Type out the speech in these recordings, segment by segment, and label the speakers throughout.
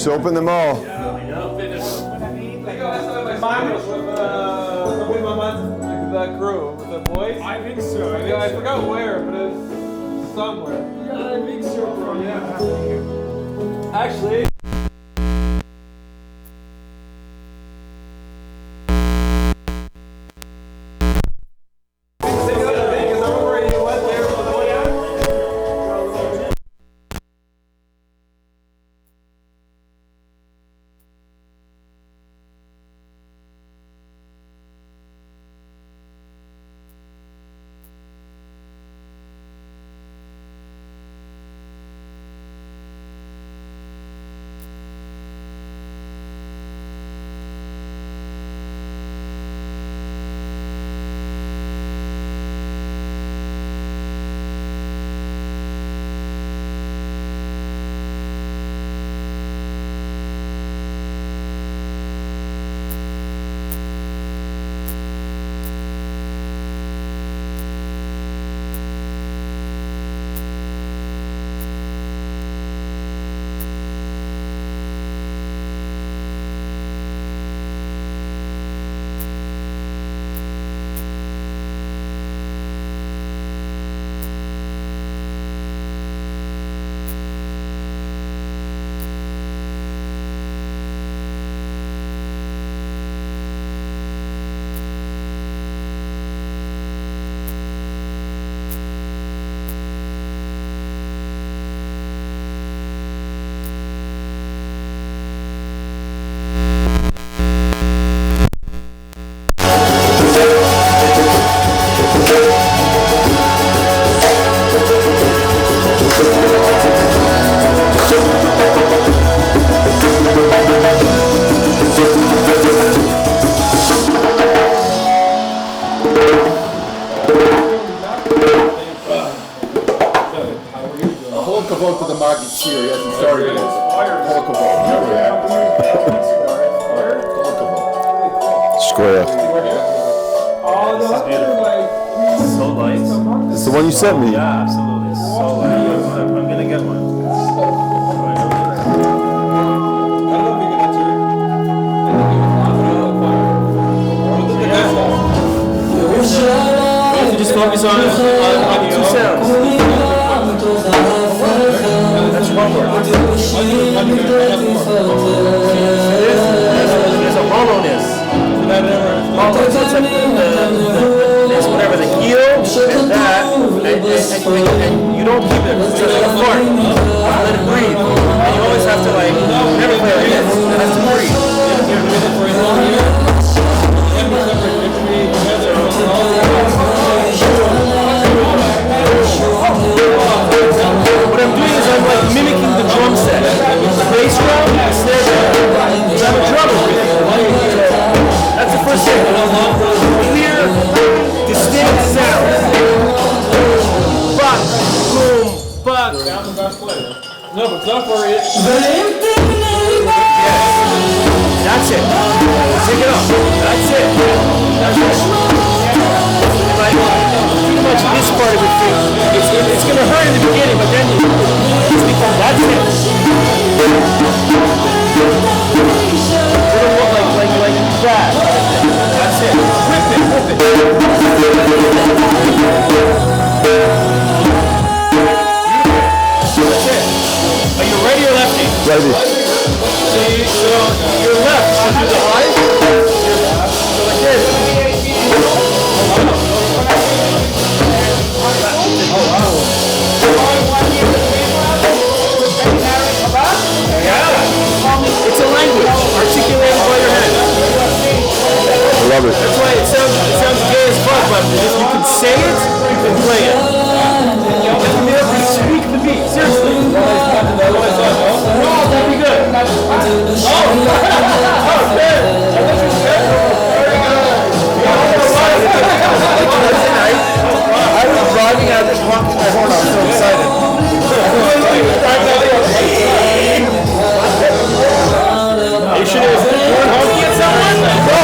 Speaker 1: Just open them all.
Speaker 2: Mine was with that crew, with the boys.
Speaker 3: I think so.
Speaker 2: I forgot where, but it was somewhere.
Speaker 3: Yeah, I think so, bro. Yeah.
Speaker 2: Actually.
Speaker 1: You sent me.
Speaker 4: Yeah, absolutely. So I'm gonna get one.
Speaker 3: You just focus on the two sounds.
Speaker 4: That's one word. There's a hollowness. There's whatever the heel and that, and you don't keep it. It's like a fart. Let it breathe. And you always have to never play like this. It has to breathe. What I'm doing is I'm mimicking the drum set. The bass drum, the snare drum. I'm a drummer. That's the first thing. Clear, distinct sound. Buck, boom, buck.
Speaker 2: No, but don't worry.
Speaker 4: That's it. Take it off. That's it. That's it. Pretty much this part of it, it's going to hurt in the beginning, but then it's become, that's it. It'll look like that. That's it. Whip it, whip it. That's it. Are you ready or lefty?
Speaker 1: Ready.
Speaker 4: So your left should do the high. So like this. It's a language articulated by your hand.
Speaker 1: I love it.
Speaker 4: That's why it sounds gay as fuck, but if you can say it, you can play it. You have to be able to speak the beat. Seriously. No, that'd be good. I was driving out just honking my horn. I was so excited. You should have horn honking at someone? No.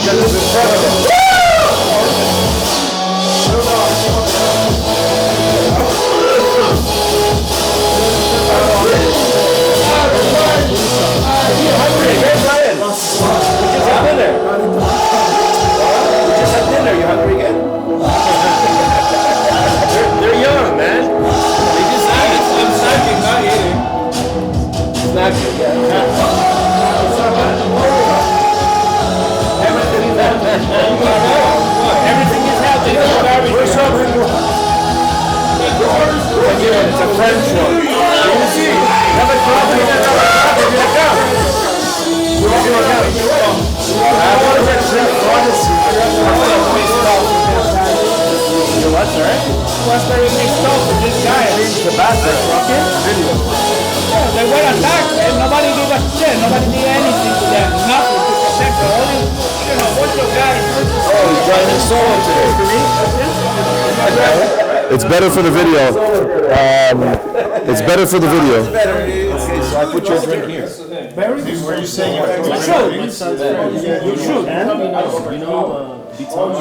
Speaker 4: because it's in front of him. Hey, Brian. We just had dinner. We just had dinner. You hungry again? They're young, man.
Speaker 2: They just said it. I'm snacking, not eating.
Speaker 4: Snacking, yeah. Everything is happening. Where's up? It's a French one. You see? Have a coffee and another coffee. You're gonna come. I want to get drunk. You what, sir? What's very mixed up with this guy? The bathroom. Video.
Speaker 3: Yeah, they were attacked and nobody gave a shit. Nobody did anything to them. Nothing to protect them. Only, a bunch of guys.
Speaker 4: Oh, he's driving his solo today.
Speaker 1: It's better for the video. It's better for the video.
Speaker 4: Okay, so I put your drink here.
Speaker 3: Very good. Where are you saying? You should. You should.
Speaker 5: You know, Vitan?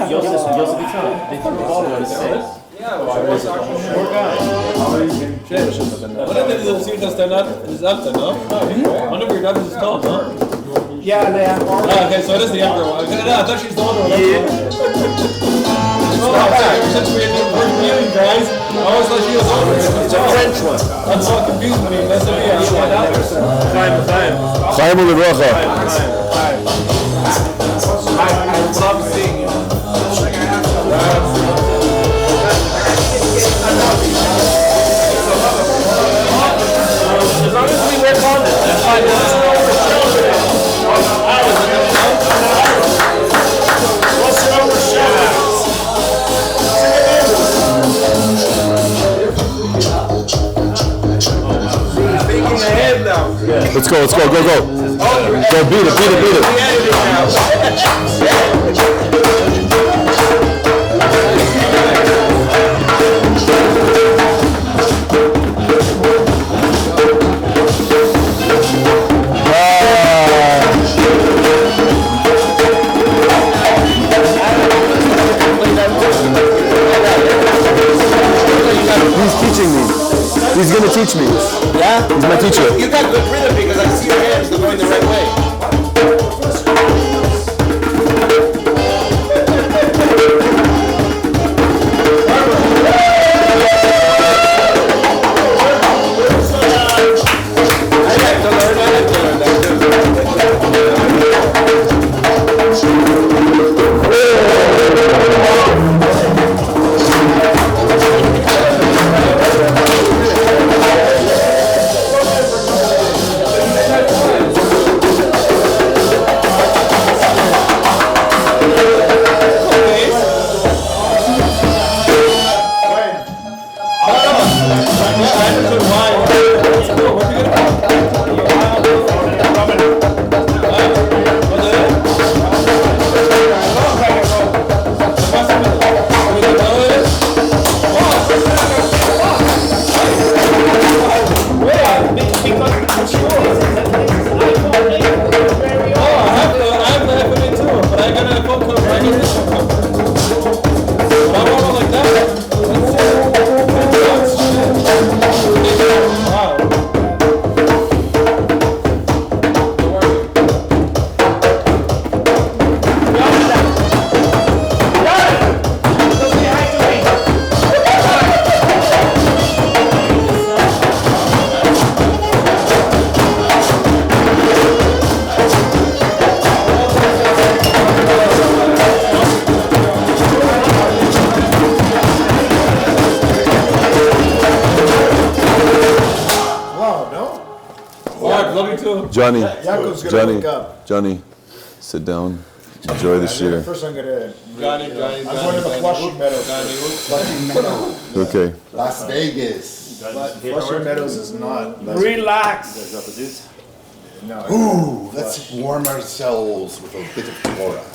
Speaker 5: Joseph Vitan. They threw all of us.
Speaker 2: One of the seasons they're not is up there, no? One of your daughters is tall, no?
Speaker 3: Yeah, Leah.
Speaker 2: Okay, so it is the younger one. No, I thought she was the older one. Ever since we had been reviewing, guys, I always thought she was older.
Speaker 4: It's a French one.
Speaker 2: That's what confused me. That's the way I find out.
Speaker 4: Time.
Speaker 1: Chaim u'levracha.
Speaker 2: I love seeing you.
Speaker 4: As long as we work on this, that's fine. This is no overshow. What's your overshow? Thinking ahead now.
Speaker 1: Let's go. Go, beat it. He's teaching me. He's gonna teach me.
Speaker 4: Yeah?
Speaker 1: He's my teacher.
Speaker 4: You got good rhythm because I see your hands, they're going the right way.
Speaker 1: Johnny, sit down. Enjoy the shir.
Speaker 6: First I'm gonna.
Speaker 2: Johnny.
Speaker 6: I'm going to the Flushing Meadows. Flushing Meadows.
Speaker 1: Okay.
Speaker 6: Las Vegas. Flushing Meadows is not.
Speaker 3: Relax.
Speaker 6: No. Ooh, let's warm ourselves with a bit of Torah.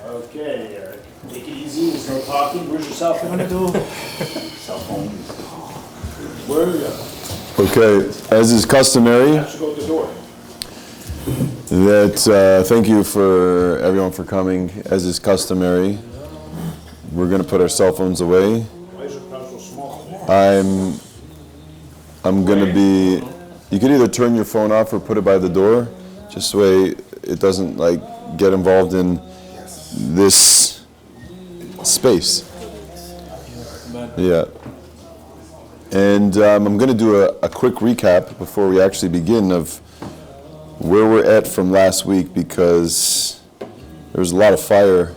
Speaker 5: Okay, take it easy. There's no talking. Where's your cell phone? What are you gonna do? Cell phone. Where are you?
Speaker 1: Okay, as is customary.
Speaker 5: I should go to the door.
Speaker 1: Thank you for everyone for coming. As is customary, we're going to put our cell phones away. I'm going to be. You could either turn your phone off or put it by the door, just so it doesn't get involved in this space. Yeah. And I'm going to do a quick recap before we actually begin of where we're at from last week, because there was a lot of fire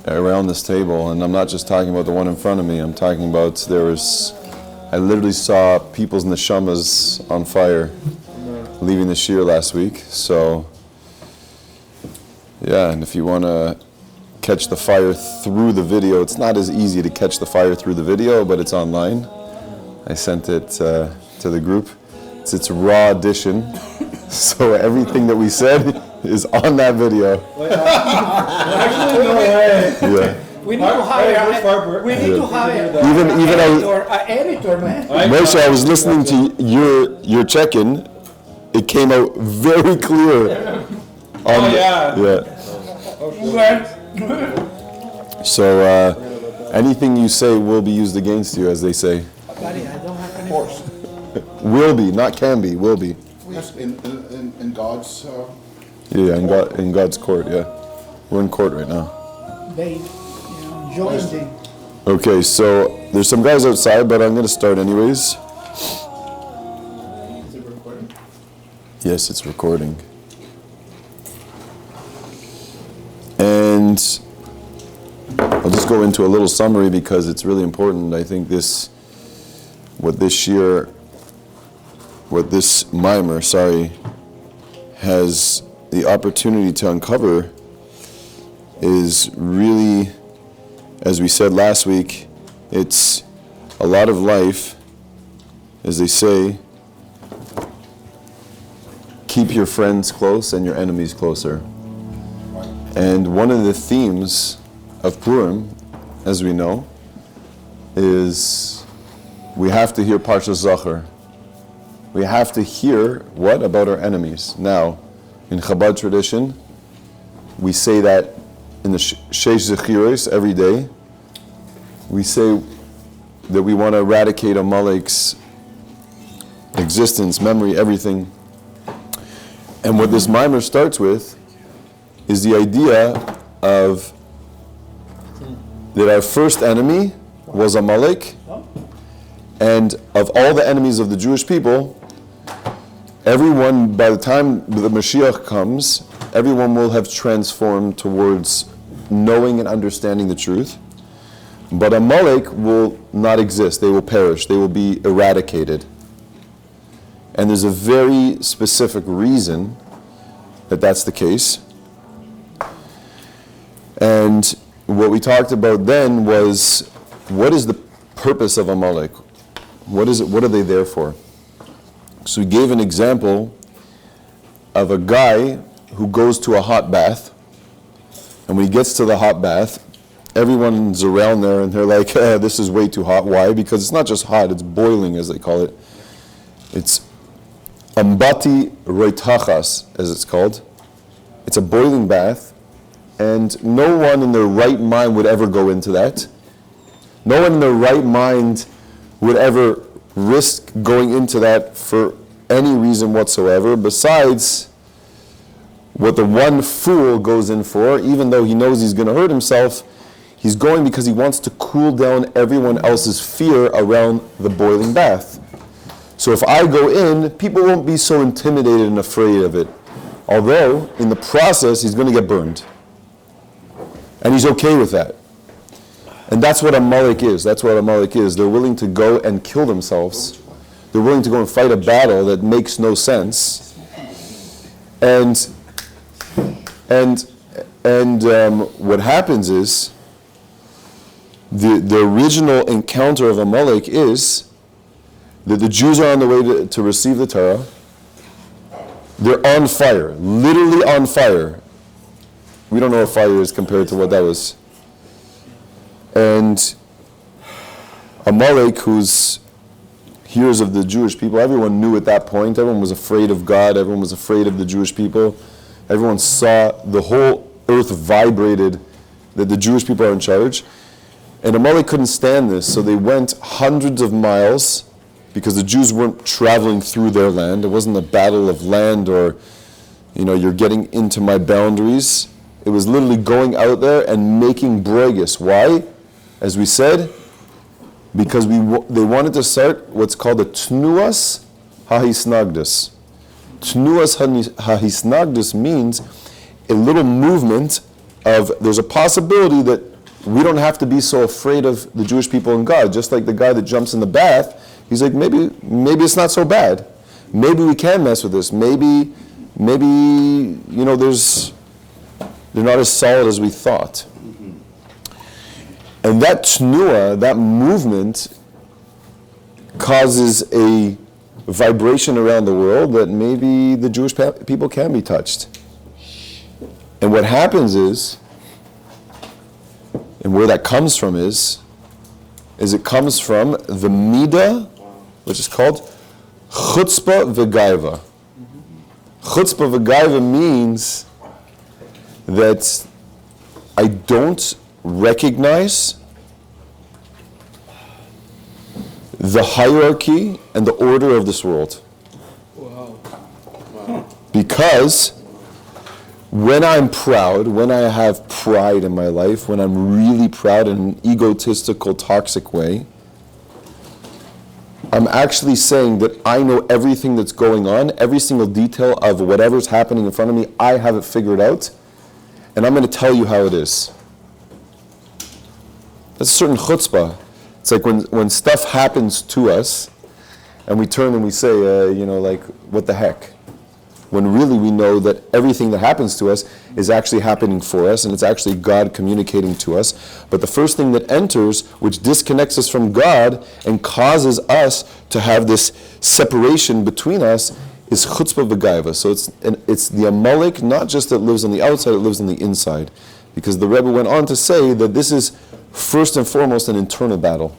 Speaker 1: around this table, and I'm not just talking about the one in front of me. I'm talking about I literally saw people's neshamas on fire leaving the shiur last week. So yeah, and if you want to catch the fire through the video, it's not as easy to catch the fire through the video, but it's online. I sent it to the group. It's its raw edition, so everything that we said is on that video.
Speaker 3: Actually, no way.
Speaker 1: Yeah.
Speaker 3: We need to have an editor, man.
Speaker 1: Moshe, I was listening to your check-in. It came out very clear. So anything you say will be used against you, as they say.
Speaker 3: Buddy, I don't have any horse.
Speaker 1: Will be, not can be, will be.
Speaker 6: In God's...
Speaker 1: Yeah, in God's court, yeah. We're in court right now.
Speaker 3: They, joined.
Speaker 1: Okay, so there's some guys outside, but I'm going to start anyways.
Speaker 6: Is it recording?
Speaker 1: Yes, it's recording. And I'll just go into a little summary because it's really important. I think what this mimer, has the opportunity to uncover is really, as we said last week, it's a lot of life, as they say, keep your friends close and your enemies closer. And one of the themes of Purim, as we know, is we have to hear Parshas Zachor. We have to hear what about our enemies. Now, in Chabad tradition, we say that in the Sheish Zechiros every day. We say that we want to eradicate Amalek's existence, memory, everything. And what this mimer starts with is the idea of that our first enemy was Amalek, and of all the enemies of the Jewish people, everyone, by the time the Mashiach comes, everyone will have transformed towards knowing and understanding the truth. But Amalek will not exist. They will perish. They will be eradicated. And there's a very specific reason that that's the case. And what we talked about then was, what is the purpose of Amalek? What is it? What are they there for? So we gave an example of a guy who goes to a hot bath, and when he gets to the hot bath, everyone's around there and they're like, this is way too hot. Why? Because it's not just hot, it's boiling, as they call it. It's ambati roitachas, as it's called. It's a boiling bath, and no one in their right mind would ever go into that. No one in their right mind would ever risk going into that for any reason whatsoever, besides what the one fool goes in for. Even though he knows he's going to hurt himself, he's going because he wants to cool down everyone else's fear around the boiling bath. So if I go in, people won't be so intimidated and afraid of it. Although, in the process, he's going to get burned. And he's okay with that. And that's what Amalek is. That's what Amalek is. They're willing to go and kill themselves. They're willing to go and fight a battle that makes no sense. And what happens is, the original encounter of Amalek is that the Jews are on the way to receive the Torah. They're on fire, literally on fire. We don't know what fire is compared to what that was. And Amalek, hears of the Jewish people, everyone knew at that point, everyone was afraid of God, everyone was afraid of the Jewish people. Everyone saw the whole earth vibrated that the Jewish people are in charge. And Amalek couldn't stand this, so they went hundreds of miles because the Jews weren't traveling through their land. It wasn't a battle of land or, you're getting into my boundaries. It was literally going out there and making bregus. Why? As we said, because they wanted to start what's called a tnuas hahisnagdus. Tnuas hahisnagdus means a little movement of, there's a possibility that we don't have to be so afraid of the Jewish people and God. Just like the guy that jumps in the bath, he's like, maybe it's not so bad. Maybe we can mess with this. Maybe they're not as solid as we thought. And that tnua, that movement, causes a vibration around the world that maybe the Jewish people can be touched. And what happens is, and where that comes from is it comes from the midah, which is called chutzpah v'gaiva. Chutzpah v'gaiva means that I don't recognize the hierarchy and the order of this world. Because when I'm proud, when I have pride in my life, when I'm really proud in an egotistical, toxic way, I'm actually saying that I know everything that's going on, every single detail of whatever's happening in front of me, I have it figured out, and I'm going to tell you how it is. That's a certain chutzpah. It's like when stuff happens to us, and we turn and we say, what the heck? When really we know that everything that happens to us is actually happening for us, and it's actually God communicating to us. But the first thing that enters, which disconnects us from God and causes us to have this separation between us, is chutzpah v'gaiva. So it's the Amalek, not just that lives on the outside, it lives on the inside. Because the Rebbe went on to say that this is first and foremost an internal battle.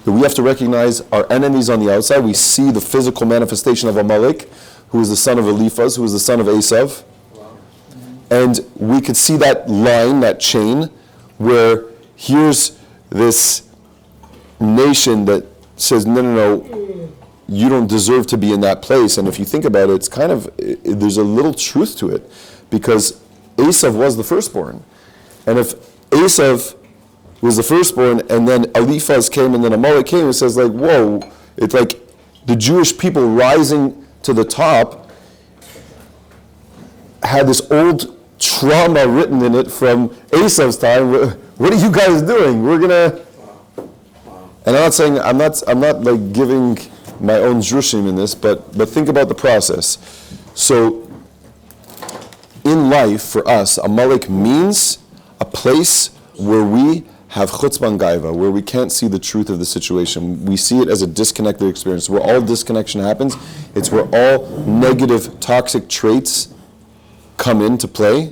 Speaker 1: That we have to recognize our enemies on the outside. We see the physical manifestation of Amalek, who is the son of Eliphaz, who is the son of Esav. And we could see that line, that chain, where here's this nation that says, no, you don't deserve to be in that place. And if you think about it, there's a little truth to it, because Esav was the firstborn. And if Esav was the firstborn, and then Eliphaz came, and then Amalek came, it says whoa, it's like the Jewish people rising to the top had this old trauma written in it from Esav's time. What are you guys doing? We're gonna. And I'm not giving my own drushim in this, but think about the process. So in life for us, Amalek means a place where we have chutzpah and gaiva, where we can't see the truth of the situation. We see it as a disconnected experience. Where all disconnection happens, it's where all negative, toxic traits come into play.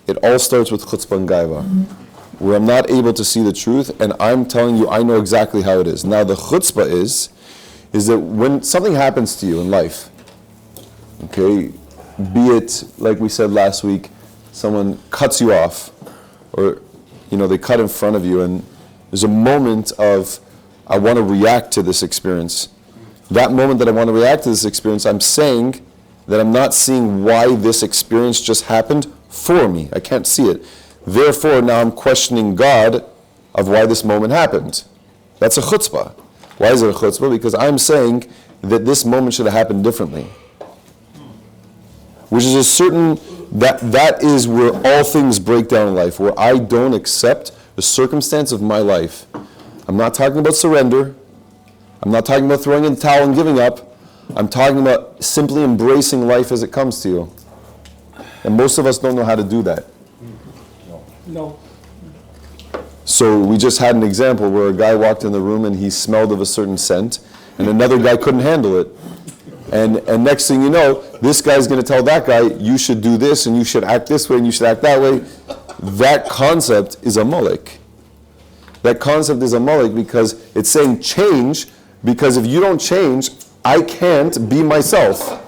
Speaker 1: It all starts with chutzpah and gaiva, where I'm not able to see the truth, and I'm telling you, I know exactly how it is. Now the chutzpah is that when something happens to you in life, okay, be it, like we said last week, someone cuts you off, or they cut in front of you, and there's a moment of, I want to react to this experience. That moment that I want to react to this experience, I'm saying that I'm not seeing why this experience just happened for me. I can't see it. Therefore, now I'm questioning God of why this moment happened. That's a chutzpah. Why is it a chutzpah? Because I'm saying that this moment should have happened differently. Which is a certain, that is where all things break down in life, where I don't accept the circumstance of my life. I'm not talking about surrender. I'm not talking about throwing in the towel and giving up. I'm talking about simply embracing life as it comes to you. And most of us don't know how to do that.
Speaker 3: No.
Speaker 1: So we just had an example where a guy walked in the room and he smelled of a certain scent, and another guy couldn't handle it. And next thing you know, this guy's going to tell that guy, you should do this, and you should act this way, and you should act that way. That concept is Amalek. That concept is Amalek because it's saying change, Because if you don't change, I can't be myself.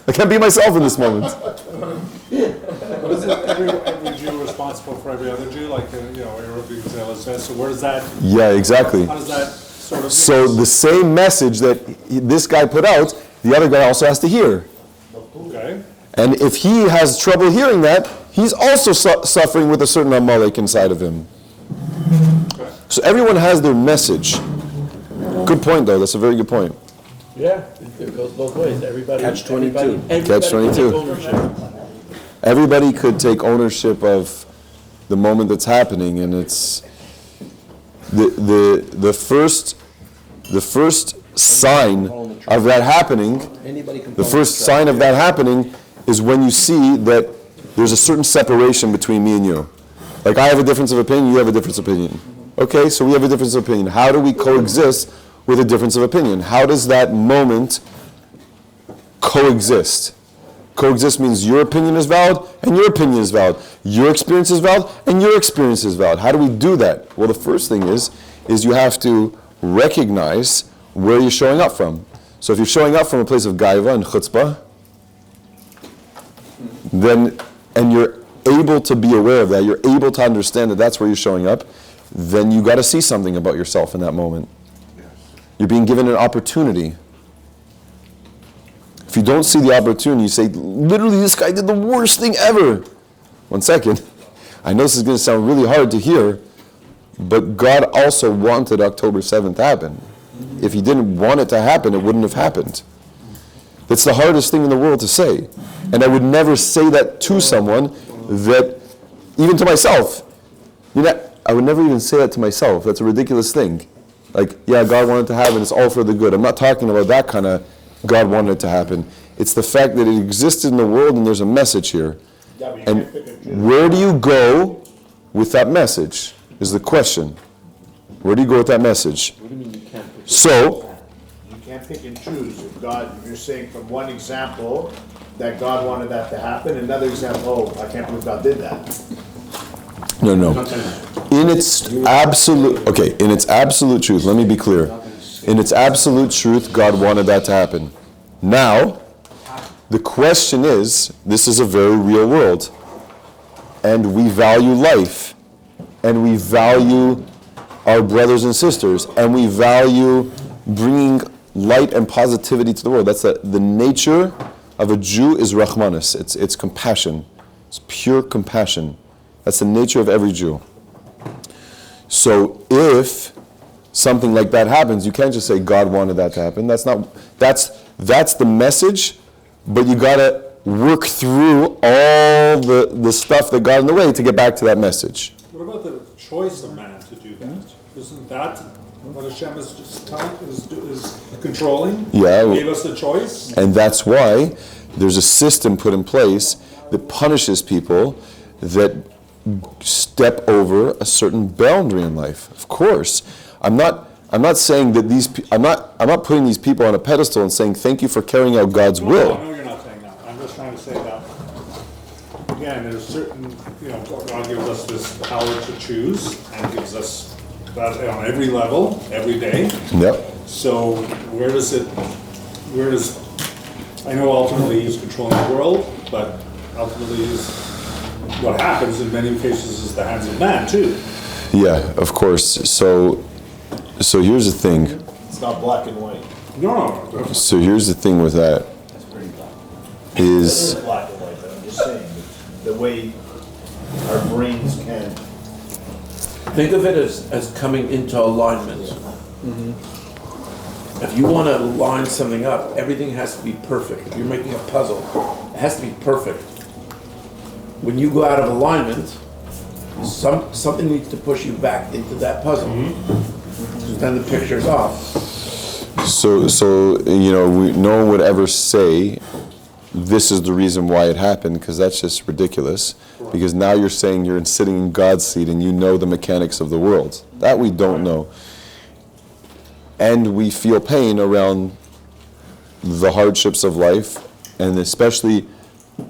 Speaker 1: I can't be myself in this moment.
Speaker 7: But isn't every Jew responsible for every other Jew? Like, Arab Israel says. So where does that?
Speaker 1: Yeah, exactly.
Speaker 7: How does that sort of?
Speaker 1: So the same message that this guy put out, the other guy also has to hear.
Speaker 7: Okay.
Speaker 1: And if he has trouble hearing that, he's also suffering with a certain Amalek inside of him.
Speaker 7: Okay.
Speaker 1: So everyone has their message. Good point, though. That's a very good point.
Speaker 8: Yeah, it goes both ways. Everybody.
Speaker 5: Catch-22.
Speaker 1: Catch-22. Everybody could take ownership of the moment that's happening, and it's the first sign of that happening. The first sign of that happening is when you see that there's a certain separation between me and you. Like, I have a difference of opinion, you have a difference of opinion. Okay, so we have a difference of opinion. How do we coexist with a difference of opinion? How does that moment coexist? Coexist means your opinion is valid and your opinion is valid. Your experience is valid and your experience is valid. How do we do that? Well, the first thing is you have to recognize where you're showing up from. So if you're showing up from a place of gaiva and chutzpah, then, and you're able to be aware of that, you're able to understand that that's where you're showing up, then you got to see something about yourself in that moment. You're being given an opportunity. If you don't see the opportunity, you say, literally, this guy did the worst thing ever. 1 second. I know this is going to sound really hard to hear, but God also wanted October 7th to happen. If he didn't want it to happen, it wouldn't have happened. That's the hardest thing in the world to say. And I would never say that to someone, that, even to myself. I would never even say that to myself. That's a ridiculous thing. Like, yeah, God wanted it to happen, it's all for the good. I'm not talking about that kind of God wanted it to happen. It's the fact that it existed in the world and there's a message here. And where do you go with that message is the question. Where do you go with that message?
Speaker 8: What do you mean you can't pick
Speaker 1: So,
Speaker 9: You can't pick and choose. If you're saying from one example that God wanted that to happen, another example, I can't believe God did that.
Speaker 1: no. In its absolute truth, let me be clear. In its absolute truth, God wanted that to happen. Now, the question is, this is a very real world. And we value life. And we value our brothers and sisters. And we value bringing light and positivity to the world. That's the nature of a Jew is Rahmanis. It's compassion. It's pure compassion. That's the nature of every Jew. So if something like that happens, you can't just say God wanted that to happen. That's the message, but you gotta work through all the stuff that got in the way to get back to that message.
Speaker 7: What about the choice of man to do that? Isn't that what Hashem is just is controlling?
Speaker 1: Yeah.
Speaker 7: He gave us the choice.
Speaker 1: And that's why there's a system put in place that punishes people that step over a certain boundary in life. Of course, I'm not saying that I'm not putting these people on a pedestal and saying thank you for carrying out God's will.
Speaker 7: No, you're not saying that. I'm just trying to say that again. There's certain, God gives us this power to choose and gives us that on every level, every day.
Speaker 1: Yep.
Speaker 7: So where does I know ultimately he's controlling the world, but ultimately what happens in many cases is the hands of man too.
Speaker 1: Yeah, of course. So here's the thing.
Speaker 9: It's not black and white.
Speaker 7: No.
Speaker 1: So here's the thing with that.
Speaker 9: It's pretty black.
Speaker 1: Is
Speaker 9: It's black and white, but I'm just saying, the way our brains can.
Speaker 8: Think of it as coming into alignment. If you want to line something up, everything has to be perfect. If you're making a puzzle, it has to be perfect. When you go out of alignment, something needs to push you back into that puzzle. So then the picture's off.
Speaker 1: so no one would ever say this is the reason why it happened, because that's just ridiculous. Because now you're saying you're sitting in God's seat and you know the mechanics of the world. That we don't know. And we feel pain around the hardships of life, and especially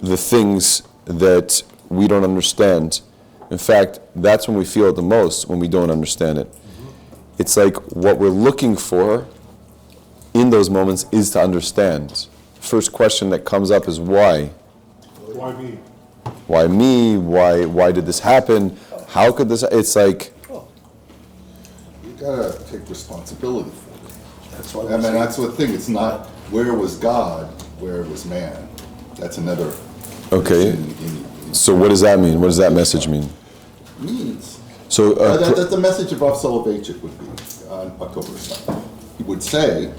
Speaker 1: the things that we don't understand. In fact, that's when we feel it the most, when we don't understand it. It's like what we're looking for in those moments is to understand. First question that comes up is why?
Speaker 7: Why me?
Speaker 1: Why me? Why did this happen? How could this? It's like,
Speaker 6: You gotta take responsibility for it. That's what that's the thing. It's not where was God, where was man. That's another.
Speaker 1: okay. So what does that mean? What does that message mean?
Speaker 6: Means.
Speaker 1: So
Speaker 6: That's the message of Rav Soloveitchik would be on October 7th. He would say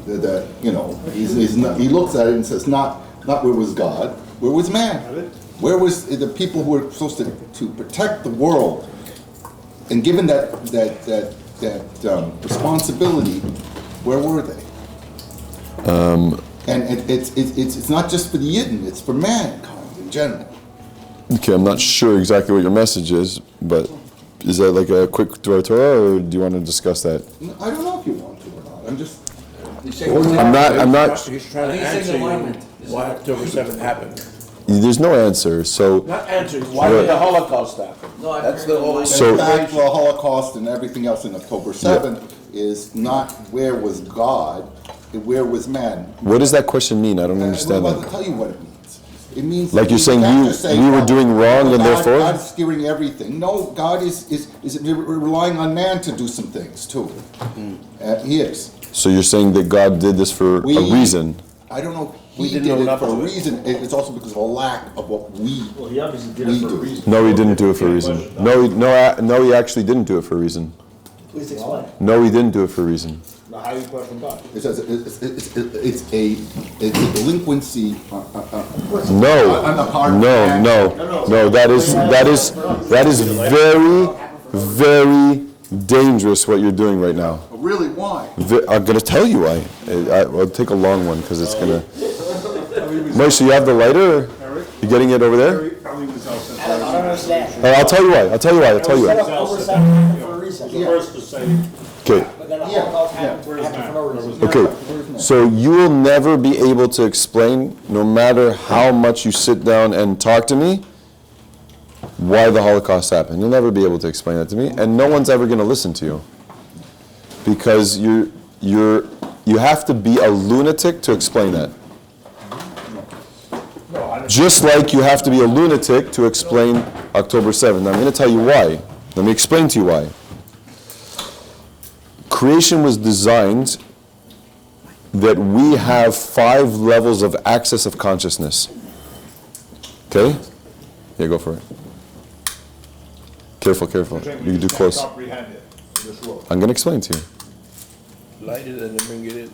Speaker 6: that he's not, he looks at it and says, not where was God, where was man? Where was the people who were supposed to protect the world? And given that responsibility, where were they? And it's not just for the Yidden, it's for mankind in general.
Speaker 1: okay, I'm not sure exactly what your message is, but is that like a quick Torah, or do you want to discuss that?
Speaker 6: I don't know if you want to or not. I'm just.
Speaker 1: I'm not.
Speaker 8: He's trying to answer you why October 7th happened.
Speaker 1: There's no answer. So
Speaker 8: Not answer, why did the Holocaust happen? That's the whole.
Speaker 1: So-
Speaker 6: The fact the Holocaust and everything else in October 7th is not where was God, where was man.
Speaker 1: what does that question mean? I don't
Speaker 6: I'm
Speaker 1: understand
Speaker 6: about to
Speaker 1: that.
Speaker 6: tell you what it means. It means
Speaker 1: Like you're saying
Speaker 6: can't
Speaker 1: we
Speaker 6: just say,
Speaker 1: were doing wrong and therefore?
Speaker 6: God's steering everything. No, God is relying on man to do some things too. He is.
Speaker 1: So you're saying that God did this for a reason?
Speaker 6: I don't know.
Speaker 8: We
Speaker 6: He
Speaker 8: didn't
Speaker 6: did
Speaker 8: know
Speaker 6: it
Speaker 8: enough
Speaker 6: for a
Speaker 8: of it.
Speaker 6: reason. It's also because of a lack of what we
Speaker 9: Well, he obviously did
Speaker 6: we
Speaker 9: it for a
Speaker 6: do.
Speaker 9: reason.
Speaker 1: No, he didn't do it for a reason. No, he actually didn't do it for a reason.
Speaker 9: Please explain.
Speaker 1: No, he didn't do it for a reason.
Speaker 9: Now, how do you question God?
Speaker 6: It's a delinquency on the part of man.
Speaker 1: No. That is very, very dangerous what you're doing right now.
Speaker 6: Really, why?
Speaker 1: I'm going to tell you why. I'll take a long one because it's going to. Moshe, you have the lighter? You getting it over there?
Speaker 7: Probably was also.
Speaker 9: I don't understand.
Speaker 1: I'll tell you why.
Speaker 9: October 7th for a reason.
Speaker 7: First to say,
Speaker 1: Okay.
Speaker 9: But then the Holocaust happened for no reason.
Speaker 1: Okay, so you will never be able to explain, no matter how much you sit down and talk to me, why the Holocaust happened. You'll never be able to explain that to me, and no one's ever going to listen to you. Because you have to be a lunatic to explain that. Just like you have to be a lunatic to explain October 7th. Now, I'm going to tell you why. Let me explain to you why. Creation was designed that we have 5 levels of access of consciousness. Okay? Yeah, go for it. Careful. You can do close.
Speaker 9: Comprehend it, this world.
Speaker 1: I'm going to explain to you.
Speaker 8: Light it and then bring it in.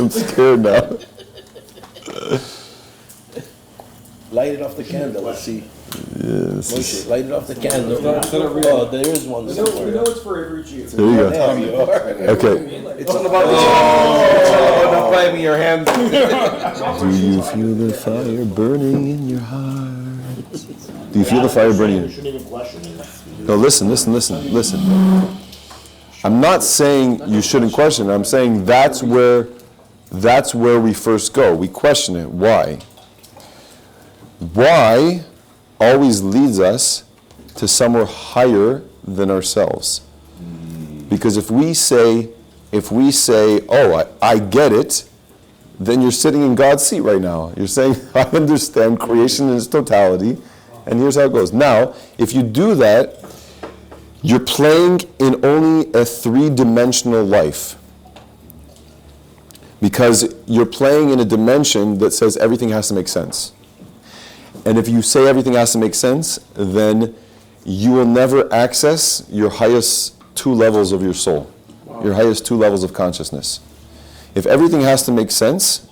Speaker 1: I'm scared now.
Speaker 8: Light it off the candle, let's see.
Speaker 1: Yes.
Speaker 8: Moshe, light it off the candle. Oh, there is one somewhere.
Speaker 2: it's for every Jew.
Speaker 1: There you go.
Speaker 8: There you are.
Speaker 1: Okay.
Speaker 8: It's all about the It's all about not blaming your hand.
Speaker 1: Do you feel the fire burning in your heart? Do you feel the fire burning?
Speaker 9: You shouldn't even question it.
Speaker 1: No, listen. I'm not saying you shouldn't question it. I'm saying that's where we first go. We question it. Why? Why always leads us to somewhere higher than ourselves. Because if we say, oh, I get it, then you're sitting in God's seat right now. You're saying, I understand creation in its totality, and here's how it goes. Now, if you do that, you're playing in only a 3-dimensional life. Because you're playing in a dimension that says everything has to make sense. And if you say everything has to make sense, then you will never access your highest 2 levels of your soul, your highest 2 levels of consciousness. If everything has to make sense,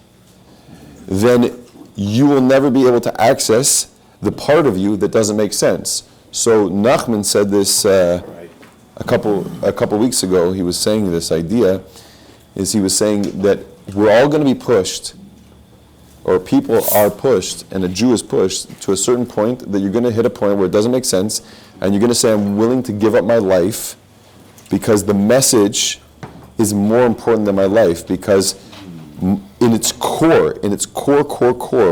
Speaker 1: then you will never be able to access the part of you that doesn't make sense. So Nachman said this a couple weeks ago. He was saying this idea, he was saying that we're all going to be pushed, or people are pushed, and a Jew is pushed to a certain point that you're going to hit a point where it doesn't make sense, and you're going to say, I'm willing to give up my life because the message is more important than my life, because in its core,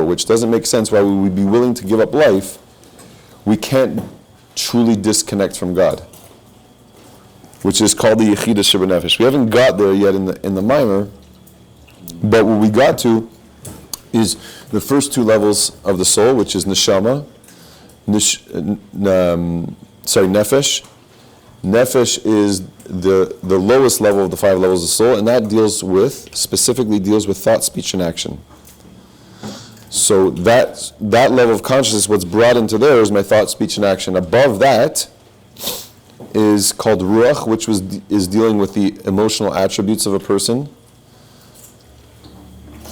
Speaker 1: which doesn't make sense why we would be willing to give up life, we can't truly disconnect from God. which is called the Yechida Shebnefesh. We haven't got there yet in the Maimer, but what we got to is the first two levels of the soul, which is Neshama, Nefesh. Nefesh is the lowest level of the 5 levels of soul, and that specifically deals with thought, speech, and action. So that level of consciousness, what's brought into there is my thought, speech, and action. Above that is called Ruach, which is dealing with the emotional attributes of a person,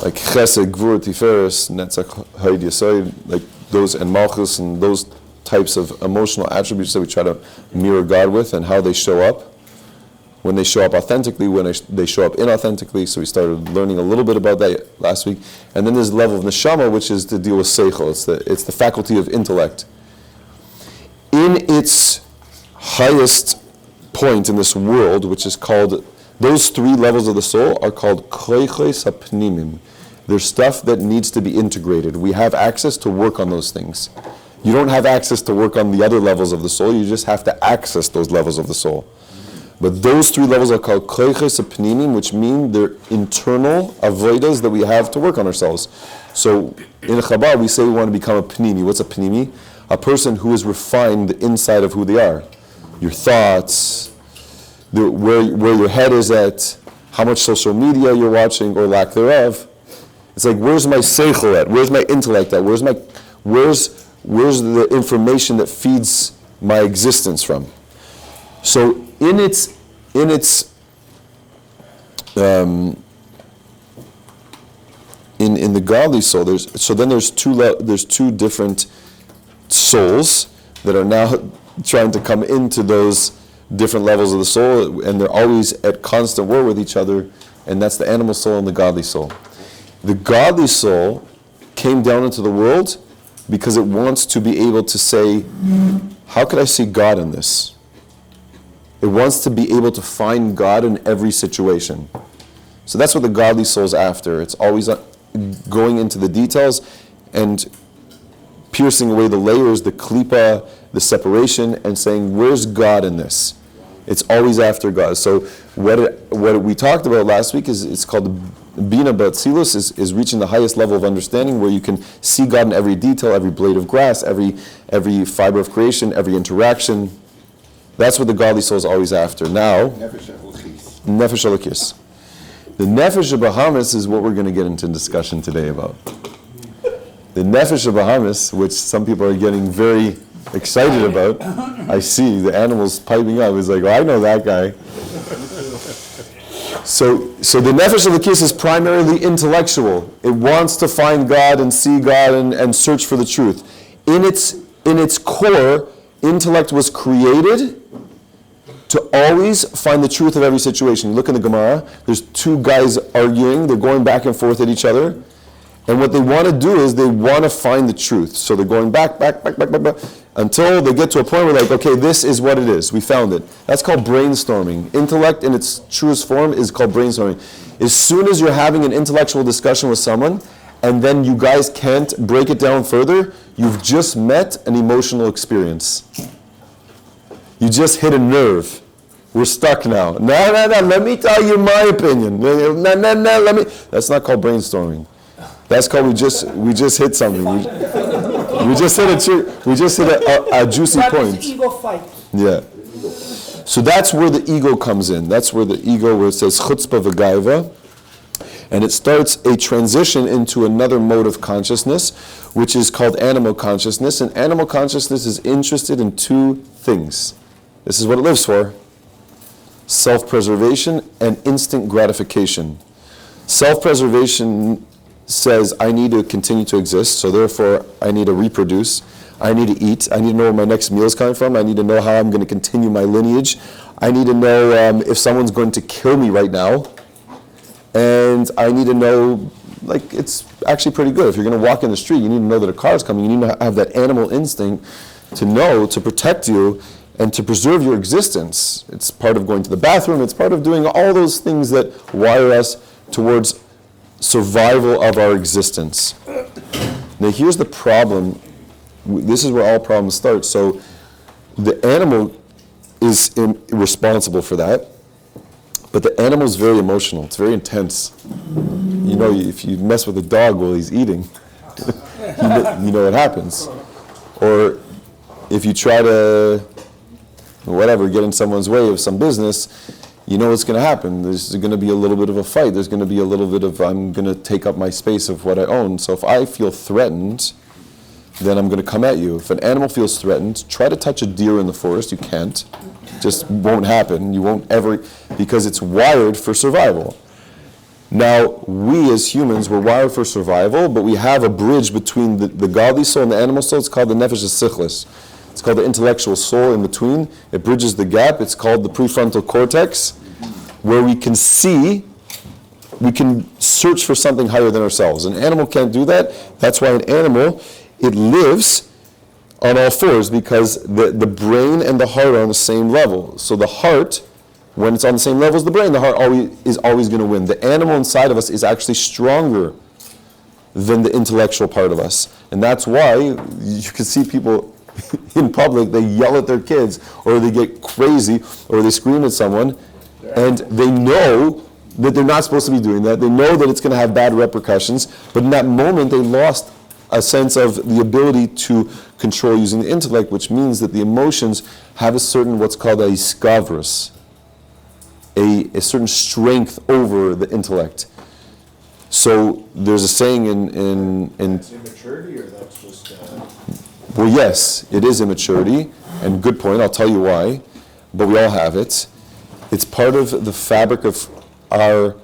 Speaker 1: like Chesed, Gvur, Tiferes, Netzach, Haid Yesod, like those, and Malchus, and those types of emotional attributes that we try to mirror God with, and how they show up. When they show up authentically, when they show up inauthentically. So we started learning a little bit about that last week. And then there's the level of Neshama, which is to deal with Seichel. It's the faculty of intellect. In its highest point in this world, which is called, those 3 levels of the soul are called Koiches HaPnimim. There's stuff that needs to be integrated. We have access to work on those things. You don't have access to work on the other levels of the soul, you just have to access those levels of the soul. But those 3 levels are called Koiches HaPnimim, which mean they're internal avodas that we have to work on ourselves. So in Chabad we say we want to become a Pnimi. What's a Pnimi? A person who is refined inside of who they are. Your thoughts, where your head is at, how much social media you're watching or lack thereof. It's like, where's my seichel at? Where's my intellect at? Where's the information that feeds my existence from? So in the godly soul, there's 2 different souls that are now trying to come into those different levels of the soul, and they're always at constant war with each other, and that's the animal soul and the godly soul. The godly soul came down into the world because it wants to be able to say, how could I see God in this? It wants to be able to find God in every situation. So that's what the godly soul's after. It's always going into the details and piercing away the layers, the klipa, the separation, and saying, where's God in this? It's always after God. So what we talked about last week is, it's called Bina B'Atzilus, is reaching the highest level of understanding, where you can see God in every detail, every blade of grass, every fiber of creation, every interaction. That's what the godly soul is always after. Now, Nefesh Elokis. The Nefesh of Bahamas is what we're going to get into discussion today about. The Nefesh of Bahamas, which some people are getting very excited about. I see the animals piping up. It's like, oh, I know that guy. So the Nefesh Elokis is primarily intellectual. It wants to find God and see God and search for the truth. In its core, intellect was created to always find the truth of every situation. You look in the Gemara, there's 2 guys arguing, they're going back and forth at each other, and what they want to do is they want to find the truth. So they're going back, until they get to a point where like, okay, this is what it is, we found it. That's called brainstorming. Intellect in its truest form is called brainstorming. As soon as you're having an intellectual discussion with someone, and then you guys can't break it down further, you've just met an emotional experience. You just hit a nerve. We're stuck now. No, let me tell you my opinion. No, let me. That's not called brainstorming. That's called we just hit something. We just hit a juicy point.
Speaker 3: It's ego fight.
Speaker 1: Yeah. So that's where the ego comes in. That's where the ego, where it says chutzpah v'gaiva, and it starts a transition into another mode of consciousness, which is called animal consciousness. And animal consciousness is interested in 2 things. This is what it lives for: self-preservation and instant gratification. Self-preservation says, I need to continue to exist, so therefore I need to reproduce, I need to eat, I need to know where my next meal is coming from, I need to know how I'm going to continue my lineage, I need to know if someone's going to kill me right now, and I need to know, like, it's actually pretty good. If you're going to walk in the street, you need to know that a car is coming, you need to have that animal instinct to know, to protect you, and to preserve your existence. It's part of going to the bathroom, it's part of doing all those things that wire us towards survival of our existence. Now here's the problem. This is where all problems start. So the animal is responsible for that. But the animal is very emotional. It's very intense. You know, if you mess with a dog while he's eating, you know what happens. Or if you try to, whatever, get in someone's way of some business, you know what's going to happen. There's going to be a little bit of a fight. There's going to be a little bit of, I'm going to take up my space of what I own. So if I feel threatened, then I'm going to come at you. If an animal feels threatened, try to touch a deer in the forest. You can't. It just won't happen. You won't ever, because it's wired for survival. Now, we as humans, we're wired for survival, but we have a bridge between the godly soul and the animal soul. It's called the nefesh sichlis. It's called the intellectual soul in between. It bridges the gap. It's called the prefrontal cortex, where we can see, we can search for something higher than ourselves. An animal can't do that. That's why an animal, it lives on all fours, because the brain and the heart are on the same level. So the heart, when it's on the same level as the brain, the heart is always going to win. The animal inside of us is actually stronger than the intellectual part of us. And that's why you can see people in public, they yell at their kids, or they get crazy, or they scream at someone, and they know that they're not supposed to be doing that. They know that it's going to have bad repercussions, but in that moment they lost a sense of the ability to control using the intellect, which means that the emotions have a certain, what's called a iskavrus, a certain strength over the intellect. So there's a saying in
Speaker 9: That's immaturity, or that's just...
Speaker 1: Well, yes, it is immaturity, and good point, I'll tell you why, but we all have it. It's part of the fabric of our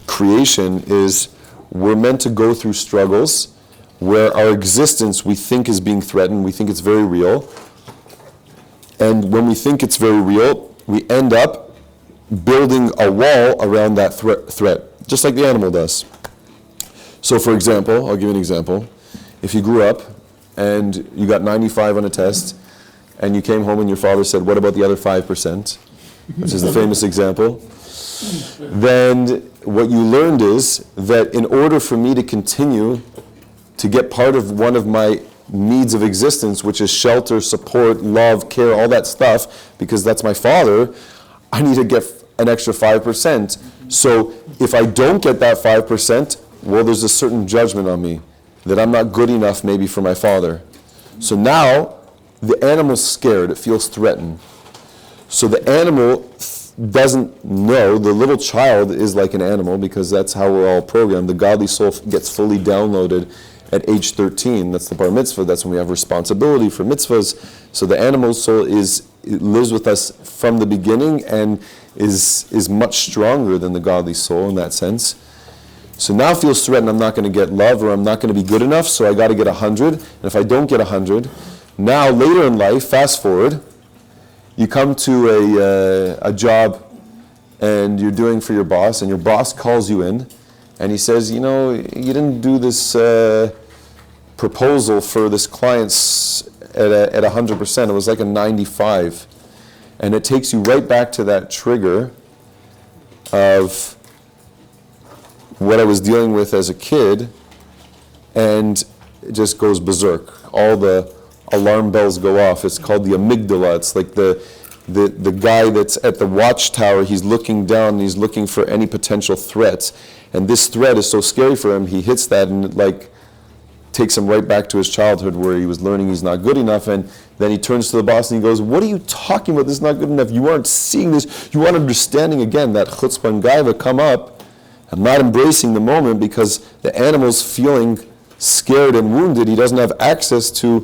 Speaker 1: creation is we're meant to go through struggles where our existence we think is being threatened, we think it's very real, and when we think it's very real, we end up building a wall around that threat, just like the animal does. So for example, I'll give you an example. If you grew up and you got 95 on a test, and you came home and your father said, what about the other 5%, which is the famous example, then what you learned is that in order for me to continue to get part of one of my needs of existence, which is shelter, support, love, care, all that stuff, because that's my father, I need to get an extra 5%. So if I don't get that 5%, well, there's a certain judgment on me that I'm not good enough maybe for my father. So now the animal's scared, it feels threatened. So the animal doesn't know, the little child is like an animal because that's how we're all programmed. The godly soul gets fully downloaded at age 13. That's the bar mitzvah, that's when we have responsibility for mitzvahs. So the animal soul lives with us from the beginning and is much stronger than the godly soul in that sense. So now it feels threatened, I'm not going to get love, or I'm not going to be good enough, so I got to get 100. And if I don't get 100, now later in life, fast forward, you come to a job and you're doing for your boss, and your boss calls you in, and he says, you know, you didn't do this proposal for this client's at 100%, it was like a 95. And it takes you right back to that trigger of what I was dealing with as a kid, and it just goes berserk. All the alarm bells go off. It's called the amygdala. It's like the guy that's at the watchtower, he's looking down and he's looking for any potential threats. And this threat is so scary for him, he hits that and it like takes him right back to his childhood where he was learning he's not good enough, and then he turns to the boss and he goes, what are you talking about? This is not good enough. You aren't seeing this. You aren't understanding. Again, that chutzpah and gaiva come up. I'm not embracing the moment because the animal's feeling scared and wounded. He doesn't have access to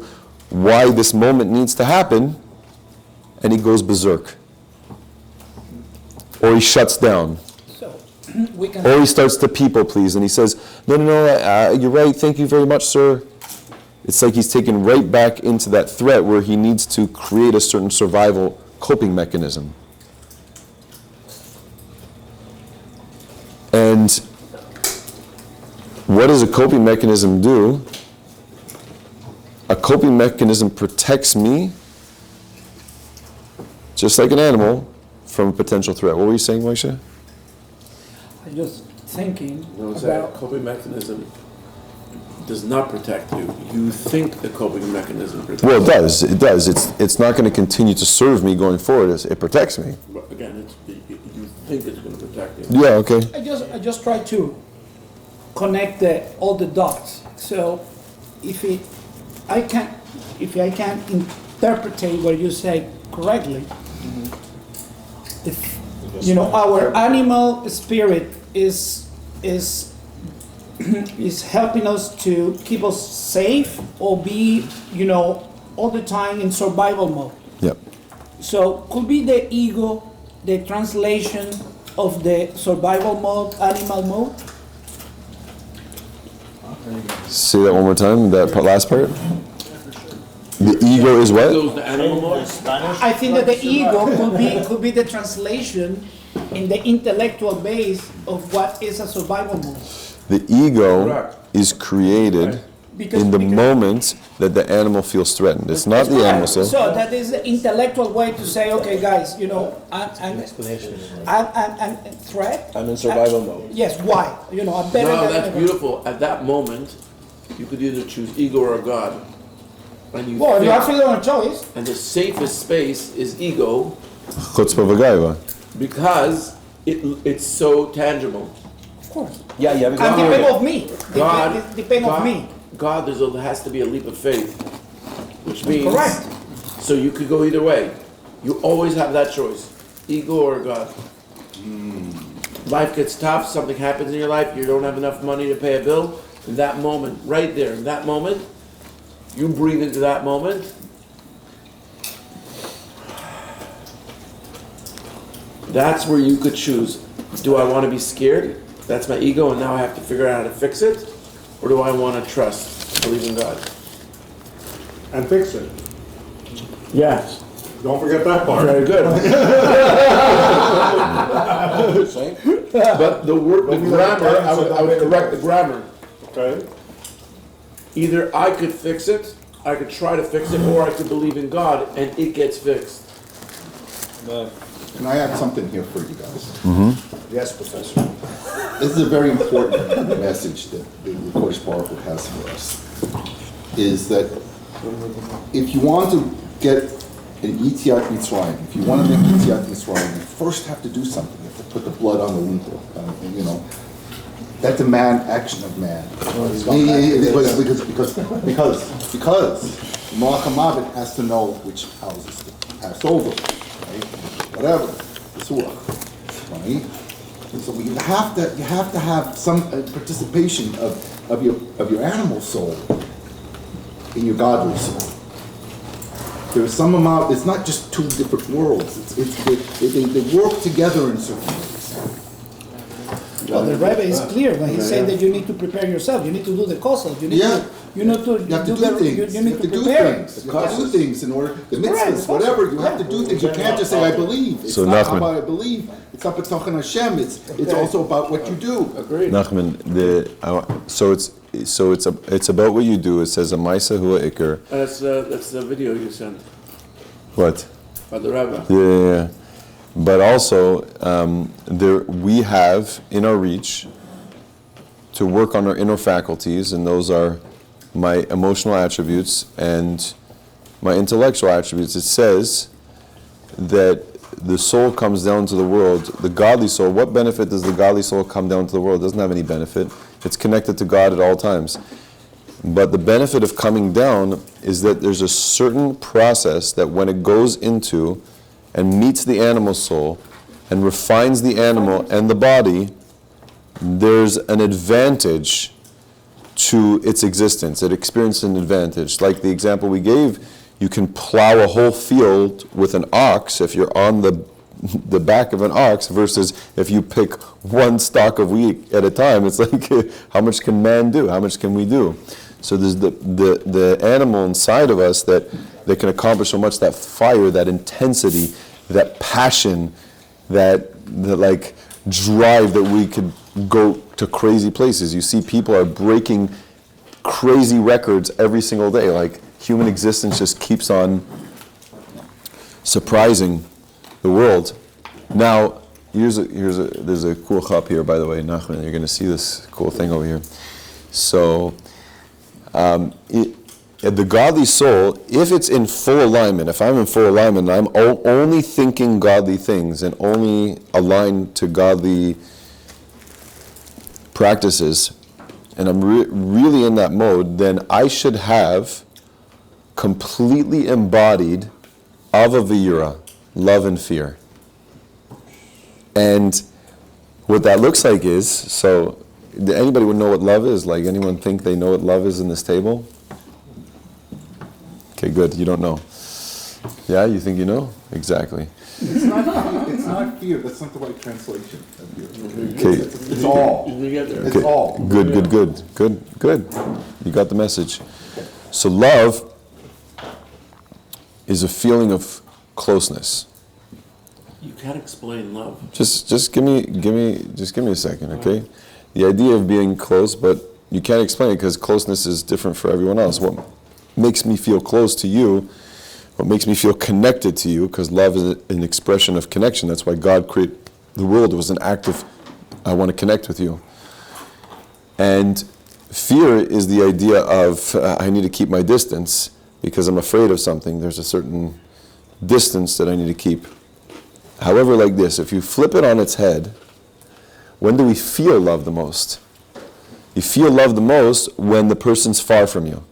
Speaker 1: why this moment needs to happen, and he goes berserk. Or he shuts down.
Speaker 3: We can
Speaker 1: Or he starts to people please, and he says, no, you're right, thank you very much, sir. It's like he's taken right back into that threat where he needs to create a certain survival coping mechanism. And what does a coping mechanism do? A coping mechanism protects me, just like an animal, from a potential threat. What were you saying, Moshe?
Speaker 3: I'm just thinking
Speaker 8: No, it's
Speaker 3: about
Speaker 8: that coping mechanism does not protect you. You think the coping mechanism protects
Speaker 1: Well,
Speaker 8: you.
Speaker 1: it does. It's not going to continue to serve me going forward. It protects me.
Speaker 8: But again, you think it's going to protect you.
Speaker 1: Yeah, okay.
Speaker 3: I just try to connect all the dots. So if I can interpret what you say correctly, if our animal spirit is is helping us to keep us safe or be all the time in survival mode.
Speaker 1: Yep.
Speaker 3: So could be the ego the translation of the survival mode, animal mode?
Speaker 1: Say that one more time, last part. The ego is what?
Speaker 8: Goes the animal mode.
Speaker 3: I think that the ego could be the translation in the intellectual base of what is a survival mode.
Speaker 1: The ego
Speaker 8: Correct.
Speaker 1: is created
Speaker 3: Because-
Speaker 1: in the
Speaker 3: because-
Speaker 1: moment that the animal feels threatened. It's not the animal soul.
Speaker 3: So that is the intellectual way to say, okay, guys, I'm threat.
Speaker 2: I'm in survival mode.
Speaker 3: Yes, why? I'm better
Speaker 8: No,
Speaker 3: than
Speaker 8: that's
Speaker 3: ever.
Speaker 8: beautiful. At that moment, you could either choose ego or God. And you
Speaker 3: Well, you
Speaker 8: think-
Speaker 3: have freedom of choice.
Speaker 8: and the safest space is ego
Speaker 1: Chutzpah v'gaiva.
Speaker 8: because it's so tangible.
Speaker 3: Of course.
Speaker 2: Yeah, you have
Speaker 3: And
Speaker 2: exactly.
Speaker 3: depend of me.
Speaker 8: God,
Speaker 3: Depend of me.
Speaker 8: God, there has to be a leap of faith, which means
Speaker 3: Correct.
Speaker 8: So you could go either way. You always have that choice, ego or God. Life gets tough. Something happens in your life. You don't have enough money to pay a bill. In that moment, right there, in that moment, you breathe into that moment. That's where you could choose. Do I want to be scared? That's my ego, and now I have to figure out how to fix it. Or do I want to trust, believe in God?
Speaker 7: And fix it.
Speaker 8: Yes.
Speaker 7: Don't forget that part.
Speaker 8: Very good. But the word, the grammar, I would correct the grammar.
Speaker 7: Okay?
Speaker 8: Either I could fix it, I could try to fix it, or I could believe in God and it gets fixed.
Speaker 6: Can I add something here for you guys?
Speaker 9: Yes, Professor.
Speaker 6: This is a very important message that the Kodesh Baruch Hu has for us. Is that if you want to get an Yetziat Mitzrayim, if you want to make Yetziat Mitzrayim, you first have to do something. You have to put the blood on the lintel. That demand action of man. Because Malach HaMavet has to know which houses to pass over, right? Whatever, the surah, right? And so you have to have some participation of your animal soul in your godly soul. There's some amount. It's not just two different worlds. They work together in certain ways.
Speaker 3: Well, the Rebbe is clear when he said that you need to prepare yourself. You need to do the kosel. You need to. You need to.
Speaker 6: You have to do things.
Speaker 3: You need to
Speaker 6: do
Speaker 3: prepare.
Speaker 6: things. You have to do things in order. The
Speaker 3: Correct,
Speaker 6: mitzvahs, whatever. You have to do things. You can't just say I believe. It's
Speaker 1: So,
Speaker 6: not
Speaker 1: Nachman.
Speaker 6: about I believe. It's not b'tochen Hashem. It's also about what you do.
Speaker 8: Agreed.
Speaker 1: Nachman, it's about what you do. It says a ma'isa hua ikar.
Speaker 8: That's the video you sent
Speaker 1: What?
Speaker 8: by the rabbi.
Speaker 1: Yeah. But also, we have in our reach to work on our inner faculties, and those are my emotional attributes and my intellectual attributes. It says that the soul comes down to the world, the godly soul. What benefit does the godly soul come down to the world? It doesn't have any benefit. It's connected to God at all times. But the benefit of coming down is that there's a certain process that when it goes into and meets the animal soul and refines the animal and the body, there's an advantage to its existence. It experiences an advantage. Like the example we gave, you can plow a whole field with an ox if you're on the back of an ox versus if you pick one stalk of wheat at a time. It's like, how much can man do? How much can we do? So there's the animal inside of us that can accomplish so much, that fire, that intensity, that passion, that like drive that we could go to crazy places. You see people are breaking crazy records every single day. Like human existence just keeps on surprising the world. Now, there's a cool chap here, by the way, Nachman. You're going to see this cool thing over here. So, The godly soul, if it's in full alignment, if I'm in full alignment, I'm only thinking godly things and only aligned to godly practices, and I'm really in that mode, then I should have completely embodied avavira, love and fear. And what that looks like is, so anybody would know what love is? Like, anyone think they know what love is in this table? Okay, good. You don't know. Yeah, you think you know? Exactly.
Speaker 6: It's not fear. That's not the right translation of fear.
Speaker 1: Okay.
Speaker 6: It's all. It's all.
Speaker 1: Good. You got the message. So love is a feeling of closeness.
Speaker 8: You can't explain love.
Speaker 1: Just give me a second, okay? The idea of being close, but you can't explain it because closeness is different for everyone else. What makes me feel close to you, what makes me feel connected to you, because love is an expression of connection. That's why God created the world. It was an act of, I want to connect with you. And fear is the idea of, I need to keep my distance because I'm afraid of something. There's a certain distance that I need to keep. However, like this, if you flip it on its head, when do we feel love the most? You feel love the most when the person's far from you.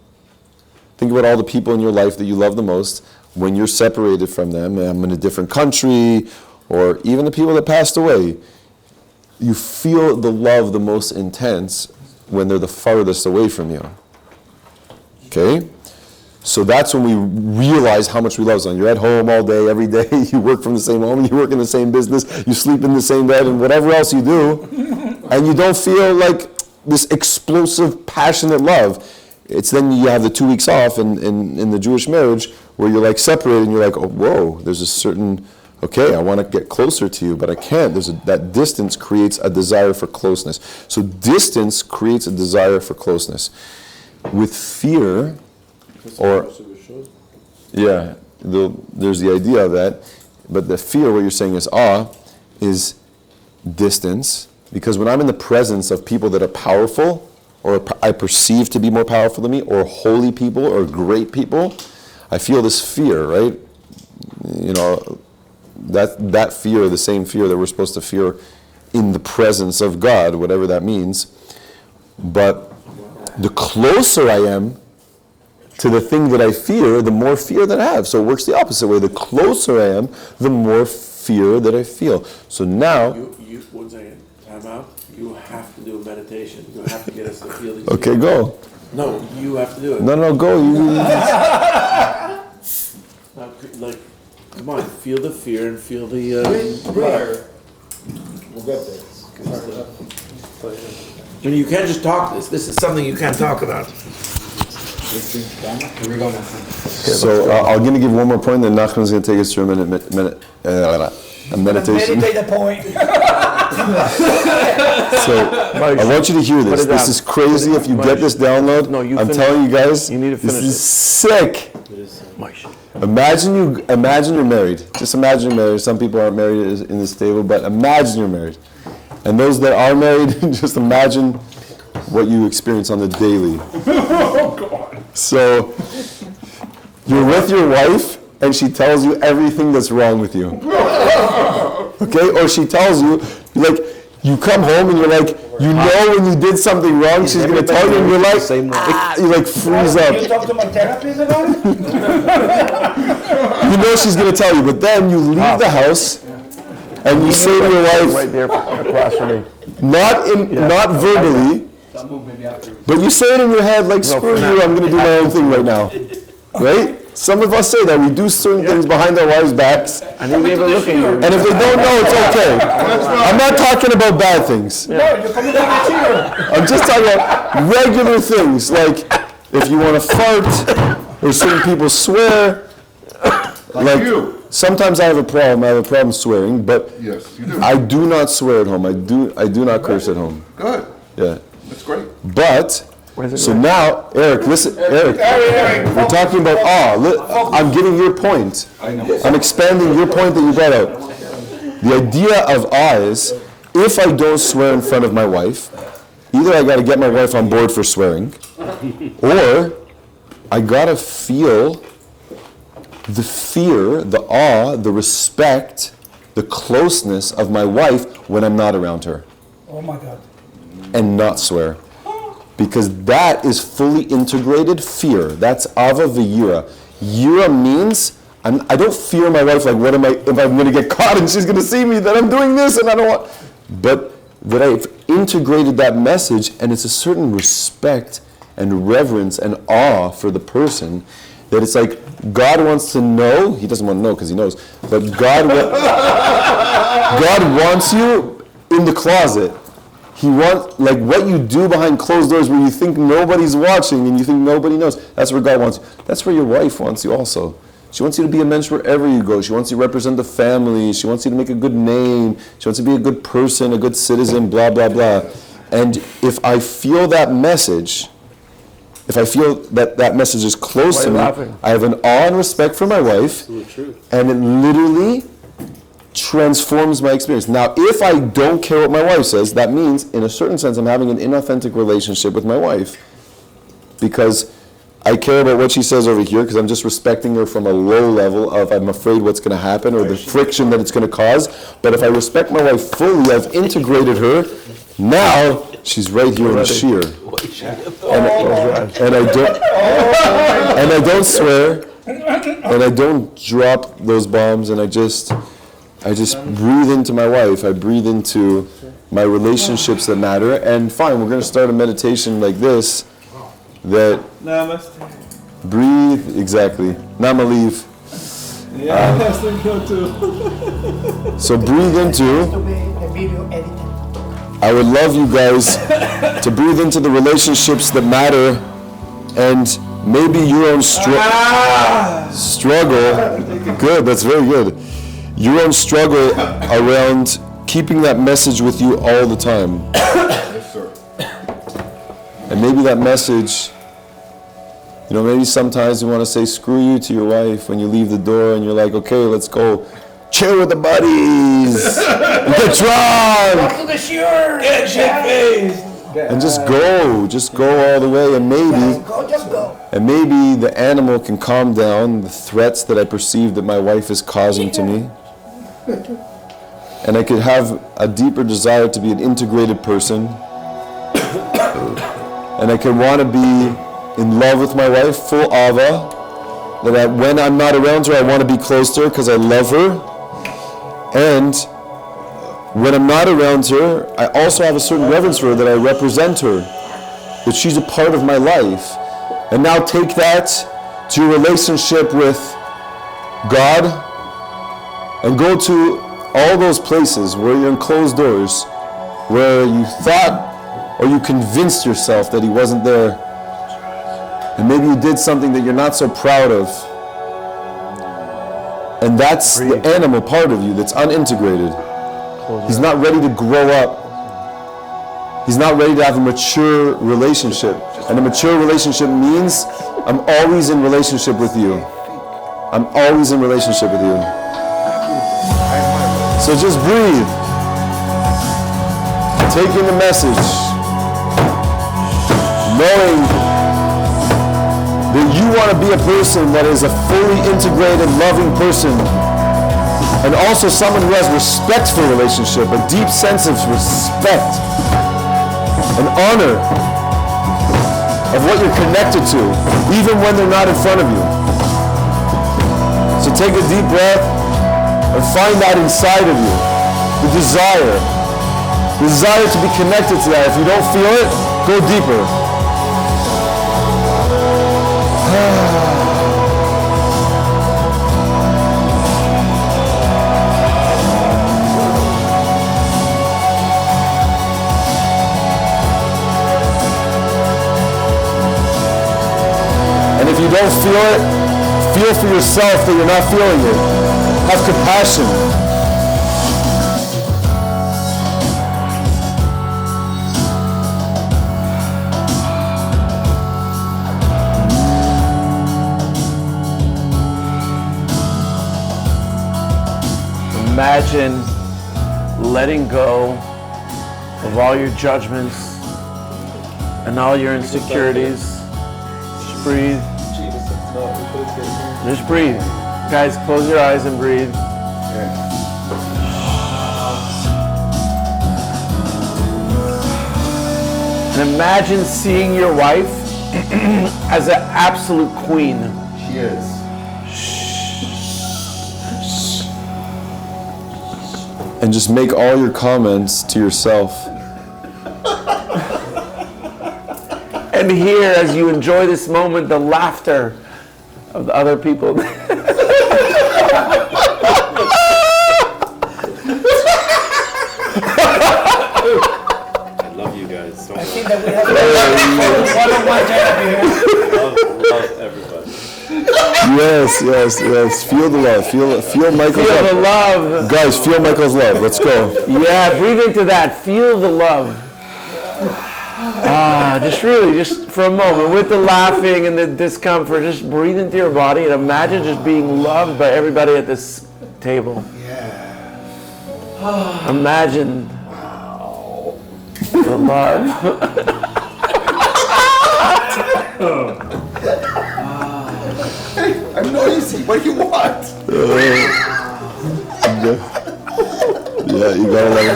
Speaker 1: Think about all the people in your life that you love the most. When you're separated from them, I'm in a different country, or even the people that passed away, you feel the love the most intense when they're the farthest away from you. Okay? So that's when we realize how much we love someone. You're at home all day, every day, you work from the same home, you work in the same business, you sleep in the same bed, and whatever else you do, and you don't feel like this explosive, passionate love. It's then you have the 2 weeks off in the Jewish marriage where you're like separated and you're like, oh, whoa, there's a certain, okay, I want to get closer to you, but I can't. That distance creates a desire for closeness. So distance creates a desire for closeness. With fear, or, yeah, there's the idea of that, but the fear, what you're saying is awe, is distance, because when I'm in the presence of people that are powerful, or I perceive to be more powerful than me, or holy people, or great people, I feel this fear, right? You know, that fear, the same fear that we're supposed to fear in the presence of God, whatever that means. But the closer I am to the thing that I fear, the more fear that I have. So it works the opposite way. The closer I am, the more fear that I feel. So now...
Speaker 8: You 1 second, time out. You have to do a meditation. You have to get us to feel these
Speaker 1: Okay, go.
Speaker 8: No, you have to do it.
Speaker 1: No, go.
Speaker 8: Like, come on, feel the fear and feel the
Speaker 9: Prayer. We'll get there.
Speaker 8: And you can't just talk this. This is something you can't talk about.
Speaker 5: Here we go now.
Speaker 1: So I'm going to give one more point, then Nachman's going to take us through a meditation.
Speaker 3: Meditate the point.
Speaker 1: So I want you to hear this. This is crazy. If you get this download, I'm telling you guys, this is sick. Imagine you're married. Just imagine you're married. Some people aren't married in this table, but imagine you're married. And those that are married, just imagine what you experience on the daily.
Speaker 7: Oh, God.
Speaker 1: So you're with your wife, and she tells you everything that's wrong with you. Okay? Or she tells you, like, you come home and you're like, you know when you did something wrong, she's going to tell you, and you're like, you like freeze up.
Speaker 3: You talk to my therapist about it?
Speaker 1: You know she's going to tell you, but then you leave the house and you say to your wife,
Speaker 10: Right there across from me.
Speaker 1: not verbally, but you say it in your head like, screw you, I'm going to do my own thing right now. Right? Some of us say that. We do certain things behind our wives' backs.
Speaker 10: And he gave a look at you.
Speaker 1: And if they don't know, it's okay. I'm not talking about bad things.
Speaker 3: No, you're coming back here.
Speaker 1: I'm just talking about regular things, like if you want to fart, or certain people swear. Like
Speaker 6: you.
Speaker 1: Sometimes I have a problem swearing, but
Speaker 6: Yes, you do.
Speaker 1: I do not swear at home. I do not curse at home.
Speaker 6: Good.
Speaker 1: Yeah.
Speaker 6: That's great.
Speaker 1: But, so now, Eric, listen, Eric, we're talking about awe. I'm giving your point. I'm expanding your point that you brought out. The idea of awe is, if I don't swear in front of my wife, either I got to get my wife on board for swearing, or I got to feel the fear, the awe, the respect, the closeness of my wife when I'm not around her.
Speaker 3: Oh my God.
Speaker 1: And not swear. Because that is fully integrated fear. That's ava v'yira. Yira means I don't fear my wife like, what am I, if I'm going to get caught and she's going to see me that I'm doing this and I don't want, but that I've integrated that message, and it's a certain respect and reverence and awe for the person that it's like God wants to know. He doesn't want to know because he knows, but God wants you in the closet. He wants, like, what you do behind closed doors where you think nobody's watching and you think nobody knows. That's where God wants you. That's where your wife wants you also. She wants you to be a mensch wherever you go. She wants you to represent the family. She wants you to make a good name. She wants you to be a good person, a good citizen, blah, blah, blah. And if I feel that message, if I feel that that message is close to me, I have an awe and respect for my wife, and it literally transforms my experience. Now, if I don't care what my wife says, that means, in a certain sense, I'm having an inauthentic relationship with my wife, because I care about what she says over here because I'm just respecting her from a low level of I'm afraid what's going to happen or the friction that it's going to cause. But if I respect my wife fully, I've integrated her. Now she's right here in sheer, and I don't swear, and I don't drop those bombs, and I just breathe into my wife. I breathe into my relationships that matter. And fine, we're going to start a meditation like this. That
Speaker 2: Namaste.
Speaker 1: Breathe, exactly. Namaleave.
Speaker 2: Yeah, that's the go too.
Speaker 1: So breathe into. I would love you guys to breathe into the relationships that matter, and maybe your own struggle. Good, that's very good. Your own struggle around keeping that message with you all the time.
Speaker 6: Yes, sir.
Speaker 1: And maybe that message, maybe sometimes you want to say screw you to your wife when you leave the door and you're like, okay, let's go chill with the buddies, get drunk,
Speaker 3: Go to the shore, get shit-faced.
Speaker 1: and just go all the way, and maybe the animal can calm down the threats that I perceive that my wife is causing to me. And I could have a deeper desire to be an integrated person. And I could want to be in love with my wife, full ava. That when I'm not around her, I want to be close to her because I love her. And when I'm not around her, I also have a certain reverence for her, that I represent her, that she's a part of my life. And now take that to your relationship with God, and go to all those places where you're in closed doors, where you thought or you convinced yourself that he wasn't there. And maybe you did something that you're not so proud of. And that's the animal part of you that's unintegrated. He's not ready to grow up. He's not ready to have a mature relationship. And a mature relationship means I'm always in relationship with you. I'm always in relationship with you. So just breathe. Taking the message. Knowing that you want to be a person that is a fully integrated, loving person. And also someone who has respect for relationship, a deep sense of respect, an honor of what you're connected to, even when they're not in front of you. So take a deep breath and find that inside of you, the desire to be connected to that. If you don't feel it, go deeper. And if you don't feel it, feel for yourself that you're not feeling it. Have compassion.
Speaker 10: Imagine letting go of all your judgments,
Speaker 8: and all your insecurities. Just breathe. Just breathe. Guys, close your eyes and breathe. And imagine seeing your wife as an absolute queen.
Speaker 6: She is.
Speaker 1: And just make all your comments to yourself.
Speaker 8: And hear, as you enjoy this moment, the laughter of the other people.
Speaker 5: I love you guys so
Speaker 3: I
Speaker 5: much.
Speaker 3: think that we have one-on-one
Speaker 5: Love everybody.
Speaker 1: Yes. Feel the love. Feel Michael's
Speaker 8: Feel
Speaker 1: love.
Speaker 8: the love.
Speaker 1: Guys, feel Michael's love. Let's go.
Speaker 8: Yeah, breathe into that. Feel the love. Just for a moment, with the laughing and the discomfort, just breathe into your body and imagine just being loved by everybody at this table. Yeah. Imagine the love.
Speaker 6: I'm noisy. What do you want?
Speaker 1: Yeah, you gotta love it.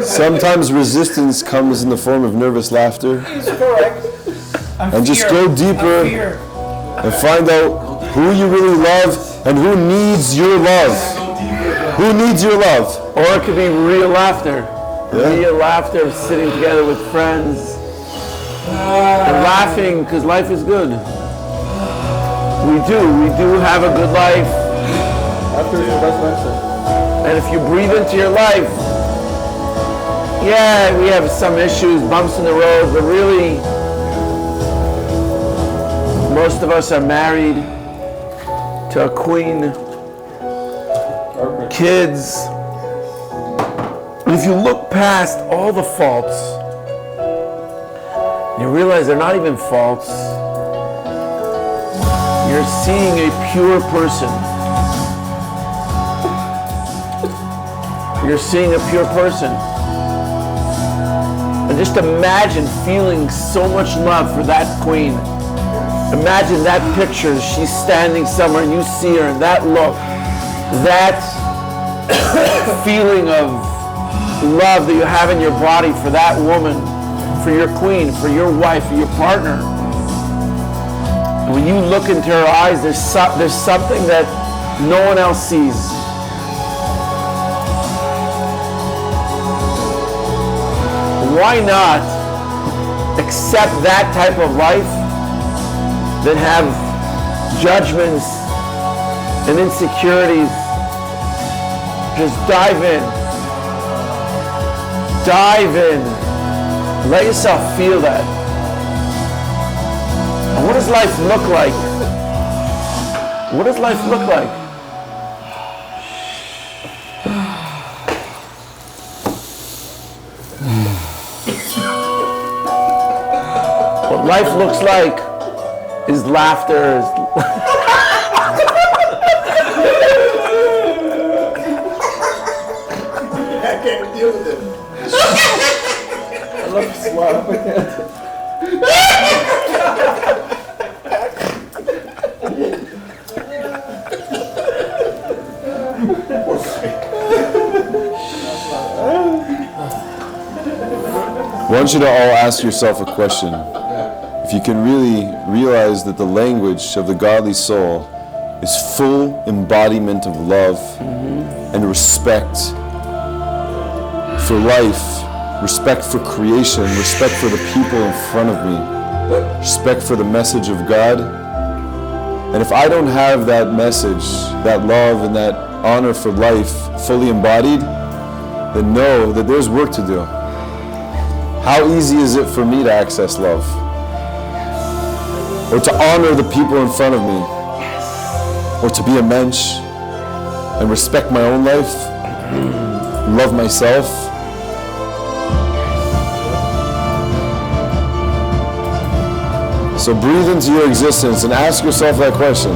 Speaker 1: Sometimes resistance comes in the form of nervous laughter.
Speaker 3: It's correct.
Speaker 1: And just go deeper and find out who you really love and who needs your love. Who needs your love?
Speaker 8: Or it could be real laughter.
Speaker 1: Yeah.
Speaker 8: Real laughter of sitting together with friends and laughing because life is good. We do have a good life.
Speaker 2: After is the best medicine.
Speaker 8: And if you breathe into your life, yeah, we have some issues, bumps in the road, but really, most of us are married to a queen, kids. And if you look past all the faults, you realize they're not even faults. You're seeing a pure person. You're seeing a pure person. And just imagine feeling so much love for that queen. Imagine that picture. She's standing somewhere, you see her, and that look, that feeling of love that you have in your body for that woman, for your queen, for your wife, for your partner. And when you look into her eyes, there's something that no one else sees. Why not accept that type of life than have judgments and insecurities? Just dive in. Dive in. Let yourself feel that. And what does life look like? What does life look like? What life looks like is laughter.
Speaker 9: I can't deal with it.
Speaker 2: I love to swallow. I can't.
Speaker 1: I want you to all ask yourself a question. If you can really realize that the language of the godly soul is full embodiment of love and respect for life, respect for creation, respect for the people in front of me, respect for the message of God. And if I don't have that message, that love and that honor for life fully embodied, then know that there's work to do. How easy is it for me to access love? Or to honor the people in front of me? Or to be a mensch and respect my own life? Love myself? So breathe into your existence and ask yourself that question.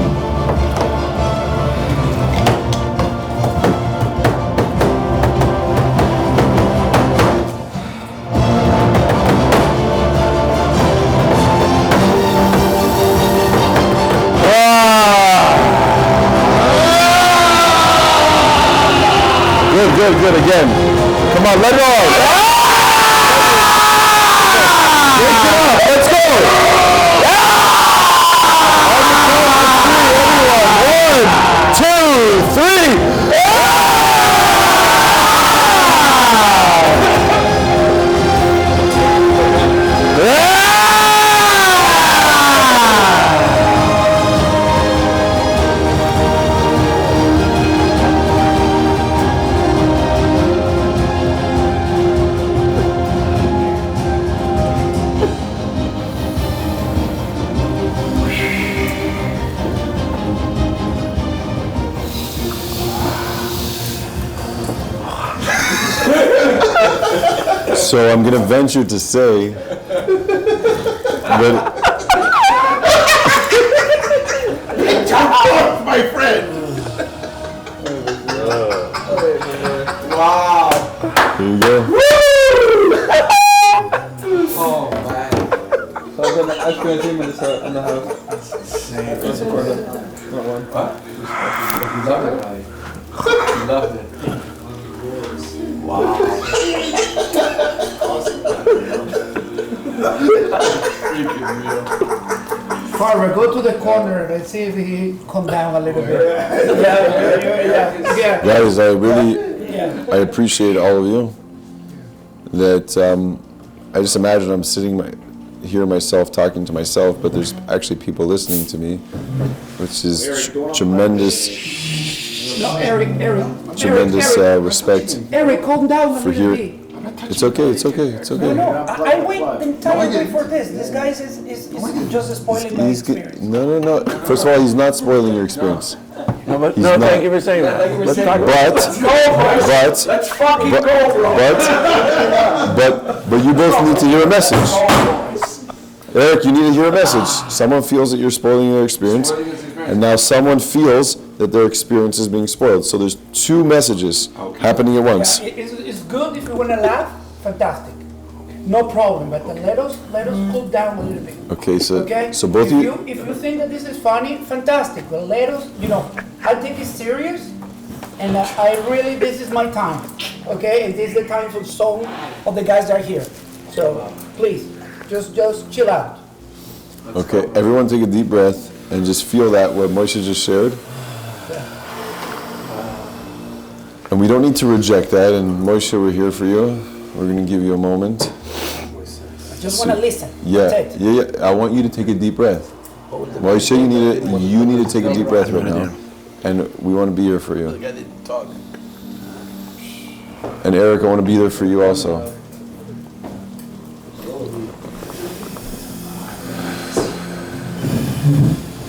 Speaker 1: good. Again. Come on, let it all. Let's go. Everyone. 1, 2, 3. So I'm going to venture to say that
Speaker 8: My friend.
Speaker 3: Wow.
Speaker 1: here you go.
Speaker 2: Oh man. So I'm gonna ask you a dream in the house. That's a quarter. Not one. What? You loved it.
Speaker 3: Farmer, go to the corner and see if he come down a little bit. Yeah.
Speaker 1: Guys, I appreciate all of you. That I just imagine I'm sitting here myself talking to myself, but there's actually people listening to me, which is tremendous.
Speaker 3: No, Eric.
Speaker 1: Tremendous respect
Speaker 3: Eric, calm down
Speaker 1: for here. It's okay. It's okay. It's okay.
Speaker 3: No, I wait the entire way for this. This guy is just spoiling my experience.
Speaker 1: No. First of all, he's not spoiling your experience.
Speaker 10: No,
Speaker 1: He's not.
Speaker 10: thank you for saying that. Let's talk about it.
Speaker 3: Let's fucking go, bro.
Speaker 1: But you both need to hear a message. Eric, you need to hear a message. Someone feels that you're spoiling their experience, and now someone feels that their experience is being spoiled. So there's two messages happening at once.
Speaker 3: It's good if you want to laugh. Fantastic. No problem. But let us cool down a little bit.
Speaker 1: Okay, so
Speaker 3: if
Speaker 1: both of you.
Speaker 3: If you think that this is funny, fantastic. But let us, I take it serious, and this is my time. Okay, and this is the time for some of the guys that are here. So please, just chill out.
Speaker 1: Okay, everyone take a deep breath and just feel that what Moshe just shared. And we don't need to reject that. And Moshe, we're here for you. We're going to give you a moment.
Speaker 3: I just want to listen.
Speaker 1: Yeah.
Speaker 3: That's it.
Speaker 1: I want you to take a deep breath. Moshe, you need to take a deep breath right now. And we want to be here for you. And Eric, I want to be there for you also.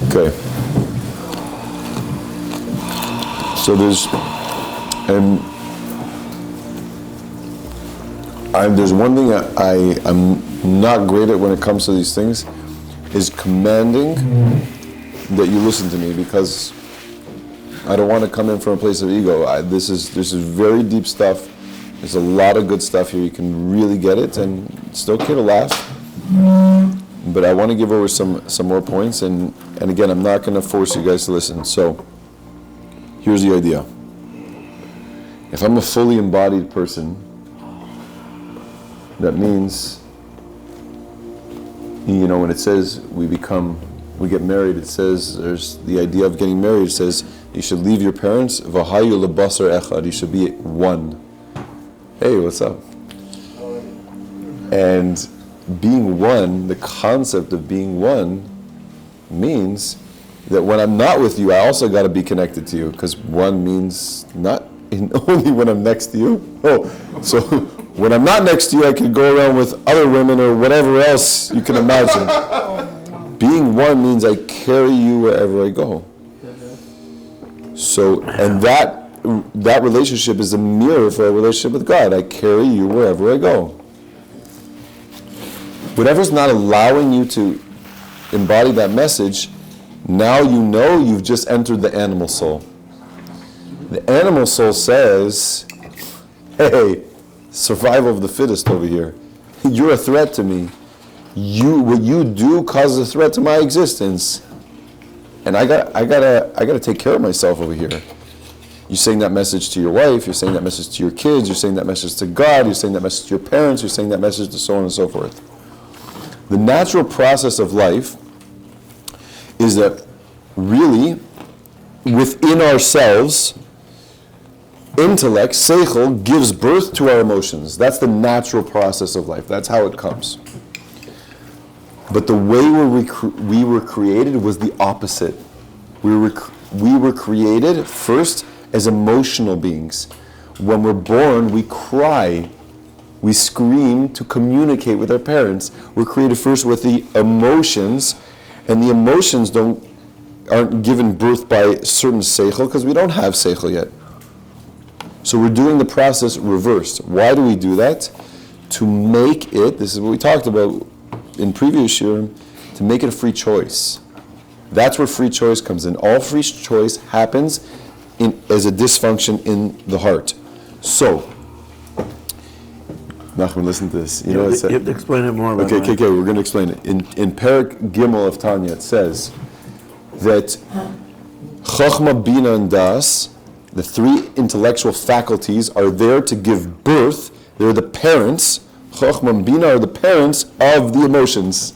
Speaker 1: Okay. So there's one thing I'm not great at when it comes to these things, is commanding that you listen to me, because I don't want to come in from a place of ego. This is very deep stuff. There's a lot of good stuff here. You can really get it, and it's okay to laugh. But I want to give over some more points, and again, I'm not going to force you guys to listen. So here's the idea. If I'm a fully embodied person, that means, when it says we get married, it says, there's the idea of getting married, it says you should leave your parents, v'hayu lebasar echad, you should be one. Hey, what's up? And being one, the concept of being one, means that when I'm not with you, I also got to be connected to you, because one means not only when I'm next to you. So when I'm not next to you, I could go around with other women or whatever else you can imagine. Being one means I carry you wherever I go. So, and that relationship is a mirror for a relationship with God. I carry you wherever I go. Whatever's not allowing you to embody that message, now you've just entered the animal soul. The animal soul says, hey, survival of the fittest over here. You're a threat to me. What you do causes a threat to my existence. And I gotta take care of myself over here. You're saying that message to your wife, you're saying that message to your kids, you're saying that message to God, you're saying that message to your parents, you're saying that message to so on and so forth. The natural process of life is that really, within ourselves, intellect, seichel, gives birth to our emotions. That's the natural process of life. That's how it comes. But the way we were created was the opposite. We were created first as emotional beings. When we're born, we cry, we scream to communicate with our parents. We're created first with the emotions, and the emotions aren't given birth by certain seichel, because we don't have seichel yet. So we're doing the process reversed. Why do we do that? To make it, this is what we talked about in previous year, to make it a free choice. That's where free choice comes in. All free choice happens as a dysfunction in the heart. So, Nachman, listen to this. You have
Speaker 8: to explain it more.
Speaker 1: Okay, we're going to explain it. In Perek Gimel of Tanya, it says that Chochma, Bina, and Das, the three intellectual faculties, are there to give birth. They're the parents. Chochma and Bina are the parents of the emotions.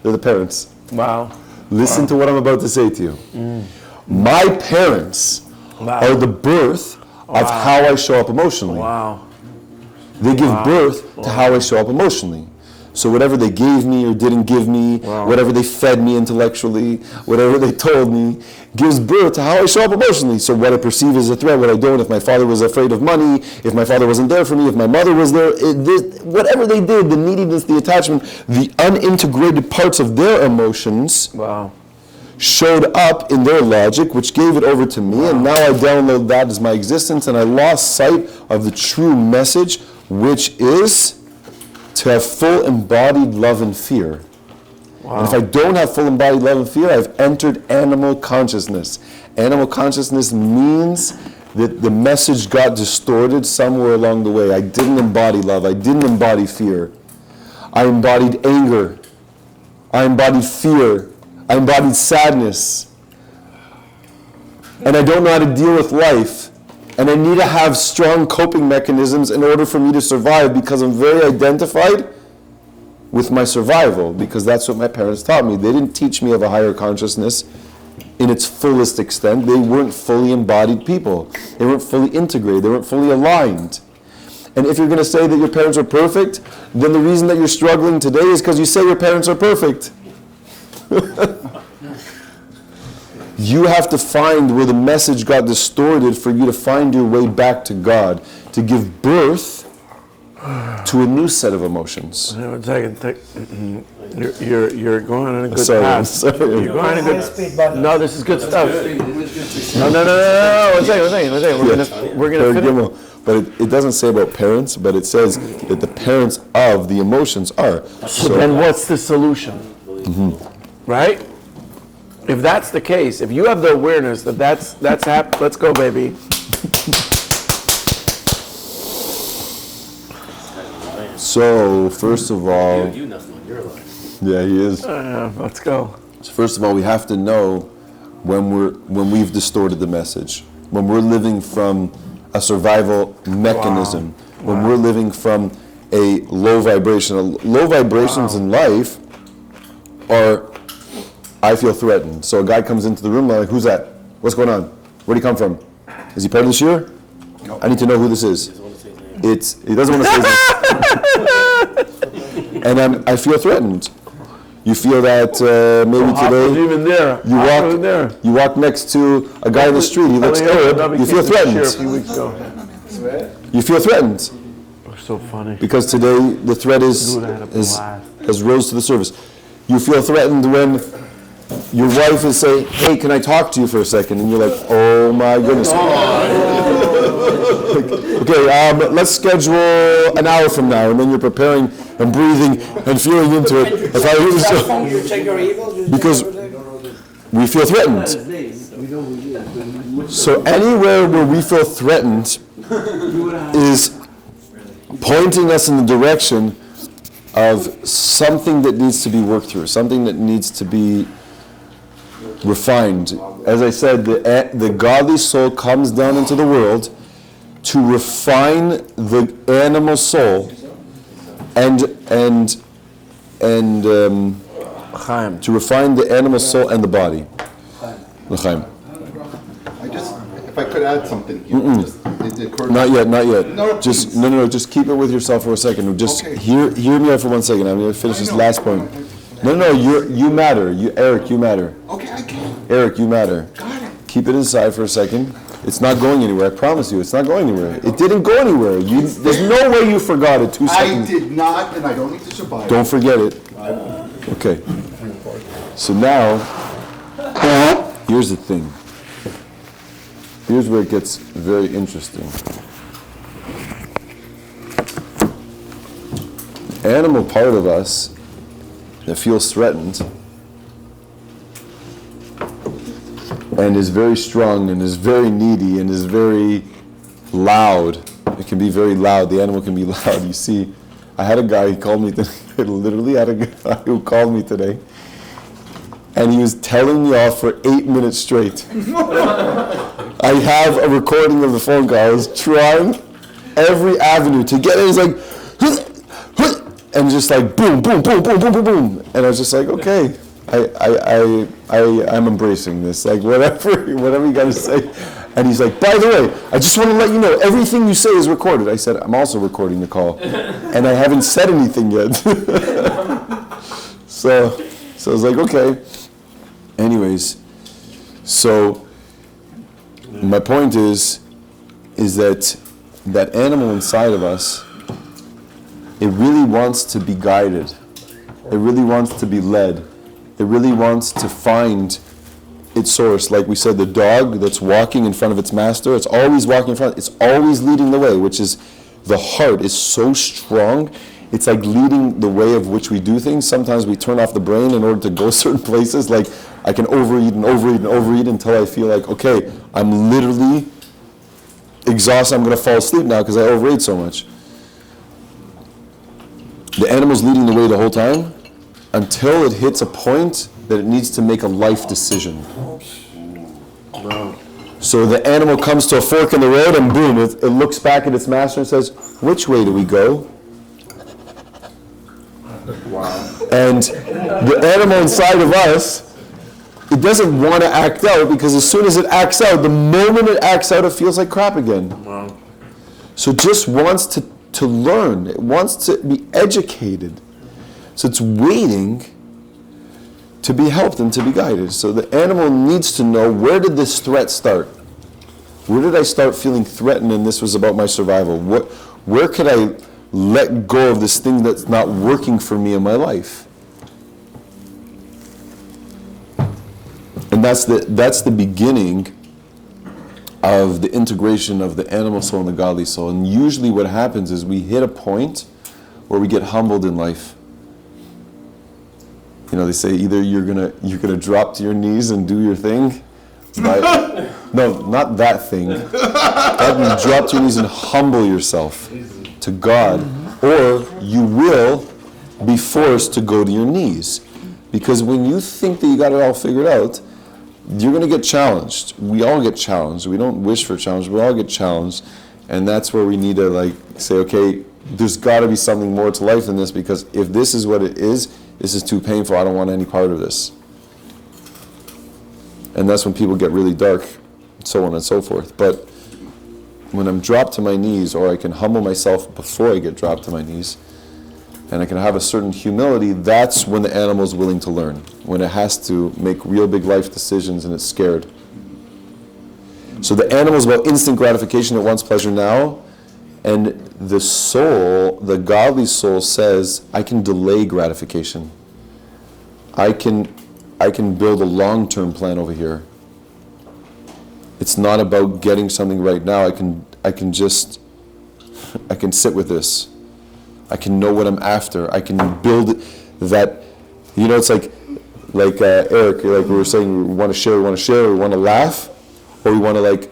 Speaker 1: They're the parents.
Speaker 8: Wow.
Speaker 1: Listen to what I'm about to say to you. My parents are the birth of how I show up emotionally.
Speaker 8: Wow.
Speaker 1: They give birth to how I show up emotionally. So whatever they gave me or didn't give me, whatever they fed me intellectually, whatever they told me, gives birth to how I show up emotionally. So what I perceive as a threat, what I don't, if my father was afraid of money, if my father wasn't there for me, if my mother was there, whatever they did, the neediness, the attachment, the unintegrated parts of their emotions showed up in their logic, which gave it over to me, and now I download that as my existence, and I lost sight of the true message, which is to have full embodied love and fear. And if I don't have full embodied love and fear, I've entered animal consciousness. Animal consciousness means that the message got distorted somewhere along the way. I didn't embody love. I didn't embody fear. I embodied anger. I embodied fear. I embodied sadness. And I don't know how to deal with life. And I need to have strong coping mechanisms in order for me to survive, because I'm very identified with my survival, because that's what my parents taught me. They didn't teach me of a higher consciousness in its fullest extent. They weren't fully embodied people. They weren't fully integrated. They weren't fully aligned. And if you're going to say that your parents are perfect, then the reason that you're struggling today is because you say your parents are perfect. You have to find where the message got distorted for you to find your way back to God, to give birth to a new set of emotions.
Speaker 8: One second. You're going on a good path. You're going on a good. No, this is good stuff. No. One second. We're gonna finish.
Speaker 1: But it doesn't say about parents, but it says that the parents of the emotions are.
Speaker 8: So then what's the solution? Right? If that's the case, if you have the awareness that that's let's go, baby.
Speaker 1: So, first of all, yeah, he is.
Speaker 8: Let's go.
Speaker 1: So first of all, we have to know when we've distorted the message, when we're living from a survival mechanism, when we're living from a low vibration. Low vibrations in life are, I feel threatened. So a guy comes into the room, like, who's that? What's going on? Where'd he come from? Is he part of this year? I need to know who this is. He doesn't want to say his name. And I feel threatened. You feel that maybe today you walk next to a guy in the street, he looks Arab, you feel threatened. You feel threatened.
Speaker 8: So funny.
Speaker 1: Because today the threat has rose to the surface. You feel threatened when your wife is saying, hey, can I talk to you for a second? And you're like, oh my goodness. Okay, let's schedule an hour from now. And then you're preparing and breathing and feeling into it. Because we feel threatened. So anywhere where we feel threatened is pointing us in the direction of something that needs to be worked through, something that needs to be refined. As I said, the godly soul comes down into the world to refine the animal soul and to refine the animal soul and the body. L'chaim.
Speaker 6: If I could add something here, it occurred.
Speaker 1: Not yet.
Speaker 6: No,
Speaker 1: Just
Speaker 6: please.
Speaker 1: no. Just keep it with yourself for a second. Just
Speaker 6: Okay.
Speaker 1: hear me out for 1 second. I'm going to finish this
Speaker 6: know.
Speaker 1: last point. No. You matter. Eric, you matter.
Speaker 6: Okay, I can.
Speaker 1: Eric, you matter.
Speaker 6: Got it.
Speaker 1: Keep it inside for a second. It's not going anywhere. I promise you, it's not going anywhere. It didn't go anywhere. There's no way you forgot it 2
Speaker 6: I
Speaker 1: seconds.
Speaker 6: did not, and I don't need to survive.
Speaker 1: Don't forget it. Okay. So now, here's the thing. Here's where it gets very interesting. The animal part of us that feels threatened and is very strong and is very needy and is very loud. It can be very loud. The animal can be loud. You see, I had a guy, he called me today. I literally had a guy who called me today. And he was telling me off for 8 minutes straight. I have a recording of the phone call. I was trying every avenue to get it. It was like, and just like boom, boom, boom, boom, boom, boom, boom. And I was just like, okay, I'm embracing this. Like whatever you gotta say. And he's like, by the way, I just want to let you know, everything you say is recorded. I said, I'm also recording the call. And I haven't said anything yet. So I was like, okay. Anyways, so my point is that animal inside of us, it really wants to be guided. It really wants to be led. It really wants to find its source. Like we said, the dog that's walking in front of its master, it's always walking in front, it's always leading the way, which is the heart is so strong. It's like leading the way of which we do things. Sometimes we turn off the brain in order to go certain places. Like I can overeat and overeat and overeat until I feel like, okay, I'm literally exhausted. I'm going to fall asleep now because I overate so much. The animal's leading the way the whole time until it hits a point that it needs to make a life decision. So the animal comes to a fork in the road and boom, it looks back at its master and says, which way do we go? And the animal inside of us, it doesn't want to act out because as soon as it acts out, the moment it acts out, it feels like crap again. So it just wants to learn. It wants to be educated. So it's waiting to be helped and to be guided. So the animal needs to know, where did this threat start? Where did I start feeling threatened and this was about my survival? Where could I let go of this thing that's not working for me in my life? And that's the beginning of the integration of the animal soul and the godly soul. And usually what happens is we hit a point where we get humbled in life. You know, they say either you're gonna drop to your knees and do your thing. No, not that thing. You drop to your knees and humble yourself to God, or you will be forced to go to your knees. Because when you think that you got it all figured out, you're going to get challenged. We all get challenged. We don't wish for challenge. We all get challenged. And that's where we need to say, okay, there's got to be something more to life than this, because if this is what it is, this is too painful. I don't want any part of this. And that's when people get really dark, so on and so forth. But when I'm dropped to my knees, or I can humble myself before I get dropped to my knees, and I can have a certain humility, that's when the animal is willing to learn, when it has to make real big life decisions and it's scared. So the animal is about instant gratification, it wants pleasure now, and the soul, the godly soul says, I can delay gratification. I can build a long-term plan over here. It's not about getting something right now. I can sit with this. I can know what I'm after. I can build that. You know, it's like Eric, like we were saying, we want to share, we want to laugh, or we want to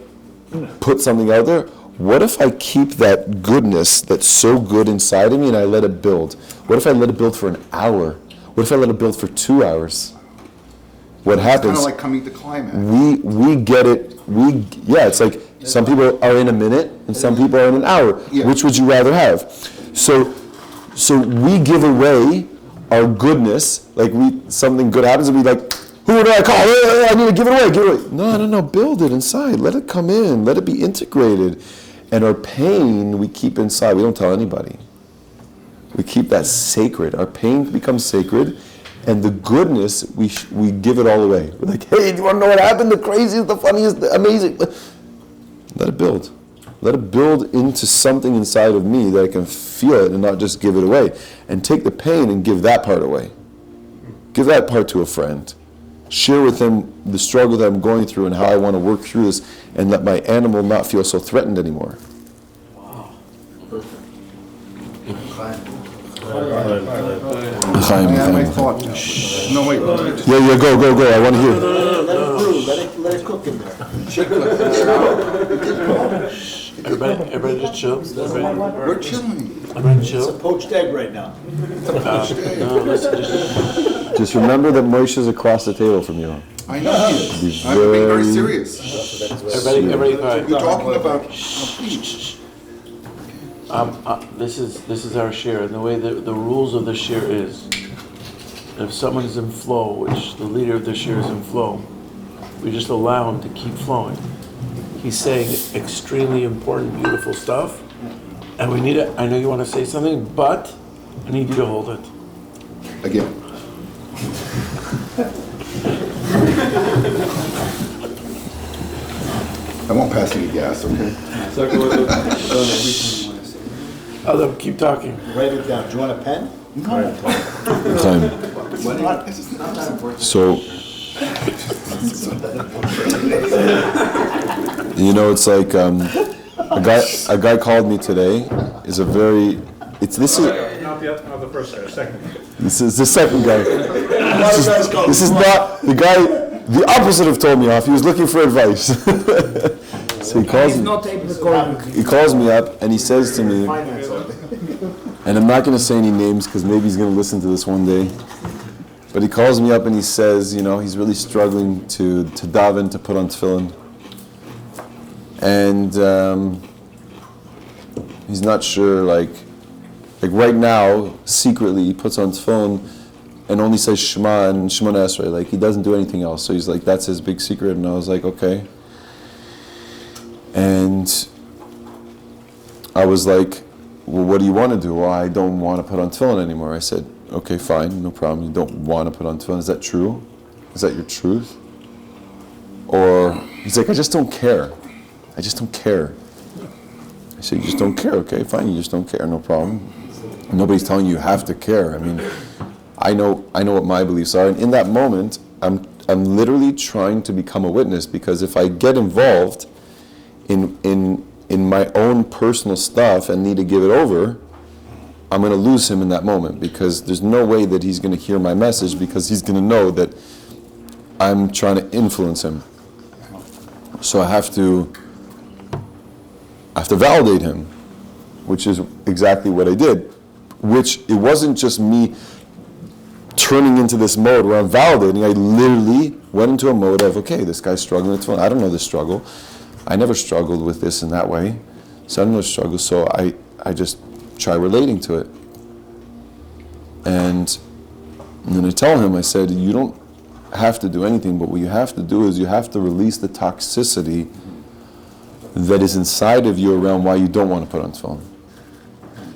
Speaker 1: put something out there. What if I keep that goodness that's so good inside of me and I let it build? What if I let it build for an hour? What if I let it build for 2 hours? what
Speaker 6: It's kind
Speaker 1: happens,
Speaker 6: of like coming to climax.
Speaker 1: we get it, it's like some people are in a minute and some people are in an hour.
Speaker 6: Yeah.
Speaker 1: Which would you rather have? So we give away our goodness, like something good happens and we like, who do I call? I need to give it away, give it away. No, build it inside. Let it come in, let it be integrated. And our pain we keep inside, we don't tell anybody. We keep that sacred. Our pain becomes sacred, and the goodness, we give it all away. We're like, hey, do you want to know what happened? The craziest, the funniest, the amazing. Let it build. Let it build into something inside of me that I can feel it and not just give it away. And take the pain and give that part away. Give that part to a friend. Share with them the struggle that I'm going through and how I want to work through this and let my animal not feel so threatened anymore.
Speaker 9: Wow.
Speaker 1: Chaim,
Speaker 6: I had my
Speaker 1: Chaim.
Speaker 6: thought. No, wait.
Speaker 1: Yeah, go. I want to hear.
Speaker 9: Let it brew, let it cook in there.
Speaker 8: Everybody just chill.
Speaker 6: We're chilling.
Speaker 8: Everybody
Speaker 9: It's a
Speaker 8: chill.
Speaker 9: poached egg right now.
Speaker 8: No, let's just.
Speaker 1: Just remember that Moshe's across the table from you.
Speaker 6: I know he is.
Speaker 1: Be
Speaker 6: I'm being very
Speaker 1: very-
Speaker 6: serious.
Speaker 8: Everybody, quiet.
Speaker 6: You're talking about, please.
Speaker 8: This is our share, and the way the rules of the share is, if someone is in flow, which the leader of the share is in flow, we just allow him to keep flowing. He's saying extremely important, beautiful stuff, and we need it. I know you want to say something, but I need you to hold it.
Speaker 6: Again. I won't pass any gas, okay?
Speaker 8: I'll keep talking.
Speaker 9: Write it down. Do you want a pen?
Speaker 1: Chaim.
Speaker 6: It's not that important.
Speaker 1: So, it's like a guy called me today. Is a very this is
Speaker 7: Not the first guy, the second guy.
Speaker 1: this is the second guy. This is not the guy. The opposite of told me off. He was looking for advice. So he calls
Speaker 3: He's
Speaker 1: me.
Speaker 3: not tape recording.
Speaker 1: He calls me up and he says to me, and I'm not going to say any names because maybe he's going to listen to this one day. But he calls me up and he says, he's really struggling to daven, to put on tefillin. And he's not sure, like right now, secretly, he puts on tefillin and only says Shema and Shemona Esrei. Like, he doesn't do anything else. So he's like, that's his big secret. And I was like, okay. And I was like, well, what do you want to do? Well, I don't want to put on tefillin anymore. I said, okay, fine, no problem. You don't want to put on tefillin. Is that true? Is that your truth? Or he's like, I just don't care. I just don't care. I said, you just don't care? Okay, fine, you just don't care, no problem. Nobody's telling you have to care. I mean, I know what my beliefs are. And in that moment, I'm literally trying to become a witness, because if I get involved in my own personal stuff and need to give it over, I'm going to lose him in that moment, because there's no way that he's going to hear my message, because he's going to know that I'm trying to influence him. So I have to validate him, which is exactly what I did. Which it wasn't just me turning into this mode where I'm validating. I literally went into a mode of, okay, this guy's struggling with phone. I don't know this struggle. I never struggled with this in that way. So I don't know the struggle. So I just try relating to it. And then I tell him, I said, you don't have to do anything, but what you have to do is you have to release the toxicity that is inside of you around why you don't want to put on tefillin.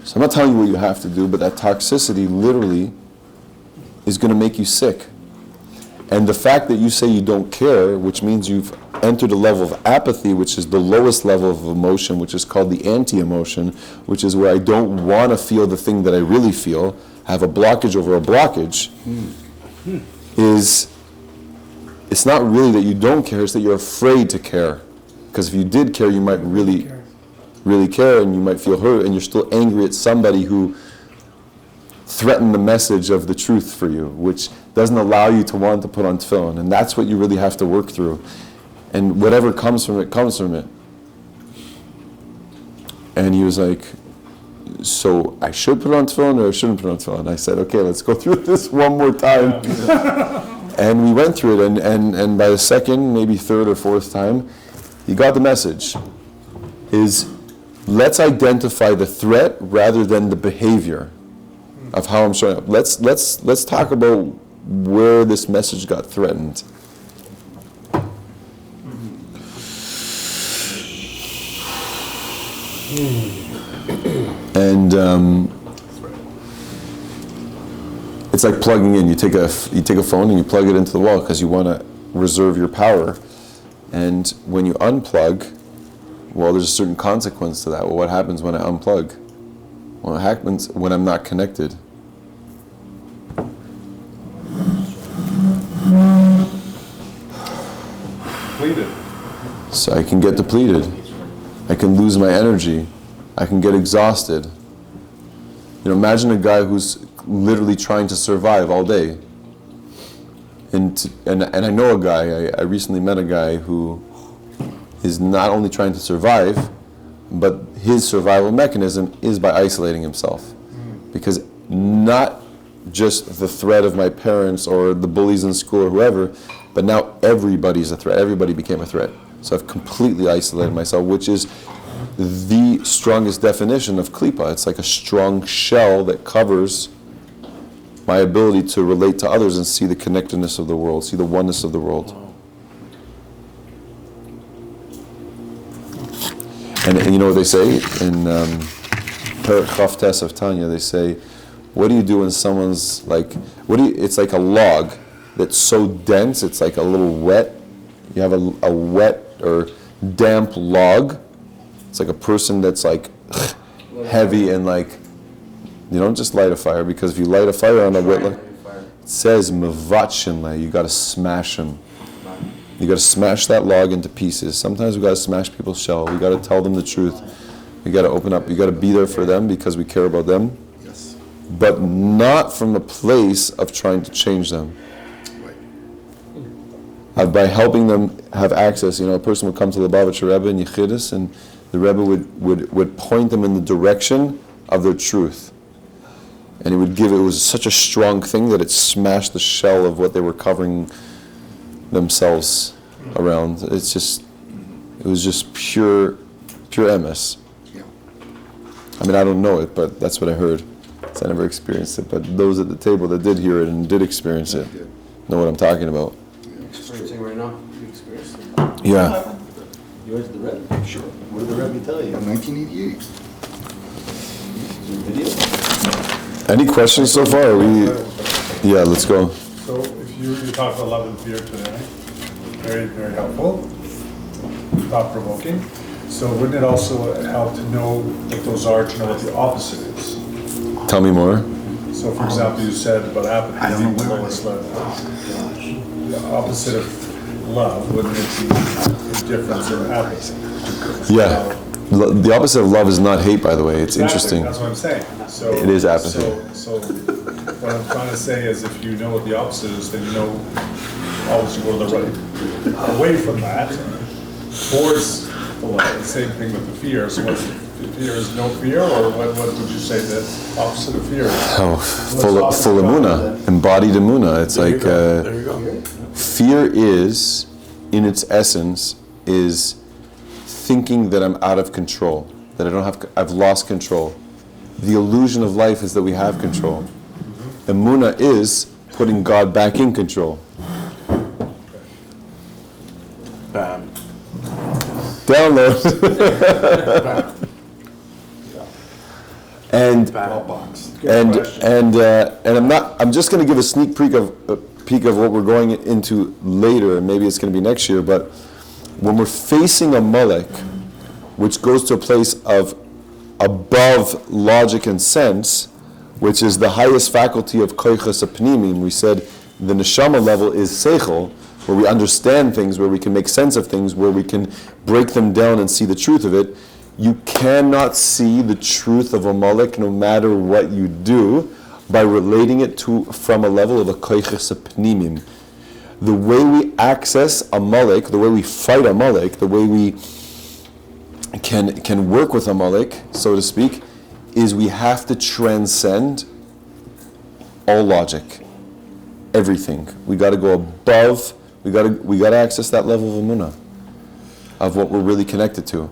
Speaker 1: So I'm not telling you what you have to do, but that toxicity literally is going to make you sick. And the fact that you say you don't care, which means you've entered a level of apathy, which is the lowest level of emotion, which is called the anti-emotion, which is where I don't want to feel the thing that I really feel, have a blockage over a blockage, is, it's not really that you don't care, it's that you're afraid to care. Because if you did care, you might really care, and you might feel hurt, and you're still angry at somebody who threatened the message of the truth for you, which doesn't allow you to want to put on tefillin. And that's what you really have to work through. And whatever comes from it, comes from it. And he was like, so I should put on tefillin or I shouldn't put on tefillin? I said, okay, let's go through this one more time. And we went through it, and by the second, maybe third or fourth time, he got the message. Is let's identify the threat rather than the behavior of how I'm showing up. Let's talk about where this message got threatened. And it's like plugging in. You take a phone and you plug it into the wall because you want to reserve your power. And when you unplug, well, there's a certain consequence to that. Well, what happens when I unplug? Well, what happens when I'm not connected?
Speaker 7: Depleted.
Speaker 1: So I can get depleted. I can lose my energy. I can get exhausted. You know, imagine a guy who's literally trying to survive all day. And I know a guy, I recently met a guy who is not only trying to survive, but his survival mechanism is by isolating himself. Because not just the threat of my parents or the bullies in school or whoever, but now everybody's a threat. Everybody became a threat. So I've completely isolated myself, which is the strongest definition of klipa. It's like a strong shell that covers my ability to relate to others and see the connectedness of the world, see the oneness of the world. And you know what they say in Perek Chaf Tes of Tanya? They say, what do you do when someone's like, it's like a log that's so dense, it's like a little wet. You have a wet or damp log. It's like a person that's like heavy and like, you don't just light a fire, because if you light a fire on a wet log, it says mevatshin, you got to smash them. You got to smash that log into pieces. Sometimes we got to smash people's shell. We got to tell them the truth. We got to open up. You got to be there for them because we care about them.
Speaker 6: Yes.
Speaker 1: But not from a place of trying to change them. By helping them have access. You know, a person would come to the Lubavitcher Rebbe in Yechidus, and the Rebbe would point them in the direction of their truth. And it was such a strong thing that it smashed the shell of what they were covering themselves around. It was just pure MS.
Speaker 6: Yeah.
Speaker 1: I mean, I don't know it, but that's what I heard. So I never experienced it, but those at the table that did hear it and did experience it know what I'm talking about.
Speaker 5: Experiencing right now. You experienced it.
Speaker 1: Yeah.
Speaker 10: You went to the Rebbe? Sure. What did the Rebbe tell you?
Speaker 6: 1988.
Speaker 10: Is there a video?
Speaker 1: Any questions so far? Yeah, let's go.
Speaker 7: So if you talked about love and fear today, very, very helpful, thought-provoking. So wouldn't it also help to know what those are, to know what the opposite is?
Speaker 1: Tell me more.
Speaker 7: So for example, you said about apathy.
Speaker 6: I don't know where it
Speaker 7: was.
Speaker 6: was.
Speaker 7: The opposite of love, wouldn't it be indifference or apathy?
Speaker 1: Yeah. The opposite of love is not hate, by the way. It's
Speaker 7: Exactly,
Speaker 1: interesting.
Speaker 7: that's what I'm saying. So
Speaker 1: It is apathy.
Speaker 7: So what I'm trying to say is, if you know what the opposite is, then you know always you go to the right, away from that, towards the love. The same thing with the fear. So what's the fear is no fear, or what would you say the opposite of fear is?
Speaker 1: Oh, full emuna, embodied emuna. It's like
Speaker 8: There you go.
Speaker 1: fear is, in its essence, is thinking that I'm out of control, that I've lost control. The illusion of life is that we have control. Emuna is putting God back in control. Download. I'm just going to give a sneak peek of what we're going into later, and maybe it's going to be next year, but when we're facing Amalek, which goes to a place of above logic and sense, which is the highest faculty of koichas apnimim, we said the neshama level is seichel, where we understand things, where we can make sense of things, where we can break them down and see the truth of it. You cannot see the truth of Amalek no matter what you do by relating it from a level of a koichas apnimim. The way we access Amalek, the way we fight Amalek, the way we can work with Amalek, so to speak, is we have to transcend all logic. everything. We got to go above. We got to access that level of emunah, of what we're really connected to.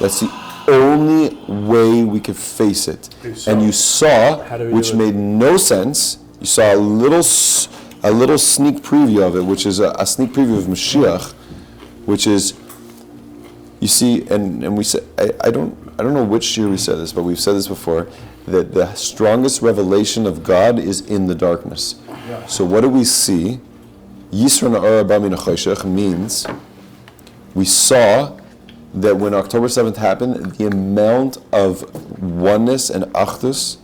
Speaker 1: That's the only way we can face it. And you saw, which made no sense. You saw a little sneak preview of it, which is a sneak preview of Mashiach, which is, you see, and we said, I don't know which year we said this, but we've said this before, that the strongest revelation of God is in the darkness. So what do we see? Yisra na'ara ba min ha'choshech means we saw that when October 7th happened, the amount of oneness and achdus.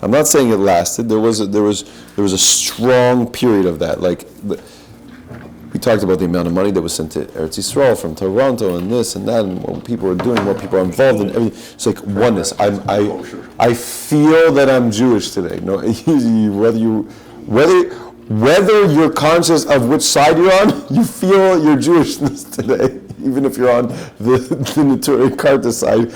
Speaker 1: I'm not saying it lasted. There was a strong period of that. Like we talked about the amount of money that was sent to Eretz Yisrael from Toronto and this and that, and what people are doing, what people are involved in. Everything. It's like oneness. I feel that I'm Jewish today. No, whether you're conscious of which side you're on, you feel your Jewishness today. Even if you're on the Neturei Karta side,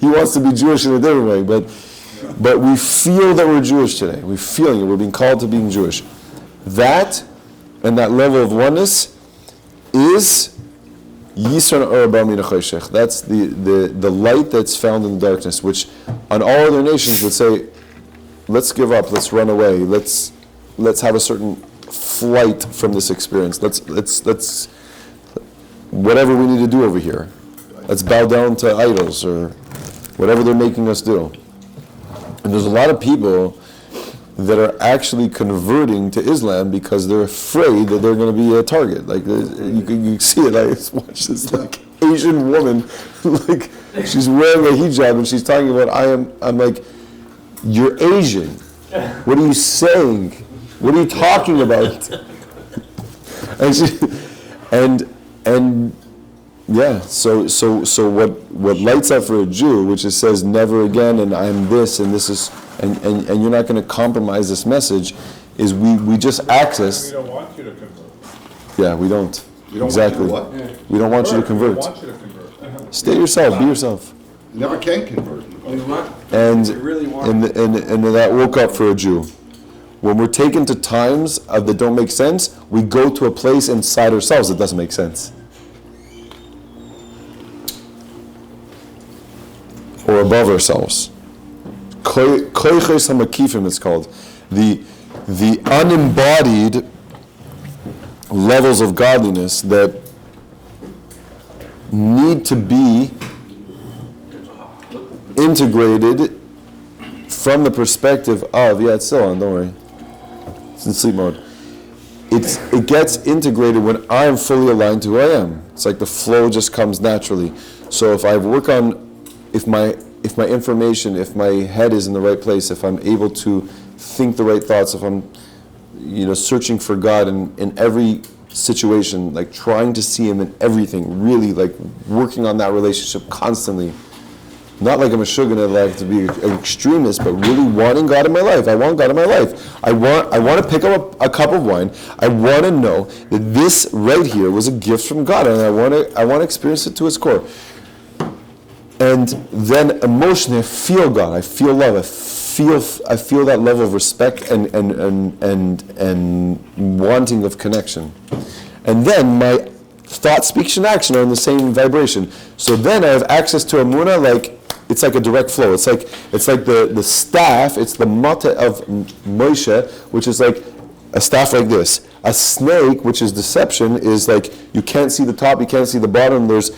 Speaker 1: he wants to be Jewish in a different way. But we feel that we're Jewish today. We're feeling it. We're being called to being Jewish. That and that level of oneness is Yisra na'ara ba min ha'choshech. That's the light that's found in the darkness, which on all other nations would say, let's give up, let's run away, let's have a certain flight from this experience. Let's whatever we need to do over here. Let's bow down to idols or whatever they're making us do. And there's a lot of people that are actually converting to Islam because they're afraid that they're going to be a target. Like you can see it. I just watched this like Asian woman, like she's wearing a hijab and she's talking about I'm like, you're Asian. What are you saying? What are you talking about? And yeah, so what lights up for a Jew, which it says never again, and I'm this, and this is, and you're not going to compromise this message, is we just access.
Speaker 7: We don't want you to convert.
Speaker 1: Yeah, we don't.
Speaker 6: Exactly.
Speaker 1: Want you to what? We don't want you to convert.
Speaker 7: We don't want you to convert.
Speaker 1: Stay yourself. Be yourself.
Speaker 6: You never can convert.
Speaker 1: And that woke up for a Jew. When we're taken to times that don't make sense, we go to a place inside ourselves that doesn't make sense. Or above ourselves. Koiches hamakifim it's called. The unembodied levels of godliness that need to be integrated from the perspective of, yeah, it's still on, don't worry. It's in sleep mode. It gets integrated when I'm fully aligned to who I am. It's like the flow just comes naturally. So if I work on, if my information, if my head is in the right place, if I'm able to think the right thoughts, if I'm searching for God in every situation, like trying to see Him in everything, really like working on that relationship constantly. Not like I'm a sugar that I like to be an extremist, but really wanting God in my life. I want God in my life. I want to pick up a cup of wine. I want to know that this right here was a gift from God, and I want to experience it to its core. And then emotionally, I feel God. I feel love. I feel that level of respect and wanting of connection. And then my thought, speech, and action are in the same vibration. So then I have access to Emunah, like it's like a direct flow. It's like the staff. It's the mata of Moshe, which is like a staff like this. A snake, which is deception, is like you can't see the top, you can't see the bottom. There's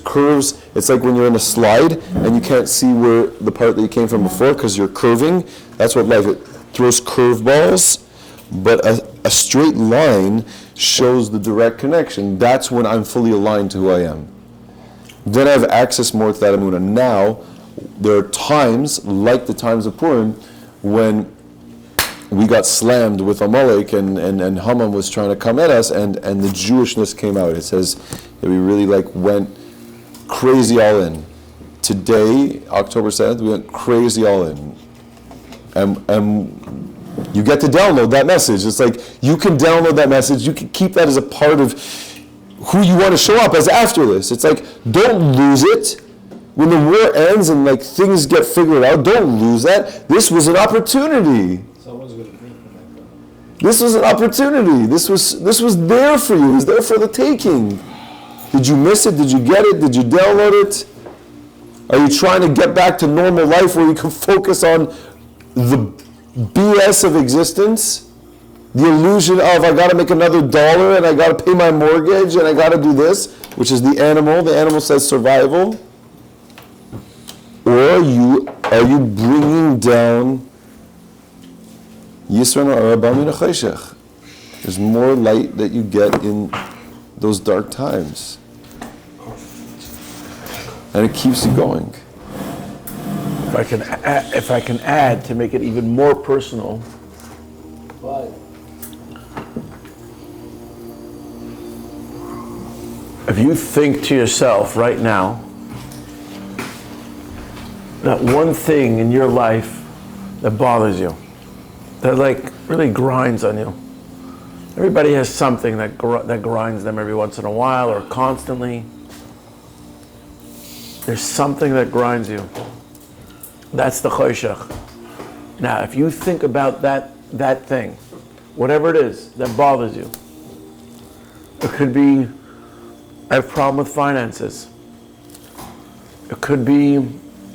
Speaker 1: curves. It's like when you're in a slide and you can't see where the part that you came from before because you're curving. That's what life. It throws curveballs, but a straight line shows the direct connection. That's when I'm fully aligned to who I am. Then I have access more to that Emunah. Now, there are times, like the times of Purim, when we got slammed with Amalek and Haman was trying to come at us, and the Jewishness came out. It says that we really went crazy all in. Today, October 7th, we went crazy all in. And you get to download that message. It's like you can download that message. You can keep that as a part of who you want to show up as after this. It's like, don't lose it. When the war ends and things get figured out, don't lose that. This was an opportunity.
Speaker 9: Someone's going to drink from that cup.
Speaker 1: This was an opportunity. This was there for you. It was there for the taking. Did you miss it? Did you get it? Did you download it? Are you trying to get back to normal life where you can focus on the BS of existence? The illusion of, I got to make another dollar and I got to pay my mortgage and I got to do this, which is the animal. The animal says survival. Or are you bringing down Yisran Arabah Min HaChoshech? There's more light that you get in those dark times. And it keeps you going.
Speaker 8: If I can add to make it even more personal. If you think to yourself right now that one thing in your life that bothers you, that like really grinds on you. Everybody has something that grinds them every once in a while or constantly. There's something that grinds you. That's the choshech. Now, if you think about that thing, whatever it is that bothers you, it could be I have a problem with finances. It could be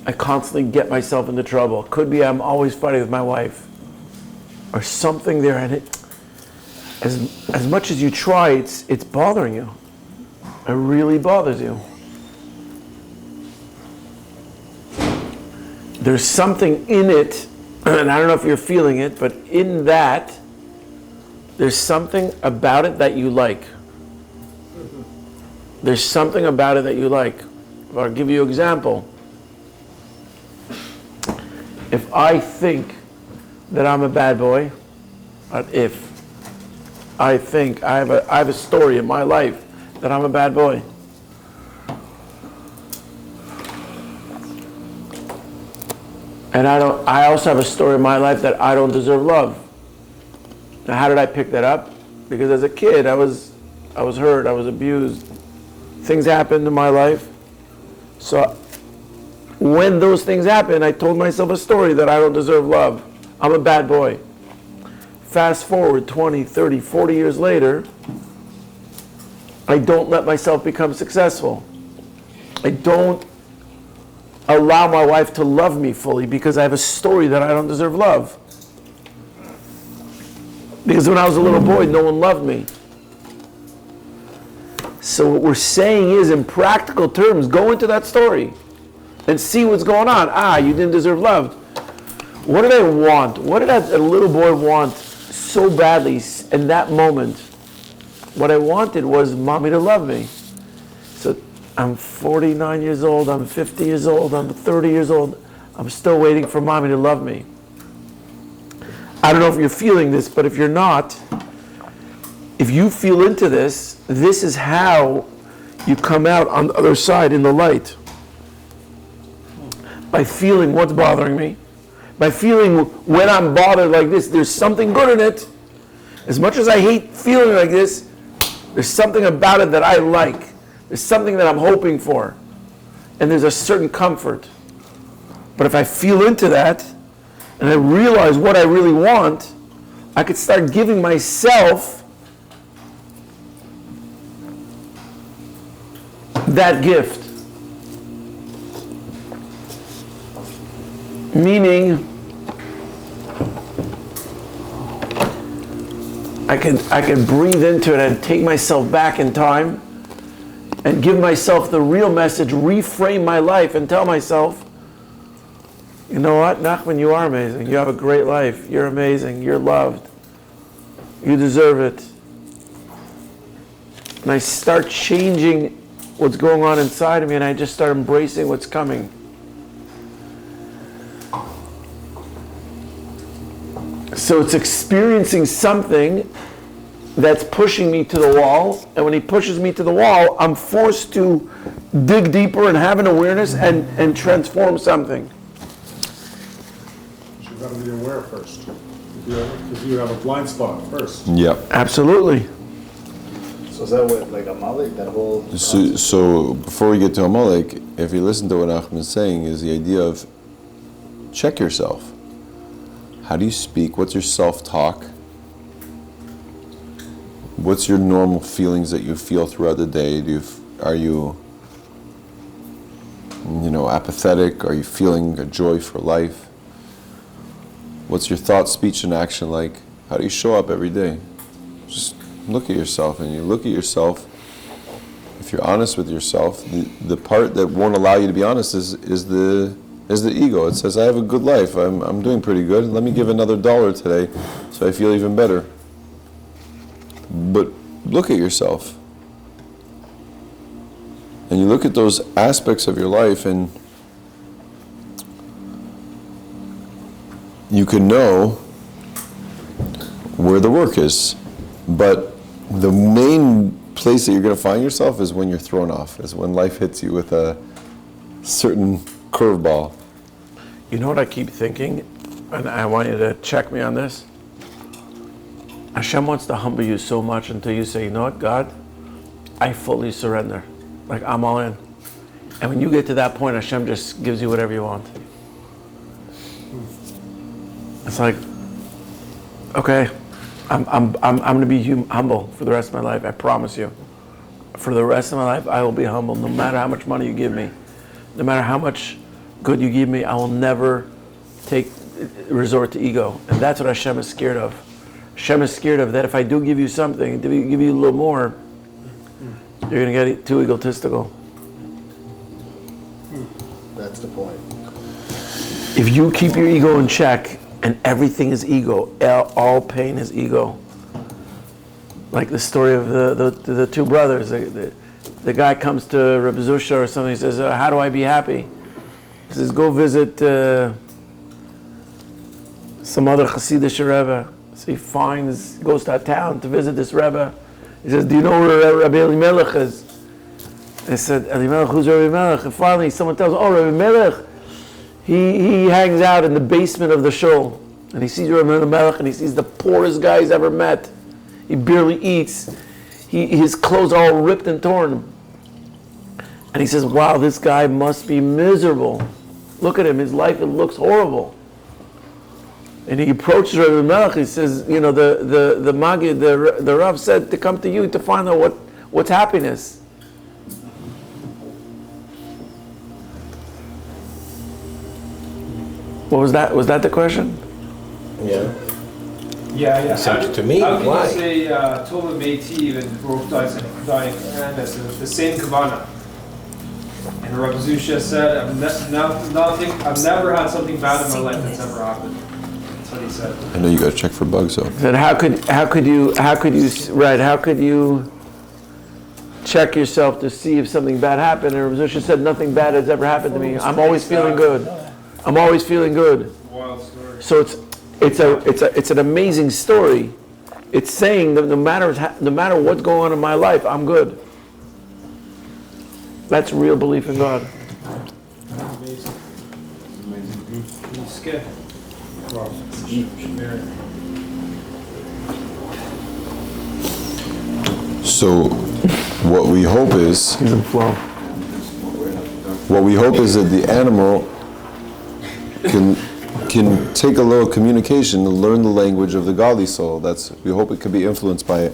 Speaker 8: I constantly get myself into trouble. It could be I'm always fighting with my wife. Or something there, and it, as much as you try, it's bothering you. It really bothers you. There's something in it, and I don't know if you're feeling it, but in that, there's something about it that you like. There's something about it that you like. I'll give you an example. If I think that I'm a bad boy, if I think I have a story in my life that I'm a bad boy, and I also have a story in my life that I don't deserve love. Now, how did I pick that up? Because as a kid, I was hurt, I was abused. Things happened in my life. So when those things happened, I told myself a story that I don't deserve love. I'm a bad boy. Fast forward 20, 30, 40 years later, I don't let myself become successful. I don't allow my wife to love me fully because I have a story that I don't deserve love. Because when I was a little boy, no one loved me. So what we're saying is, in practical terms, go into that story and see what's going on. You didn't deserve love. What did I want? What did a little boy want so badly in that moment? What I wanted was mommy to love me. So I'm 49 years old, I'm 50 years old, I'm 30 years old. I'm still waiting for mommy to love me. I don't know if you're feeling this, but if you're not, if you feel into this, this is how you come out on the other side in the light. By feeling what's bothering me. By feeling when I'm bothered like this, there's something good in it. As much as I hate feeling like this, there's something about it that I like. There's something that I'm hoping for. And there's a certain comfort. But if I feel into that, and I realize what I really want, I could start giving myself that gift. Meaning, I can breathe into it and take myself back in time and give myself the real message, reframe my life and tell myself, you know what, Nachman, you are amazing. You have a great life. You're amazing. You're loved. You deserve it. And I start changing what's going on inside of me, and I just start embracing what's coming. So it's experiencing something that's pushing me to the wall, and when he pushes me to the wall, I'm forced to dig deeper and have an awareness and transform something.
Speaker 7: You've got to be aware first. If you have a blind spot first.
Speaker 1: Yeah.
Speaker 8: Absolutely.
Speaker 10: So is that what, like Amalek, that whole...
Speaker 1: So before we get to Amalek, if you listen to what Ahmed's saying, is the idea of check yourself. How do you speak? What's your self-talk? What's your normal feelings that you feel throughout the day? Are you apathetic? Are you feeling a joy for life? What's your thought, speech, and action like? How do you show up every day? Just look at yourself, and you look at yourself. If you're honest with yourself, the part that won't allow you to be honest is the ego. It says, I have a good life. I'm doing pretty good. Let me give another $1 today so I feel even better. But look at yourself. And you look at those aspects of your life, and you can know where the work is. But the main place that you're going to find yourself is when you're thrown off, is when life hits you with a certain curveball.
Speaker 8: You know what I keep thinking? And I want you to check me on this. Hashem wants to humble you so much until you say, you know what, God, I fully surrender. Like, I'm all in. And when you get to that point, Hashem just gives you whatever you want. It's like, okay, I'm going to be humble for the rest of my life. I promise you. For the rest of my life, I will be humble. No matter how much money you give me, no matter how much good you give me, I will never resort to ego. And that's what Hashem is scared of. Hashem is scared of that if I do give you something, to give you a little more, you're going to get too egotistical.
Speaker 9: That's the point.
Speaker 8: If you keep your ego in check, and everything is ego, all pain is ego. Like the story of the two brothers. The guy comes to Rebbe Zusha or something, he says, how do I be happy? He says, go visit some other Hasidic Rebbe. So he goes to a town to visit this Rebbe. He says, do you know where Rabbi Elimelech is? They said, Elimelech, who's Rabbi Elimelech? And finally someone tells him, oh, Rabbi Elimelech, he hangs out in the basement of the shul. And he sees Rabbi Elimelech, and he sees the poorest guy he's ever met. He barely eats. His clothes are all ripped and torn. And he says, wow, this guy must be miserable. Look at him, his life, it looks horrible. And he approaches Rabbi Melech. He says, you know, the Maggid, the Rav said to come to you to find out what's happiness. What was that? Was that the question?
Speaker 5: Yeah.
Speaker 2: Yeah.
Speaker 5: To me,
Speaker 2: how can
Speaker 5: why?
Speaker 2: you say Tova Meitiv and Baruch Dayan and that's the same Kavanah? And Rabbi Zusha said, I've never had something bad in my life that's ever happened. That's what he said.
Speaker 1: I know you got to check for bugs though.
Speaker 8: Then how could you check yourself to see if something bad happened? And Rabbi Zusha said, nothing bad has ever happened to me. I'm always feeling good. I'm always feeling good.
Speaker 2: Wild story.
Speaker 8: So it's an amazing story. It's saying that no matter what's going on in my life, I'm good. That's real belief in God.
Speaker 2: Amazing. He's scared.
Speaker 1: So what we hope is that the animal can take a little communication and learn the language of the godly soul. We hope it could be influenced by it.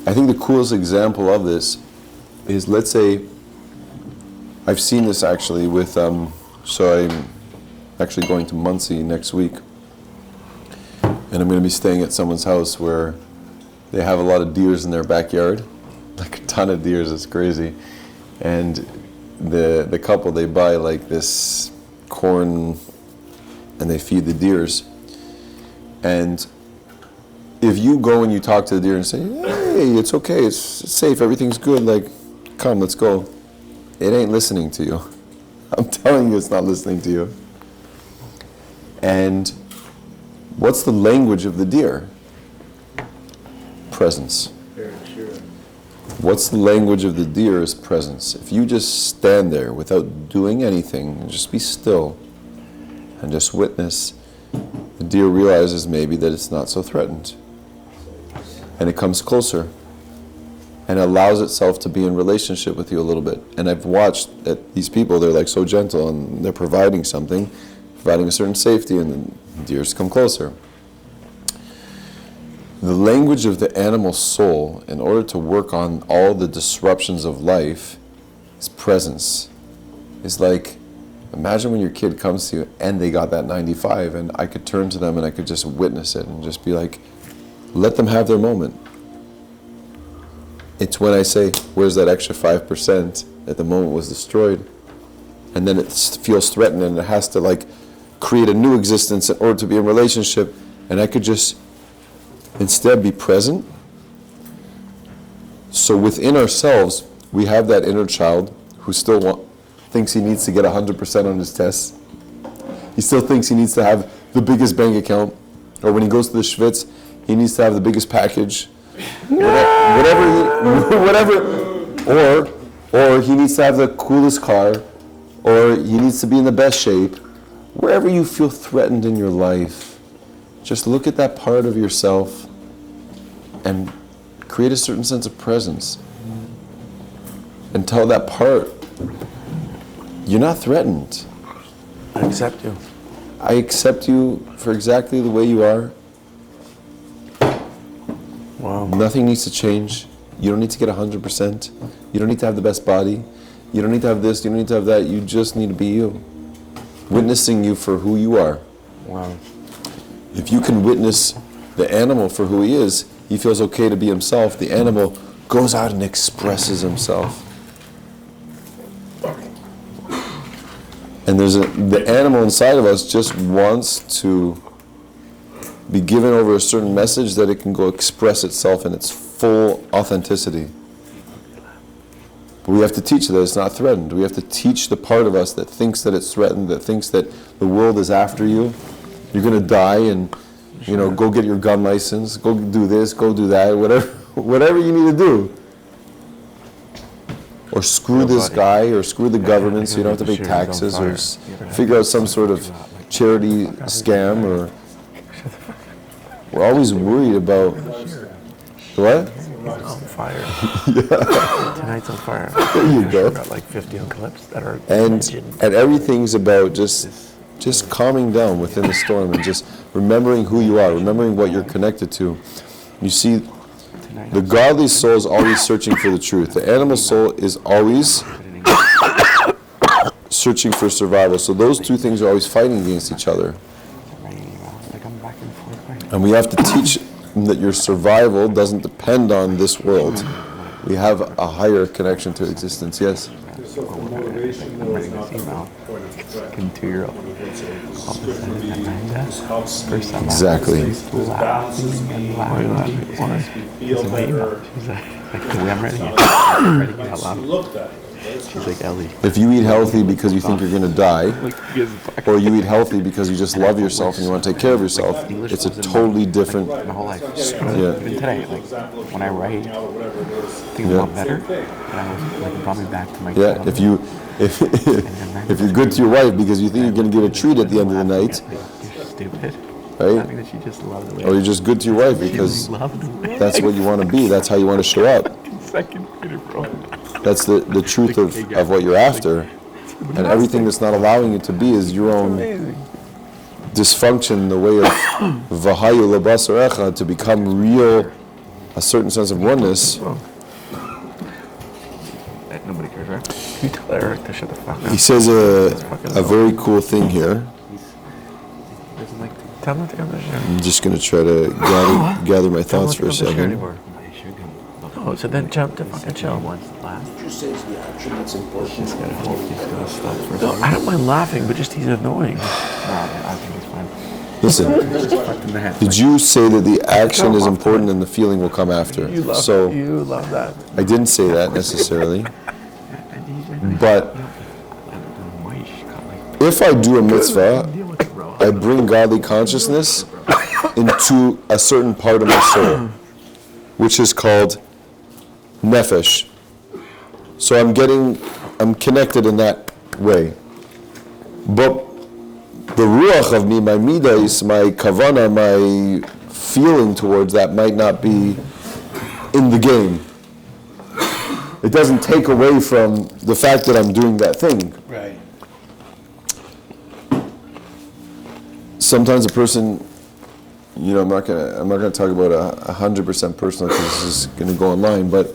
Speaker 1: I think the coolest example of this is, let's say, I've seen this actually with, so I'm actually going to Muncie next week, and I'm going to be staying at someone's house where they have a lot of deers in their backyard, like a ton of deers, it's crazy. And the couple, they buy like this corn and they feed the deers. And if you go and you talk to the deer and say, hey, it's okay, it's safe, everything's good, like, come, let's go. It ain't listening to you. I'm telling you, it's not listening to you. And what's the language of the deer? Presence. What's the language of the deer is presence. If you just stand there without doing anything, and just be still and just witness, the deer realizes maybe that it's not so threatened. And it comes closer and allows itself to be in relationship with you a little bit. And I've watched that these people, they're like so gentle and they're providing something, providing a certain safety, and the deers come closer. the language of the animal soul, in order to work on all the disruptions of life, is presence. It's like, imagine when your kid comes to you and they got that 95, and I could turn to them and I could just witness it and just be like, let them have their moment. It's when I say, where's that extra 5% that the moment was destroyed? And then it feels threatened and it has to like create a new existence in order to be in relationship, and I could just instead be present. So within ourselves, we have that inner child who still thinks he needs to get 100% on his tests. He still thinks he needs to have the biggest bank account, or when he goes to the Schwitz, he needs to have the biggest package. Whatever, or he needs to have the coolest car, or he needs to be in the best shape. Wherever you feel threatened in your life, just look at that part of yourself and create a certain sense of presence. And tell that part, you're not threatened.
Speaker 8: I accept you.
Speaker 1: I accept you for exactly the way you are.
Speaker 8: Wow.
Speaker 1: Nothing needs to change. You don't need to get 100%. You don't need to have the best body. You don't need to have this, you don't need to have that. You just need to be you. Witnessing you for who you are.
Speaker 8: Wow.
Speaker 1: If you can witness the animal for who he is, he feels okay to be himself. The animal goes out and expresses himself. And the animal inside of us just wants to be given over a certain message that it can go express itself in its full authenticity. But we have to teach that it's not threatened. We have to teach the part of us that thinks that it's threatened, that thinks that the world is after you. You're going to die and, go get your gun license, go do this, go do that, whatever you need to do. Or screw this guy, or screw the government so you don't have to pay taxes, or figure out some sort of charity scam, or we're always worried about what?
Speaker 8: On fire.
Speaker 1: Yeah.
Speaker 8: Tonight's on fire.
Speaker 1: There you go.
Speaker 8: Got like 50 clips that are
Speaker 1: And everything's about just calming down within the storm and just remembering who you are, remembering what you're connected to. You see, the godly soul is always searching for the truth. The animal soul is always searching for survival. So those two things are always fighting against each other. And we have to teach them that your survival doesn't depend on this world. We have a higher connection to existence. Yes?
Speaker 7: So the motivation though is not the point of
Speaker 4: fucking 2-year-old. All of a sudden, Amanda, first time
Speaker 1: Exactly.
Speaker 4: laughing and laughing. Why? She's like, the way I'm writing it out loud. She's like, Ellie.
Speaker 1: If you eat healthy because you think you're going to die, or you eat healthy because you just love yourself and you want to take care of yourself, it's a totally different...
Speaker 4: My whole life.
Speaker 1: Yeah.
Speaker 4: Even today, like, when I write, things a lot better. And I was, like, it brought me back to my
Speaker 1: Yeah, if you're good to your wife because you think you're going to get a treat at the end of the night,
Speaker 4: You're stupid.
Speaker 1: right?
Speaker 4: That she just loved the way
Speaker 1: Or you're just good to your wife because that's what you want to be, that's how you want to show up.
Speaker 4: second grader, bro.
Speaker 1: That's the truth of what you're after. And everything that's not allowing you to be is your own dysfunction, the way of Vahayu Labasarecha, to become real, a certain sense of oneness.
Speaker 4: Nobody cares, right? You tell Eric to shut the fuck up.
Speaker 1: He says a very cool thing here.
Speaker 4: Doesn't like to tell him to come to the show.
Speaker 1: I'm just going to try to gather my thoughts for a second.
Speaker 4: Oh, so then jump to fucking chill. Once last.
Speaker 6: You say it's the action that's important.
Speaker 4: He's gonna hope he's gonna stop for a
Speaker 8: No,
Speaker 4: second.
Speaker 8: I don't mind laughing, but just he's annoying.
Speaker 4: No, I think it's fine.
Speaker 1: Listen,
Speaker 4: Fucked in the head.
Speaker 1: did you say that the action is important and the feeling will come after?
Speaker 8: You love
Speaker 1: So
Speaker 8: you love that.
Speaker 1: I didn't say that necessarily, but if I do a mitzvah, I bring godly consciousness into a certain part of my soul, which is called nefesh. So I'm connected in that way. But the ruach of me, my midas, my kavana, my feeling towards that might not be in the game. It doesn't take away from the fact that I'm doing that thing.
Speaker 3: Right.
Speaker 1: Sometimes a person I'm not gonna talk about 100% personal because this is gonna go online, but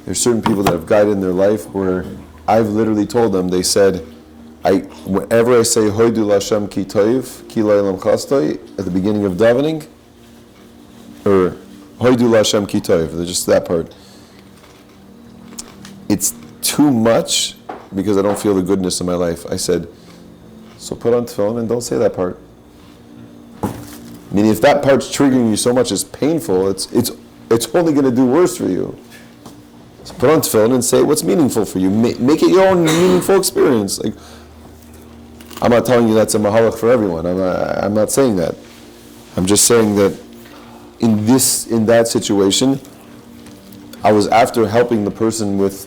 Speaker 1: there's certain people that have guided in their life where I've literally told them, they said, whenever I say Hoidu Lashem Ki Toiv, Ki La'ilam Chastoi, at the beginning of davening, or Hoidu Lashem Ki Toiv, just that part, it's too much because I don't feel the goodness in my life. I said, so put on tefillin and don't say that part. Meaning if that part's triggering you so much, it's painful, it's only going to do worse for you. So put on tefillin and say what's meaningful for you. Make it your own meaningful experience. Like, I'm not telling you that's a mahalach for everyone. I'm not saying that. I'm just saying that in that situation, I was after helping the person with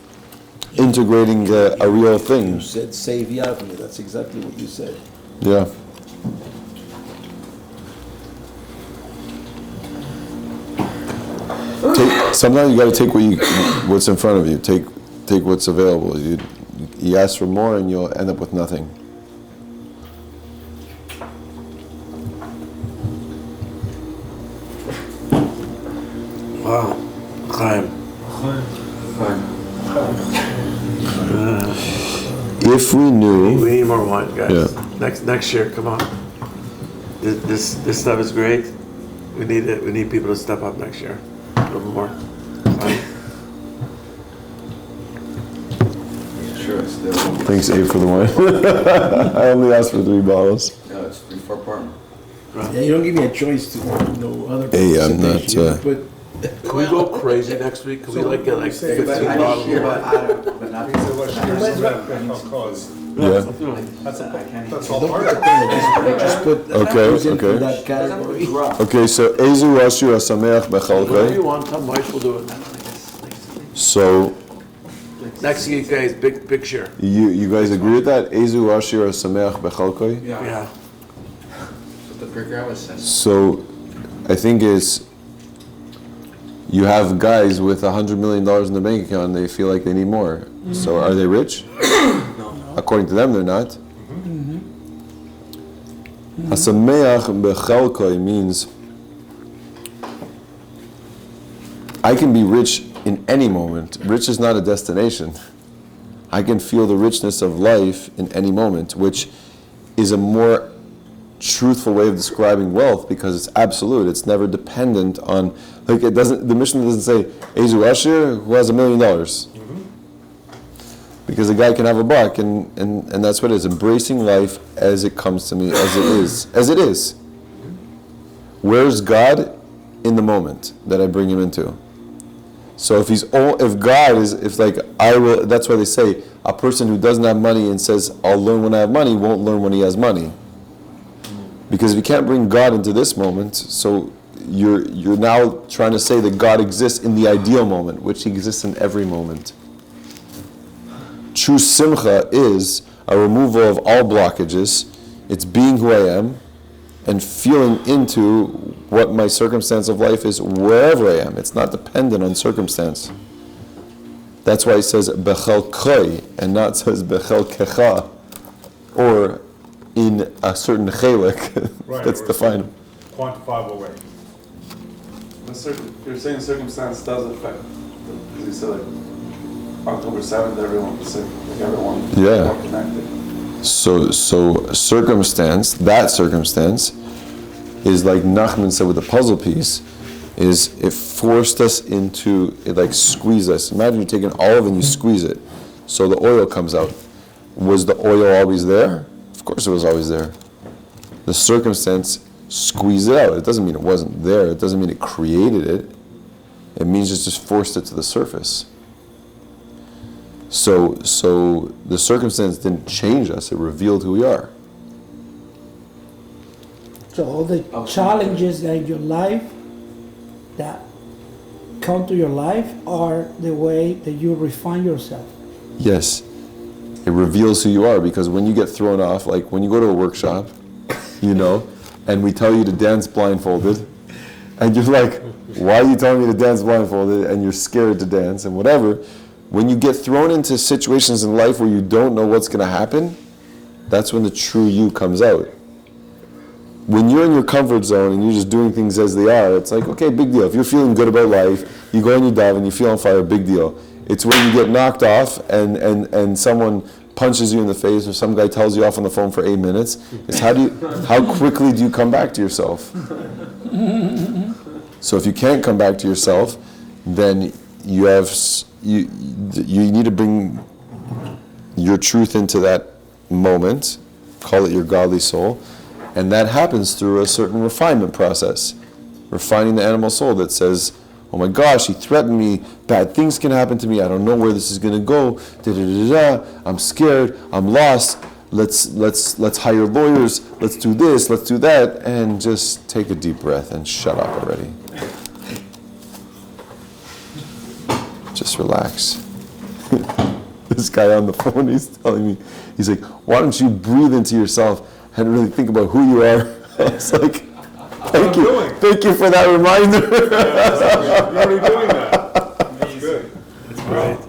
Speaker 1: integrating a real thing.
Speaker 11: You said save Yavne. That's exactly what you said.
Speaker 1: Yeah. Sometimes you got to take what's in front of you. Take what's available. You ask for more, and you'll end up with nothing.
Speaker 8: Wow. Chaim.
Speaker 1: If we knew,
Speaker 8: We need more wine, guys.
Speaker 1: Yeah.
Speaker 8: Next year, come on. This stuff is great. We need it. We need people to step up next year. A little more.
Speaker 11: Sure, it's still.
Speaker 1: thanks Abe for the wine. I only asked for 3 bottles.
Speaker 11: No, it's 3 for apartment.
Speaker 3: Yeah, you don't give me a choice to other.
Speaker 1: Hey, I'm not.
Speaker 3: But
Speaker 8: Can we go crazy next week? Can we get like 15 bottles of wine?
Speaker 10: But not.
Speaker 1: Yeah.
Speaker 7: That's
Speaker 11: That's
Speaker 7: all part of it.
Speaker 3: just put
Speaker 1: Okay.
Speaker 3: that category.
Speaker 1: Okay. So Ezu Ashir Asameach
Speaker 8: Whatever
Speaker 1: Bechalkei.
Speaker 8: you want, tell Mike, we'll do it.
Speaker 1: So
Speaker 8: Next week, guys, big share.
Speaker 1: you guys agree with that? Ezu Ashir Asameach Bechalkei.
Speaker 8: Yeah.
Speaker 11: what the Pirkei Avos says.
Speaker 1: So I think you have guys with $100 million in the bank account and they feel like they need more. So are they rich?
Speaker 11: No.
Speaker 1: According to them, they're not. Hasameach bechalkoi means I can be rich in any moment. Rich is not a destination. I can feel the richness of life in any moment, which is a more truthful way of describing wealth because it's absolute. It's never dependent on, like it doesn't. The Mishnah doesn't say Ezu Ashir who has $1 million, because a guy can have a buck, and that's what it is. Embracing life as it comes to me, as it is. Where's God in the moment that I bring him into? So if God is I will. That's why they say a person who doesn't have money and says I'll learn when I have money won't learn when he has money. Because if you can't bring God into this moment, so you're now trying to say that God exists in the ideal moment, which he exists in every moment. True simcha is a removal of all blockages. It's being who I am and feeling into what my circumstance of life is wherever I am. It's not dependent on circumstance. That's why he says bechel koi and not says bechel kecha, or in a certain chelik that's defined.
Speaker 7: Quantifiable way.
Speaker 12: You're saying circumstance does affect, because you said October 7th, everyone's sick, everyone
Speaker 1: Yeah.
Speaker 12: all connected.
Speaker 1: So that circumstance is like Nachman said with the puzzle piece, is it forced us into, it squeezed us. Imagine you're taking olive and you squeeze it, so the oil comes out. Was the oil always there? Of course it was always there. The circumstance squeezed it out. It doesn't mean it wasn't there. It doesn't mean it created it. It means it just forced it to the surface. So the circumstance didn't change us. It revealed who we are.
Speaker 3: So all the challenges that in your life that come to your life are the way that you refine yourself.
Speaker 1: Yes. It reveals who you are, because when you get thrown off, like when you go to a workshop, and we tell you to dance blindfolded, and you're like, why are you telling me to dance blindfolded? And you're scared to dance and whatever. When you get thrown into situations in life where you don't know what's going to happen, that's when the true you comes out. when you're in your comfort zone and you're just doing things as they are, it's like, okay, big deal. If you're feeling good about life, you go and you dive and you feel on fire, big deal. It's when you get knocked off and someone punches you in the face or some guy tells you off on the phone for 8 minutes. It's how quickly do you come back to yourself? So if you can't come back to yourself, then you need to bring your truth into that moment, call it your godly soul, and that happens through a certain refinement process, refining the animal soul that says, oh my gosh, he threatened me, bad things can happen to me, I don't know where this is going to go, I'm scared, I'm lost, let's hire lawyers, let's do this, let's do that, and just take a deep breath and shut up already. Just relax. This guy on the phone, he's telling me, he's like, why don't you breathe into yourself and really think about who you are? I was like, thank you for that reminder.
Speaker 7: You're already doing that. That's good.
Speaker 5: That's great.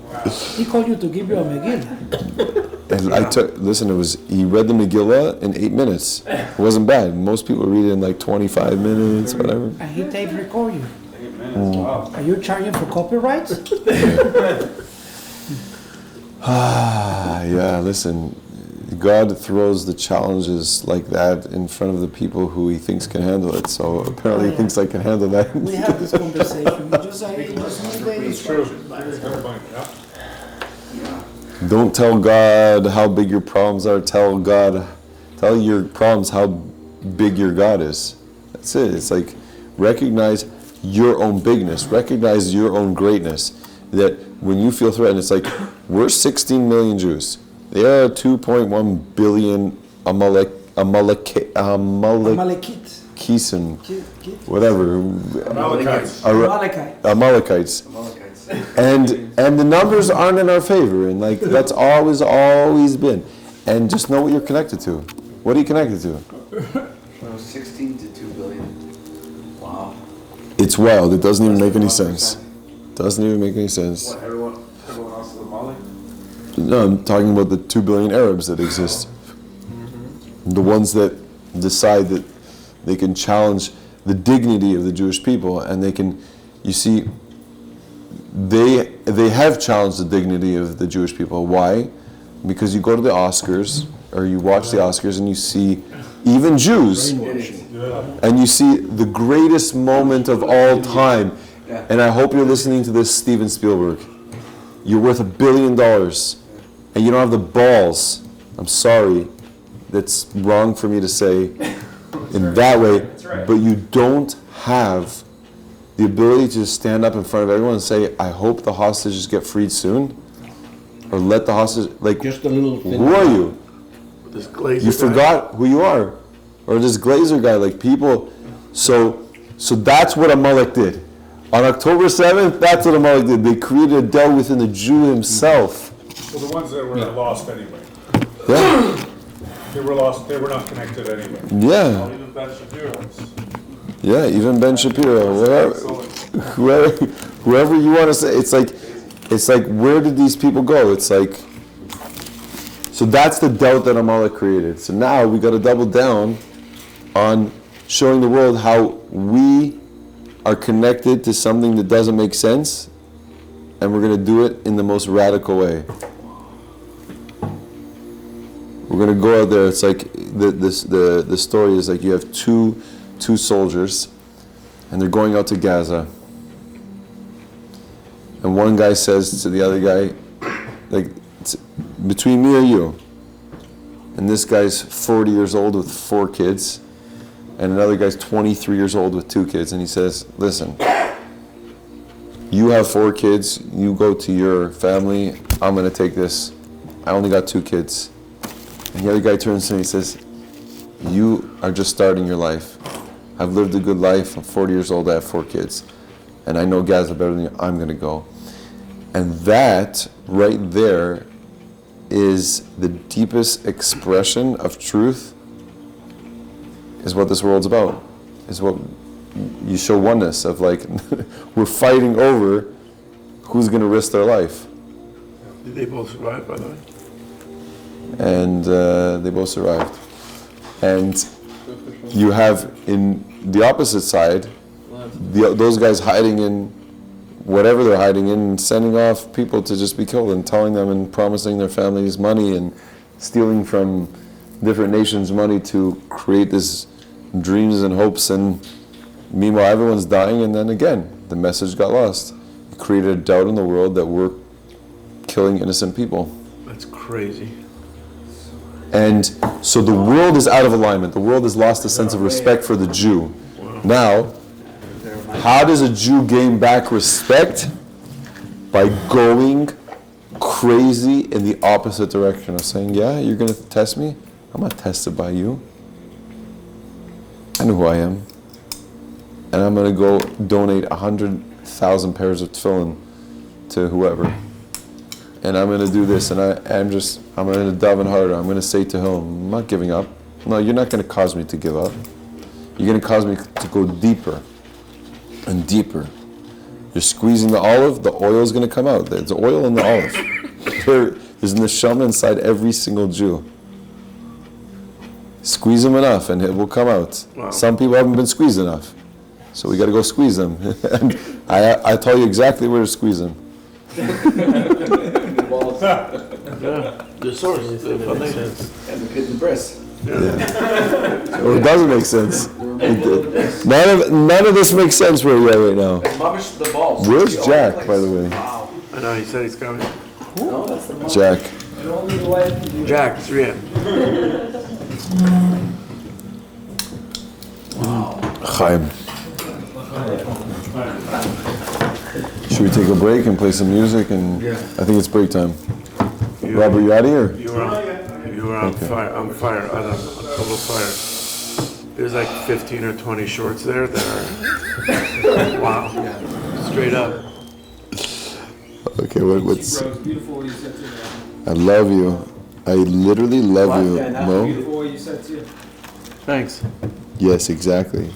Speaker 3: He called you to give you a Megillah.
Speaker 1: And he read the Megillah in 8 minutes. It wasn't bad. Most people read it in like 25 minutes, whatever.
Speaker 3: And he tape record you.
Speaker 12: 8 minutes, wow.
Speaker 3: Are you charging for copyrights?
Speaker 1: Yeah, listen, God throws the challenges like that in front of the people who he thinks can handle it. So apparently he thinks I can handle that.
Speaker 3: We have this conversation. You just need the instructions.
Speaker 1: Don't tell God how big your problems are. Tell your problems how big your God is. That's it. It's like recognize your own bigness. Recognize your own greatness. That when you feel threatened, it's like we're 16 million Jews. There are 2.1 billion Amalekite, whatever. Amalekites. And the numbers aren't in our favor, and like that's always been. And just know what you're connected to. What are you connected to?
Speaker 11: 16 to 2 billion. Wow.
Speaker 1: It's wild. It doesn't even make any sense. Doesn't even make any sense.
Speaker 12: What, everyone else is Amalek?
Speaker 1: No, I'm talking about the 2 billion Arabs that exist. The ones that decide that they can challenge the dignity of the Jewish people, and they can, you see, they have challenged the dignity of the Jewish people. Why? Because you go to the Oscars, or you watch the Oscars, and you see even Jews, and you see the greatest moment of all time. And I hope you're listening to this, Steven Spielberg. You're worth $1 billion, and you don't have the balls. I'm sorry, that's wrong for me to say in that way, but you don't have the ability to stand up in front of everyone and say, I hope the hostages get freed soon, or let the hostages, like,
Speaker 8: Just a little thing.
Speaker 1: who are you?
Speaker 8: This Glazer
Speaker 1: You
Speaker 8: guy.
Speaker 1: forgot who you are. Or this Glazer guy, like people, so that's what Amalek did. On October 7th, that's what Amalek did. They created a dell within the Jew himself.
Speaker 7: Well, the ones that were lost anyway.
Speaker 1: Yeah.
Speaker 7: They were lost, they were not connected anyway.
Speaker 1: Yeah.
Speaker 12: Even Ben Shapiro's.
Speaker 1: Yeah, even Ben Shapiro, whoever you want to say, it's like where did these people go? It's like, so that's the doubt that Amalek created. So now we got to double down on showing the world how we are connected to something that doesn't make sense, and we're going to do it in the most radical way. We're going to go out there. It's like the story is like you have two soldiers, and they're going out to Gaza. And one guy says to the other guy, like, it's between me or you. And this guy's 40 years old with 4 kids, and another guy's 23 years old with 2 kids, and he says, listen, you have 4 kids, you go to your family, I'm going to take this. I only got 2 kids. And the other guy turns to him and he says, you are just starting your life. I've lived a good life, I'm 40 years old, I have 4 kids. And I know Gaza better than you, I'm going to go. And that, right there, is the deepest expression of truth, is what this world's about. Is what you show oneness of, like, we're fighting over who's going to risk their life.
Speaker 8: Did they both survive, by the way?
Speaker 1: And they both survived. And you have in the opposite side, those guys hiding in whatever they're hiding in, and sending off people to just be killed and telling them and promising their families money and stealing from different nations money to create this dreams and hopes, and meanwhile everyone's dying, and then again the message got lost. It created a doubt in the world that we're killing innocent people.
Speaker 8: That's crazy.
Speaker 1: And so the world is out of alignment. The world has lost a sense of respect for the Jew. Now, how does a Jew gain back respect? By going crazy in the opposite direction of saying, yeah, you're going to test me? I'm not tested by you. I know who I am. And I'm going to go donate 100,000 pairs of tefillin to whoever. And I'm going to do this, and I'm going to daven harder. I'm going to say to him, I'm not giving up. No, you're not going to cause me to give up. You're going to cause me to go deeper and deeper. You're squeezing the olive, the oil is going to come out. There's oil in the olive. There's neshama inside every single Jew. Squeeze them enough, and it will come out. Wow. Some people haven't been squeezed enough. So we got to go squeeze them. And I tell you exactly where to squeeze them.
Speaker 8: The source, the foundation.
Speaker 11: And the pit and breast.
Speaker 1: Well, it doesn't make sense. None of this makes sense where we are right now.
Speaker 11: The balls.
Speaker 1: Where's Jack, by the way?
Speaker 11: Wow.
Speaker 8: I know, he said he's coming.
Speaker 11: No, that's the mom.
Speaker 1: Jack.
Speaker 8: Jack, 3M.
Speaker 11: Wow.
Speaker 1: Chaim. Should we take a break and play some music? And
Speaker 8: Yeah.
Speaker 1: I think it's break time. Robert, you out of here?
Speaker 8: You were on fire, on total fire. There's like 15 or 20 shorts there that are, wow, straight up.
Speaker 1: Okay, what's...
Speaker 2: Bro, it's beautiful what you said to me.
Speaker 1: I love you. I literally love you, Mo.
Speaker 2: Beautiful what you said to you.
Speaker 8: Thanks.
Speaker 1: Yes, exactly.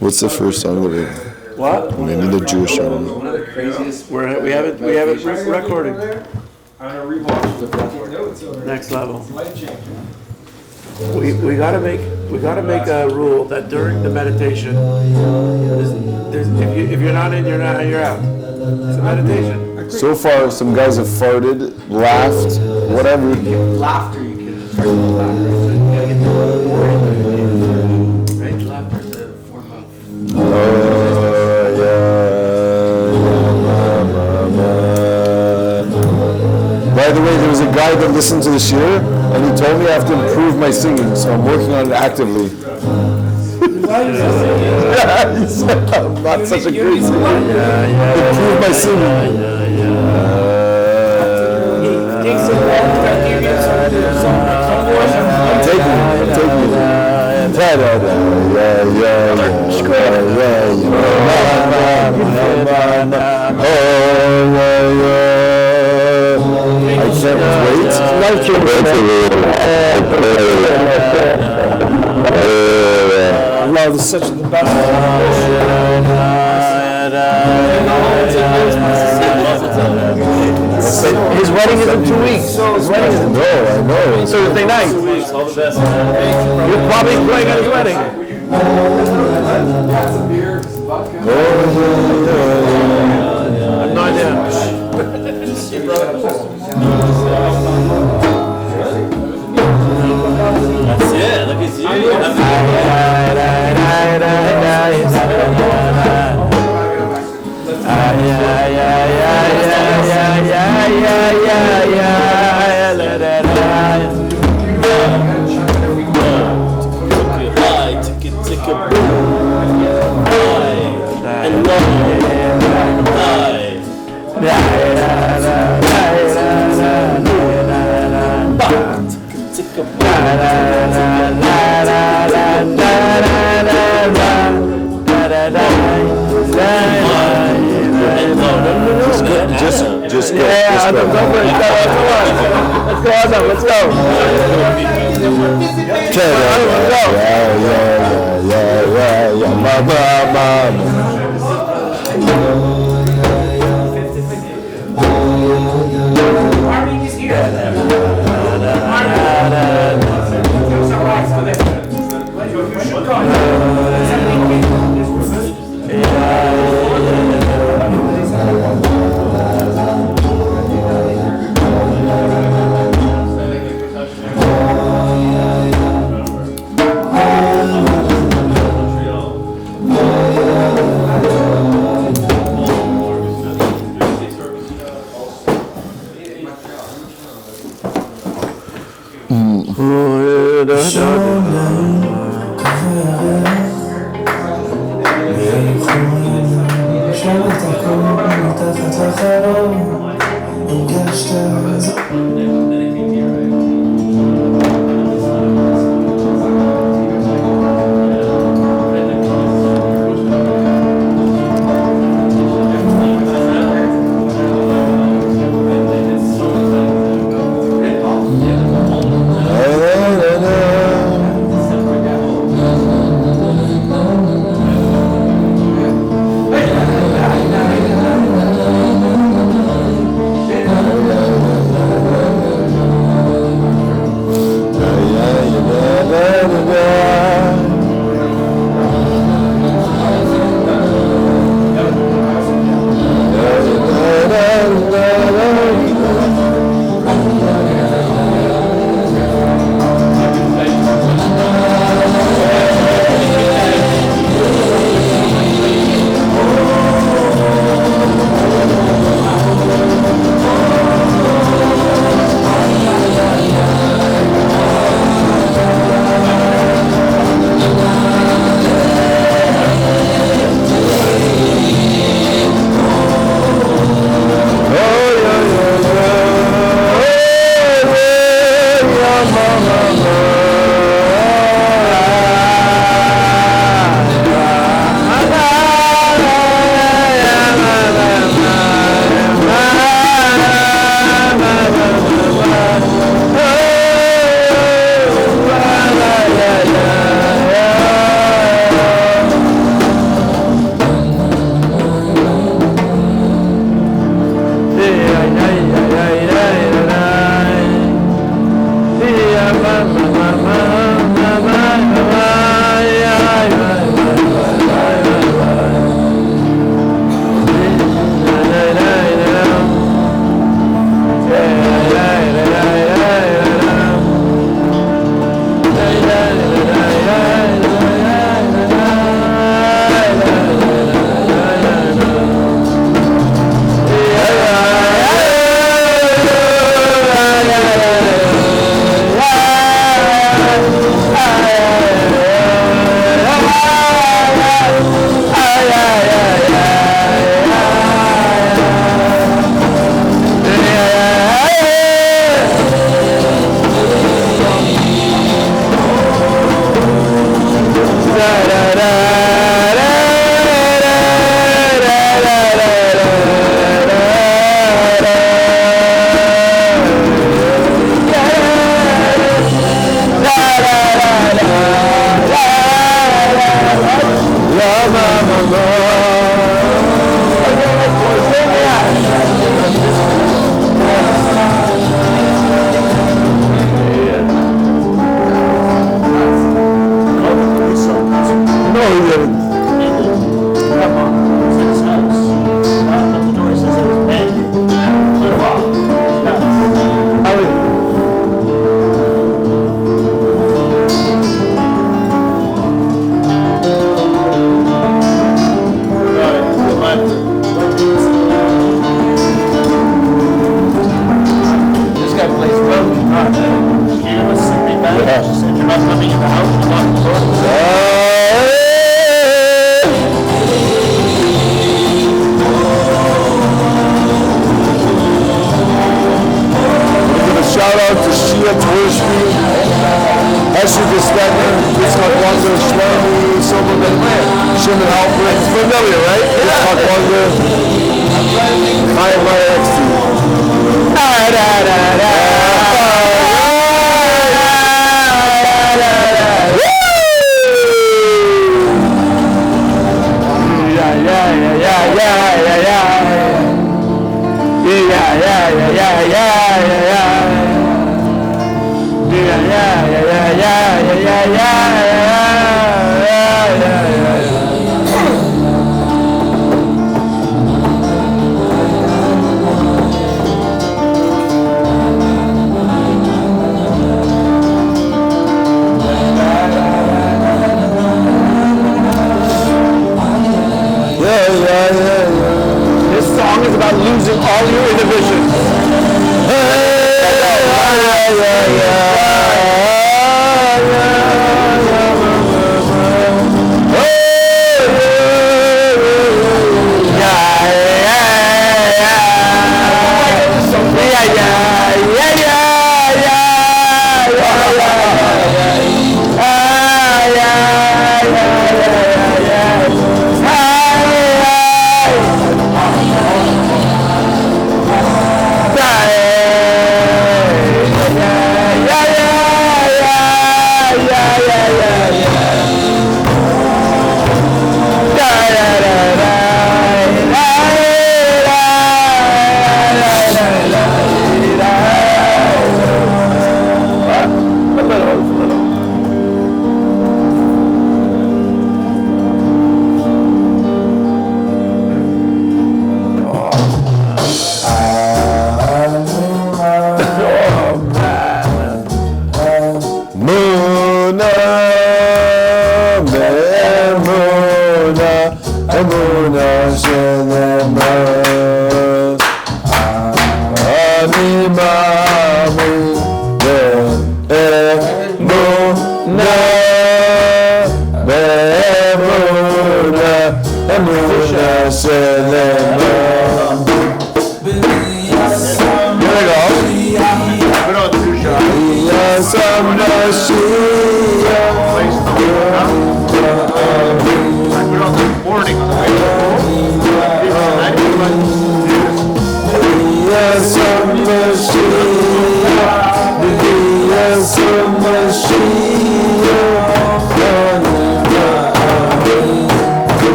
Speaker 1: What's the first song of it?
Speaker 8: What?
Speaker 1: The name of the Jewish song.
Speaker 11: One of the craziest.
Speaker 8: We have it recording.
Speaker 2: I'm gonna rewatch the fucking notes over there.
Speaker 8: Next level.
Speaker 2: It's life changing.
Speaker 8: We gotta make a rule that during the meditation, if you're not in, you're out. It's a meditation.
Speaker 1: So far, some guys have farted, laughed, whatever.
Speaker 11: Laughter, you can start to laugh. Right? Laughter is a form of.
Speaker 1: By the way, there was a guy that listened to the shir, and he told me I have to improve my singing, so I'm working on it actively. He said I'm not such a great singer. Improve my singing. I'm taking it. I can't wait.
Speaker 3: Love is such the best. His wedding is in 2 weeks. His wedding is in 2 weeks.
Speaker 1: I know.
Speaker 3: Thursday night.
Speaker 5: All the best.
Speaker 3: You're probably playing at his wedding.
Speaker 8: I have no idea.
Speaker 5: That's it. Look at
Speaker 1: Just go.
Speaker 3: Yeah, let's go. Let's go.
Speaker 2: Marvin is here.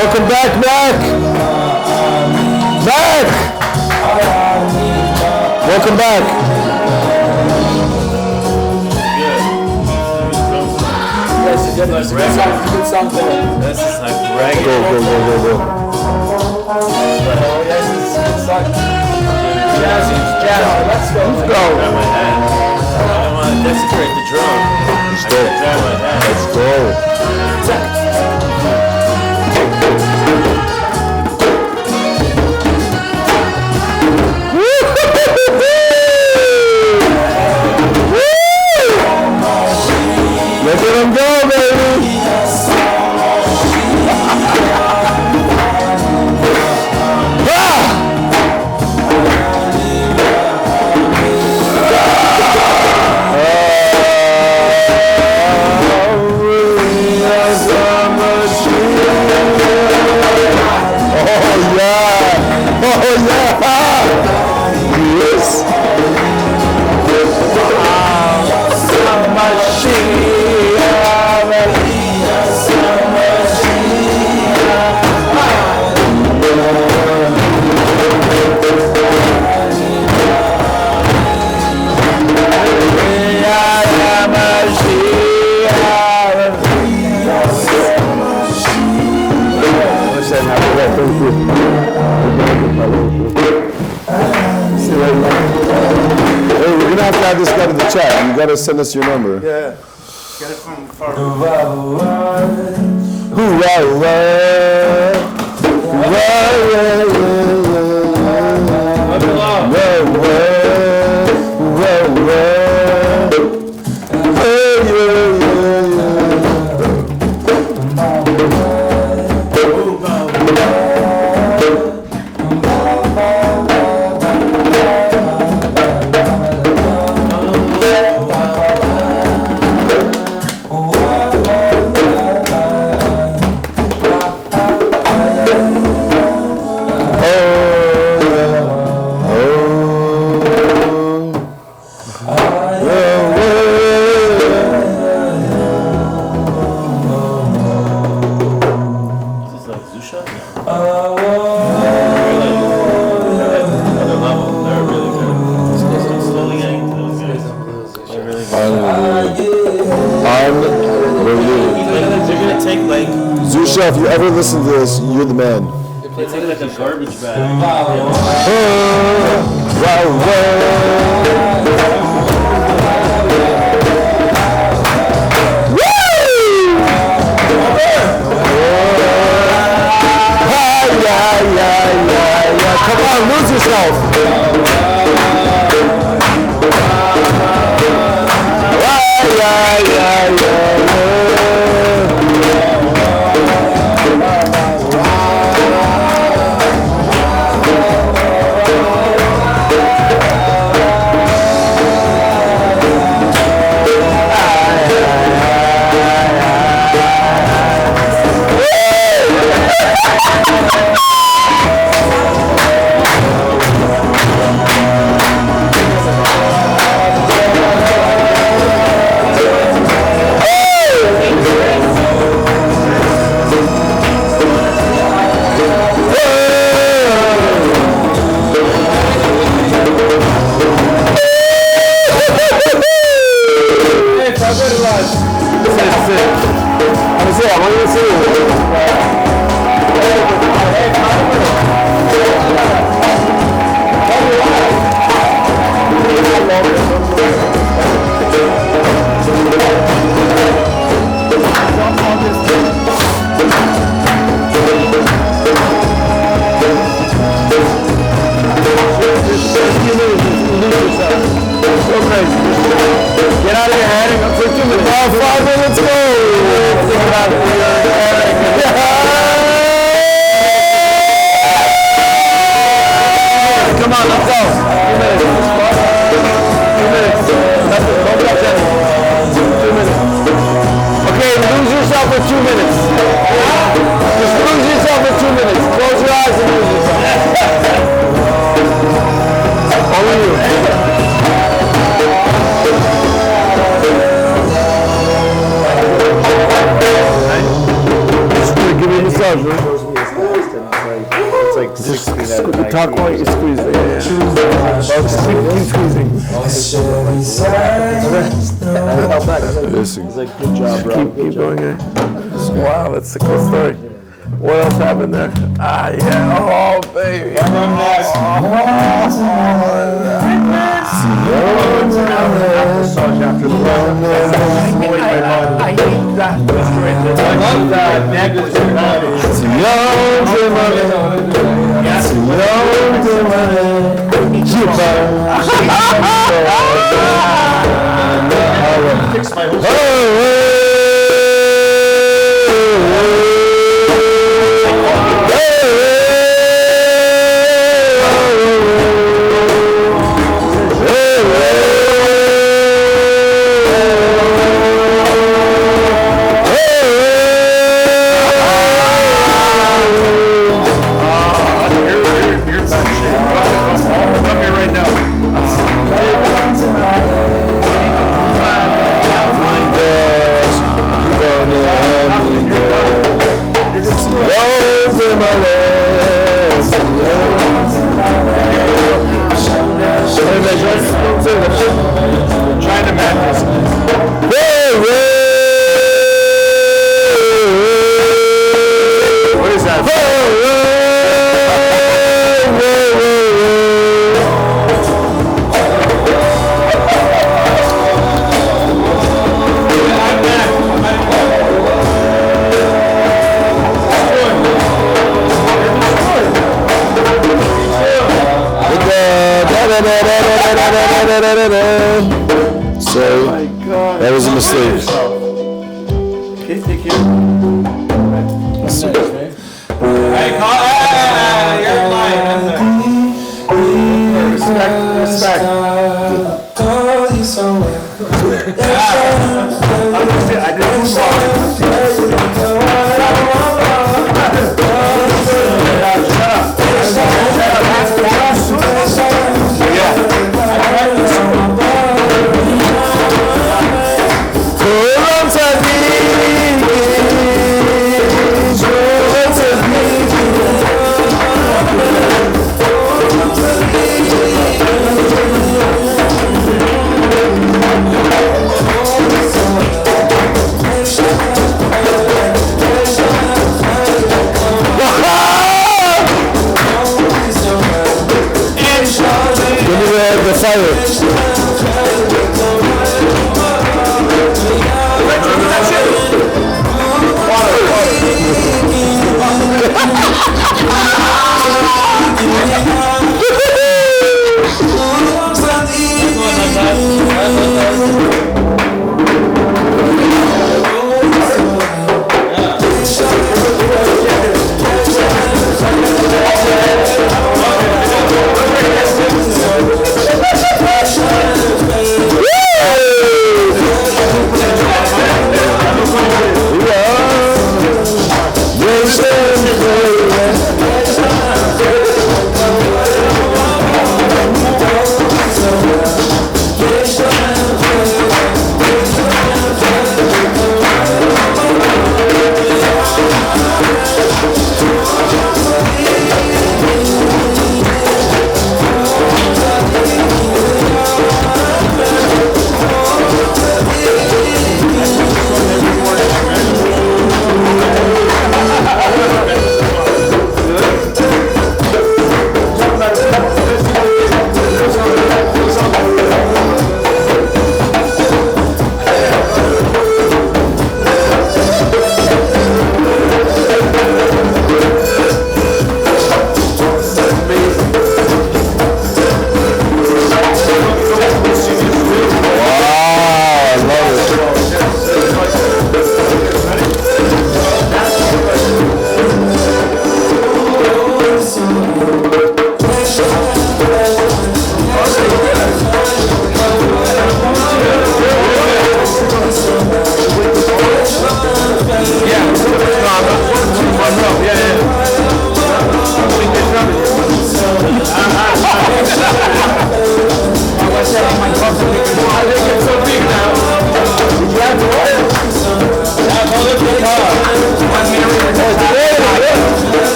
Speaker 1: Welcome back, Mac. Welcome back.
Speaker 5: This is like ragged.
Speaker 1: Go.
Speaker 3: Let's go.
Speaker 5: Grab my hat. I don't want to desecrate the drum. I gotta grab my hat.
Speaker 1: Let's go. Look at him go, baby! Hey, we're gonna have to add this guy to the chat. You gotta send us your number.
Speaker 10: Yeah. Get it from far.
Speaker 1: If you ever listen to this, you're the man.
Speaker 5: They take like a garbage bag.
Speaker 1: Come on, lose yourself.
Speaker 8: out of your head and go for 2 minutes.
Speaker 1: About 5 minutes go.
Speaker 8: Think about it. Come on, let's go. 2 minutes. 2 minutes. Nothing. Don't touch anything. 2 minutes. Okay, lose yourself for 2 minutes. Just lose yourself for 2 minutes. Close your eyes and lose yourself. Only you. Just give me a massage, right?
Speaker 10: It's like 16 out of 19.
Speaker 8: Talk while you squeeze it. Yeah. Keep squeezing.
Speaker 10: It's like, good job, bro.
Speaker 8: Keep going, eh? Wow, that's a cool story. What else happened there? Ah, yeah. Oh, baby.
Speaker 9: Massage after the run.
Speaker 3: I hate that.
Speaker 9: I love that negligent body. Fix my whole
Speaker 8: China mattress. What is that?
Speaker 1: So, that was a mistake.
Speaker 8: Okay, take care.
Speaker 2: Hey, you're lying.
Speaker 8: Respect. I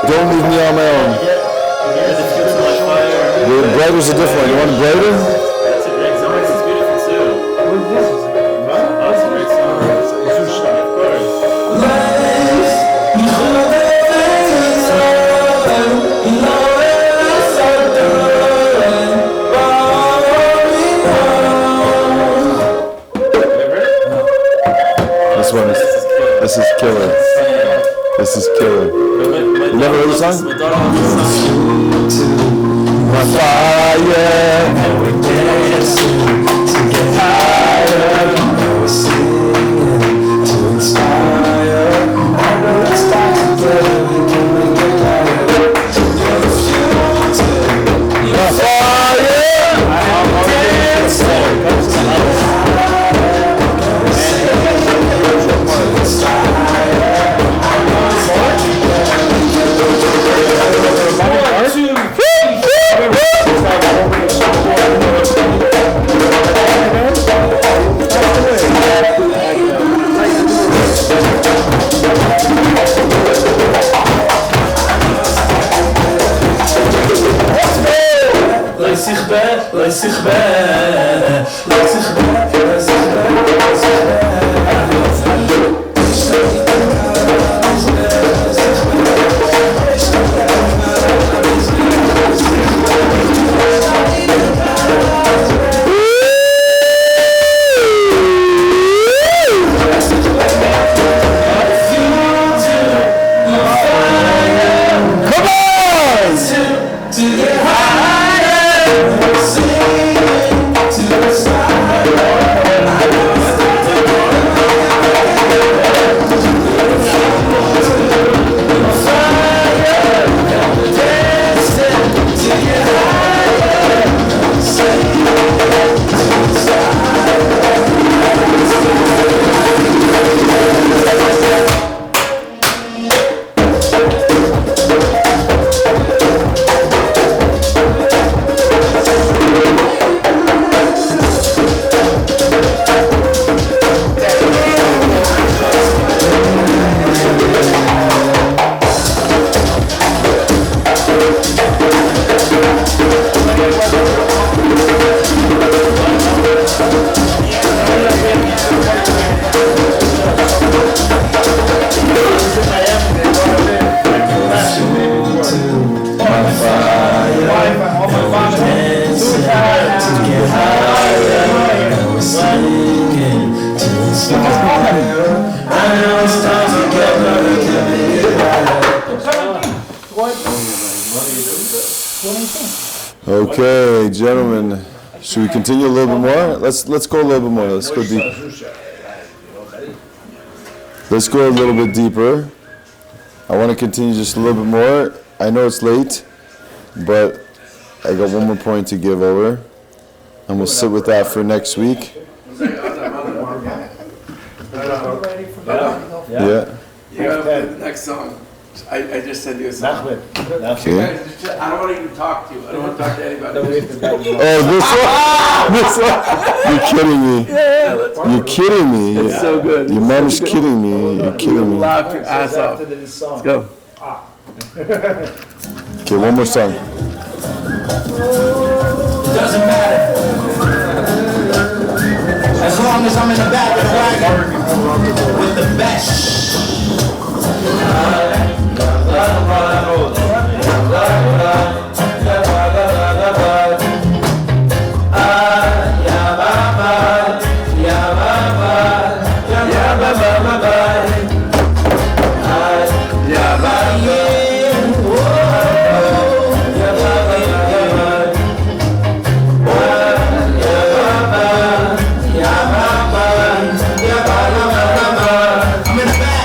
Speaker 1: Don't leave me on my own. The brighter's a different one. You want it brighter?
Speaker 5: That's a great song. It's beautiful too. Oh, it's a great song. Of course.
Speaker 1: This is killer. This is killer. You never heard the song? My fire, and we dancing to get higher. We're singing to inspire. I know it's time together, we can make it lighter. You're the future, your fire, and we're dancing to get higher. We're singing to inspire. Okay, gentlemen, should we continue a little bit more? Let's go a little bit more. Let's go deep. Let's go a little bit deeper. I want to continue just a little bit more. I know it's late, but I got one more point to give over, and we'll sit with that for next week. Yeah.
Speaker 8: You gotta play the next song. I just sent you a song.
Speaker 1: Okay.
Speaker 8: I don't want to even talk to you. I don't want to talk to anybody.
Speaker 1: Oh, this one? You're kidding me. You're kidding me.
Speaker 8: It's so good.
Speaker 1: Your mom's kidding me. You're kidding me.
Speaker 8: Laugh your ass off. Let's go.
Speaker 1: Okay, one more song.
Speaker 3: Doesn't matter. As long as I'm in the back of the wagon with the best. I'm in the back.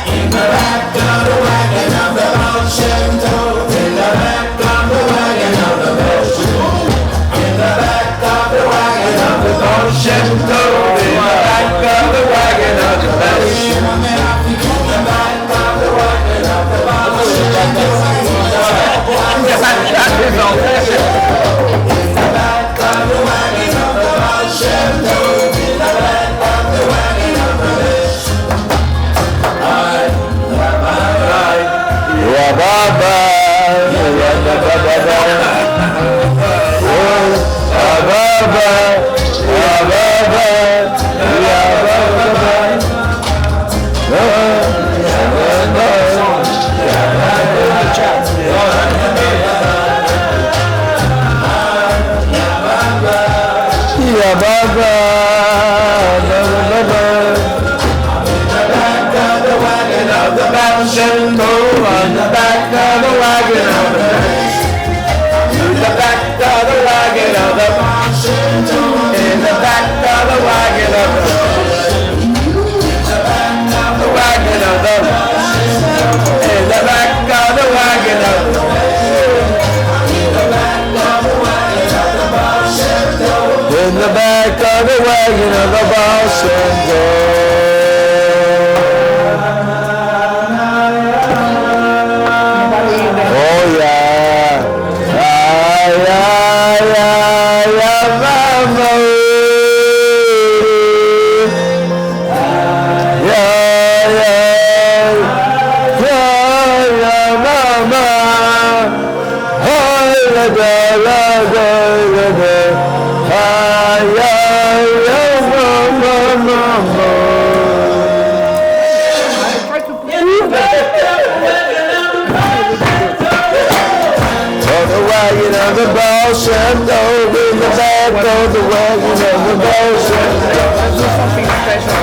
Speaker 1: Baal Shem Tov, in the back of the wagon of the Baal Shem Tov.
Speaker 4: Let's do something special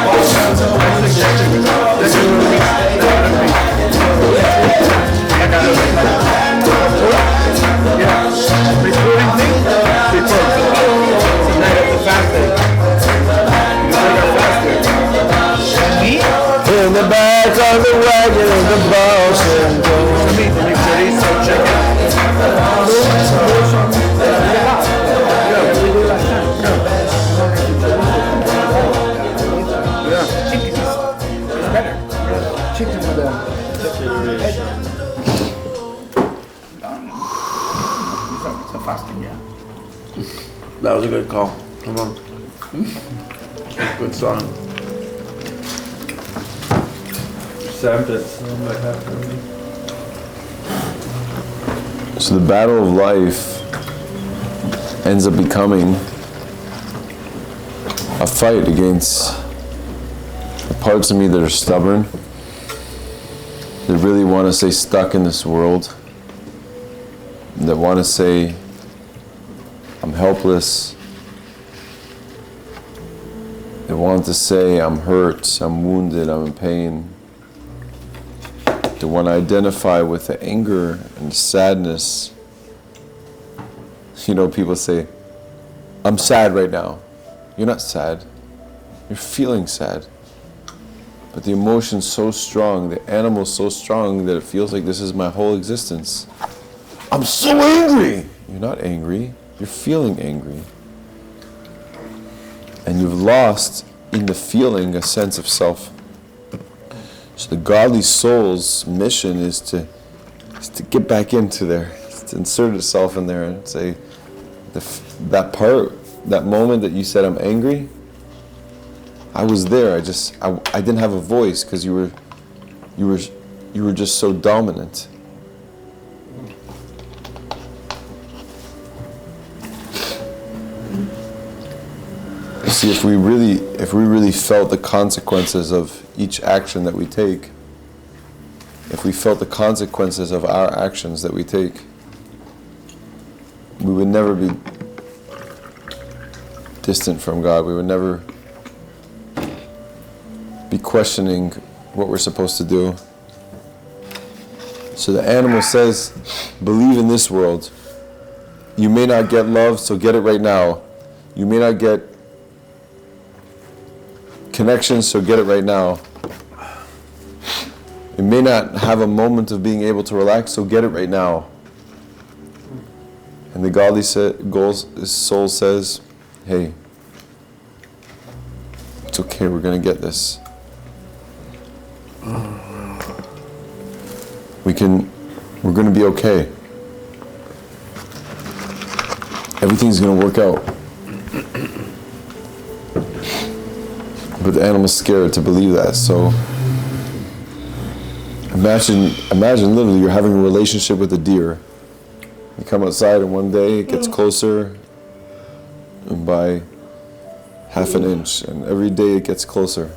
Speaker 4: or something. Recording thing? Before. Tonight at the fasting. Me?
Speaker 1: In the back of the wagon of the Baal Shem Tov.
Speaker 4: Me, the mix chorizo, chicken.
Speaker 3: Chicken is better. Chicken with the it's a fasting, yeah.
Speaker 8: That was a good call. Come on. Good song.
Speaker 1: So the battle of life ends up becoming a fight against the parts of me that are stubborn, that really want to stay stuck in this world, that want to say, I'm helpless. They want to say, I'm hurt, I'm wounded, I'm in pain. They want to identify with the anger and the sadness. You know, people say, I'm sad right now. You're not sad. You're feeling sad. But the emotion's so strong, the animal's so strong that it feels like this is my whole existence. I'm so angry! You're not angry. You're feeling angry. And you've lost in the feeling a sense of self. So the godly soul's mission is to get back into there, to insert itself in there and say, that part, that moment that you said I'm angry, I was there. I didn't have a voice because you were just so dominant. See, if we really felt the consequences of each action that we take, if we felt the consequences of our actions that we take, we would never be distant from God. We would never be questioning what we're supposed to do. So the animal says, believe in this world. You may not get love, so get it right now. You may not get connection, so get it right now. You may not have a moment of being able to relax, so get it right now. And the godly soul says, hey, it's okay, we're going to get this. We're going to be okay. Everything's going to work out. But the animal's scared to believe that, so imagine literally you're having a relationship with a deer. You come outside and one day it gets closer and by half an inch, and every day it gets closer.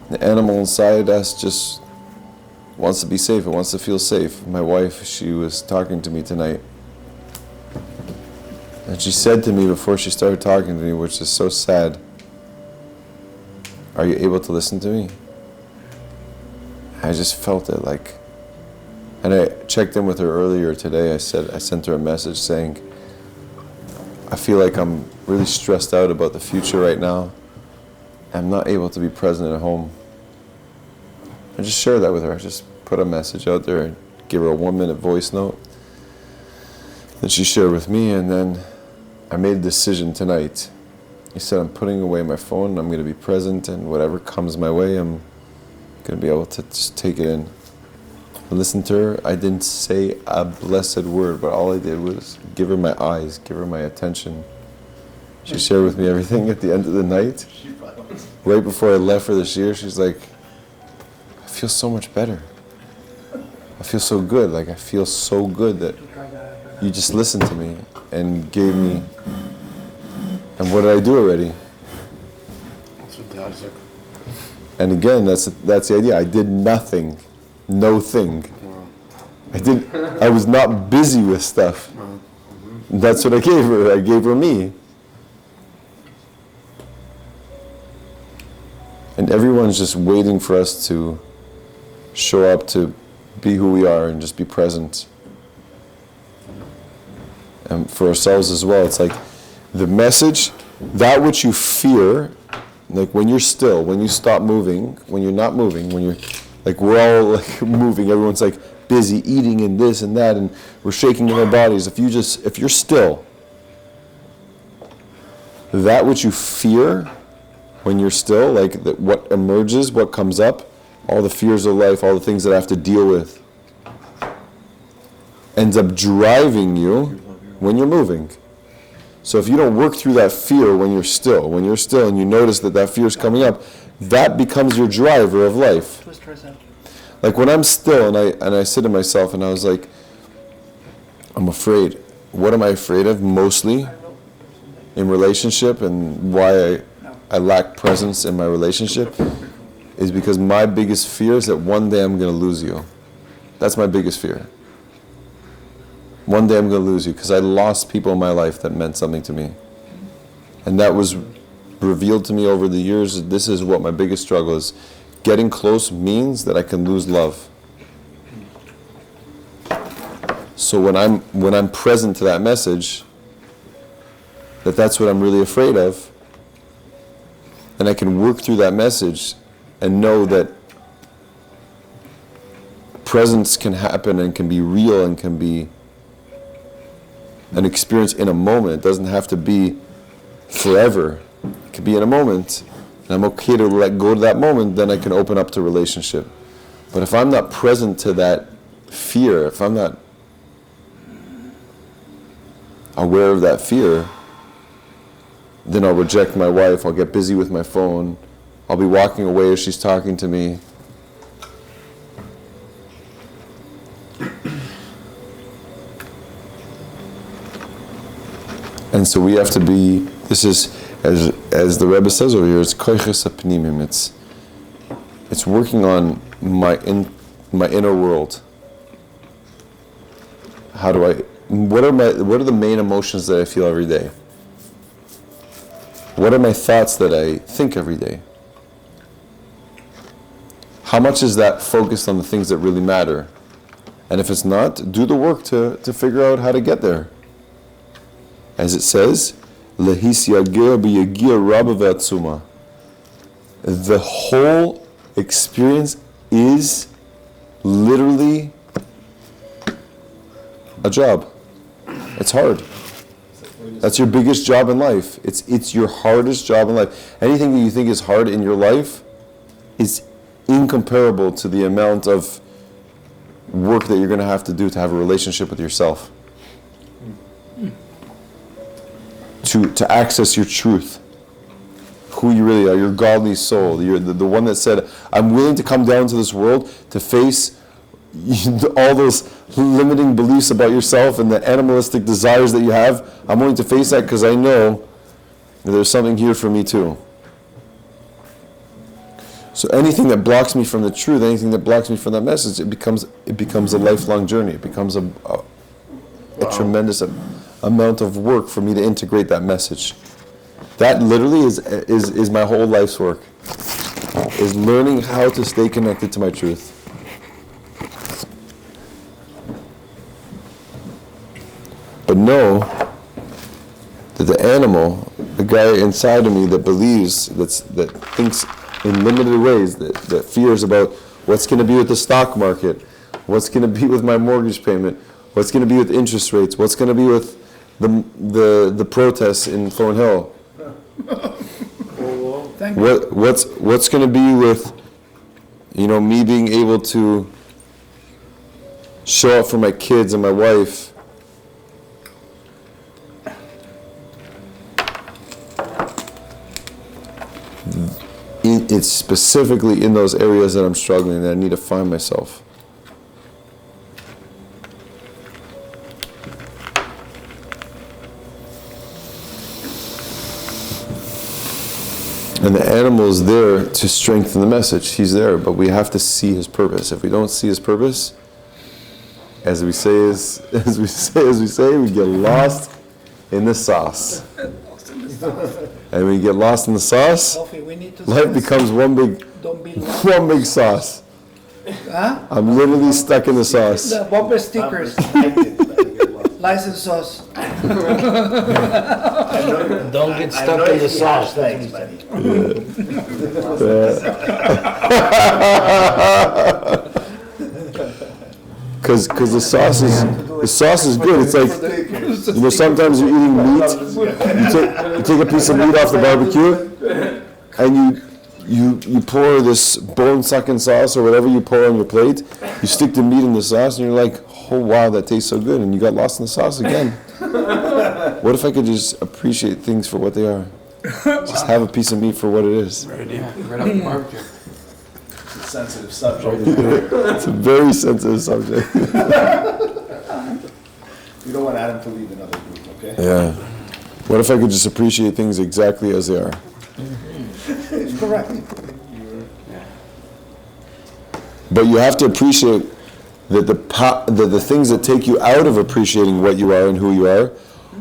Speaker 1: The animal inside just wants to be safe, it wants to feel safe. My wife, she was talking to me tonight, and she said to me before she started talking to me, which is so sad, are you able to listen to me? I just felt it and I checked in with her earlier today. I sent her a message saying, I feel like I'm really stressed out about the future right now. I'm not able to be present at home. I just shared that with her. I just put a message out there and gave her a 1-minute voice note that she shared with me, and then I made a decision tonight. He said, I'm putting away my phone, I'm going to be present, and whatever comes my way, I'm going to be able to just take it in. I listened to her. I didn't say a blessed word, but all I did was give her my eyes, give her my attention. She shared with me everything at the end of the night. Right before I left for this year, she's like, I feel so much better. I feel so good. I feel so good that you just listened to me and gave me. And what did I do already?
Speaker 8: That's fantastic.
Speaker 1: And again, that's the idea. I did nothing, no thing.
Speaker 8: Wow.
Speaker 1: I was not busy with stuff. That's what I gave her. I gave her me. And everyone's just waiting for us to show up, to be who we are and just be present. And for ourselves as well, it's like the message, that which you fear, like when you're still, when you stop moving, when you're not moving, when you're, like we're all like moving, everyone's like busy eating and this and that, and we're shaking in our bodies. If you're still, that which you fear when you're still, like what emerges, what comes up, all the fears of life, all the things that I have to deal with, ends up driving you when you're moving. So if you don't work through that fear when you're still and you notice that fear is coming up, that becomes your driver of life. Like when I'm still and I sit in myself and I was like, I'm afraid. What am I afraid of mostly in relationship, and why I lack presence in my relationship is because my biggest fear is that one day I'm going to lose you. That's my biggest fear. One day I'm going to lose you because I lost people in my life that meant something to me. And that was revealed to me over the years. This is what my biggest struggle is. Getting close means that I can lose love. So when I'm present to that message, that's what I'm really afraid of, and I can work through that message and know that presence can happen and can be real and can be an experience in a moment. It doesn't have to be forever. It can be in a moment. And I'm okay to let go to that moment, then I can open up to relationship. But if I'm not present to that fear, if I'm not aware of that fear, then I'll reject my wife, I'll get busy with my phone, I'll be walking away as she's talking to me. And so we have to be, this is, as the Rebbe says over here, it's koiches hapnimim. It's working on my inner world. What are the main emotions that I feel every day? What are my thoughts that I think every day? How much is that focused on the things that really matter? And if it's not, do the work to figure out how to get there. As it says, the whole experience is literally a job. It's hard. That's your biggest job in life. It's your hardest job in life. Anything that you think is hard in your life is incomparable to the amount of work that you're going to have to do to have a relationship with yourself. To access your truth, who you really are, your godly soul. You're the one that said, I'm willing to come down to this world to face all those limiting beliefs about yourself and the animalistic desires that you have. I'm willing to face that because I know that there's something here for me too. So anything that blocks me from the truth, anything that blocks me from that message, it becomes a lifelong journey. It becomes a tremendous amount of work for me to integrate that message. That literally is my whole life's work, is learning how to stay connected to my truth. But know that the animal, the guy inside of me that believes, that thinks in limited ways, that fears about what's going to be with the stock market, what's going to be with my mortgage payment, what's going to be with interest rates, what's going to be with the protests in Thornhill. What's going to be with, me being able to show up for my kids and my wife. It's specifically in those areas that I'm struggling, that I need to find myself. And the animal is there to strengthen the message. He's there, but we have to see his purpose. If we don't see his purpose, as we say, we get lost in the sauce. And when you get lost in the sauce,
Speaker 3: Sophie, we need to
Speaker 1: life becomes one big sauce.
Speaker 3: Huh?
Speaker 1: I'm literally stuck in the sauce.
Speaker 3: The bumper stickers. License sauce.
Speaker 10: Don't get stuck in the sauce.
Speaker 9: Thanks, buddy.
Speaker 1: Because the sauce is good. It's like, sometimes you're eating meat. You take a piece of meat off the barbecue, and you pour this bone-sucking sauce or whatever you pour on your plate. You stick the meat in the sauce, and you're like, oh wow, that tastes so good, and you got lost in the sauce again. What if I could just appreciate things for what they are? Just have a piece of meat for what it is.
Speaker 11: Right off the barbecue.
Speaker 9: Sensitive subject.
Speaker 1: It's a very sensitive subject.
Speaker 9: You don't want Adam to leave another group, okay?
Speaker 1: Yeah. What if I could just appreciate things exactly as they are?
Speaker 3: It's correct.
Speaker 1: But you have to appreciate that the things that take you out of appreciating what you are and who you are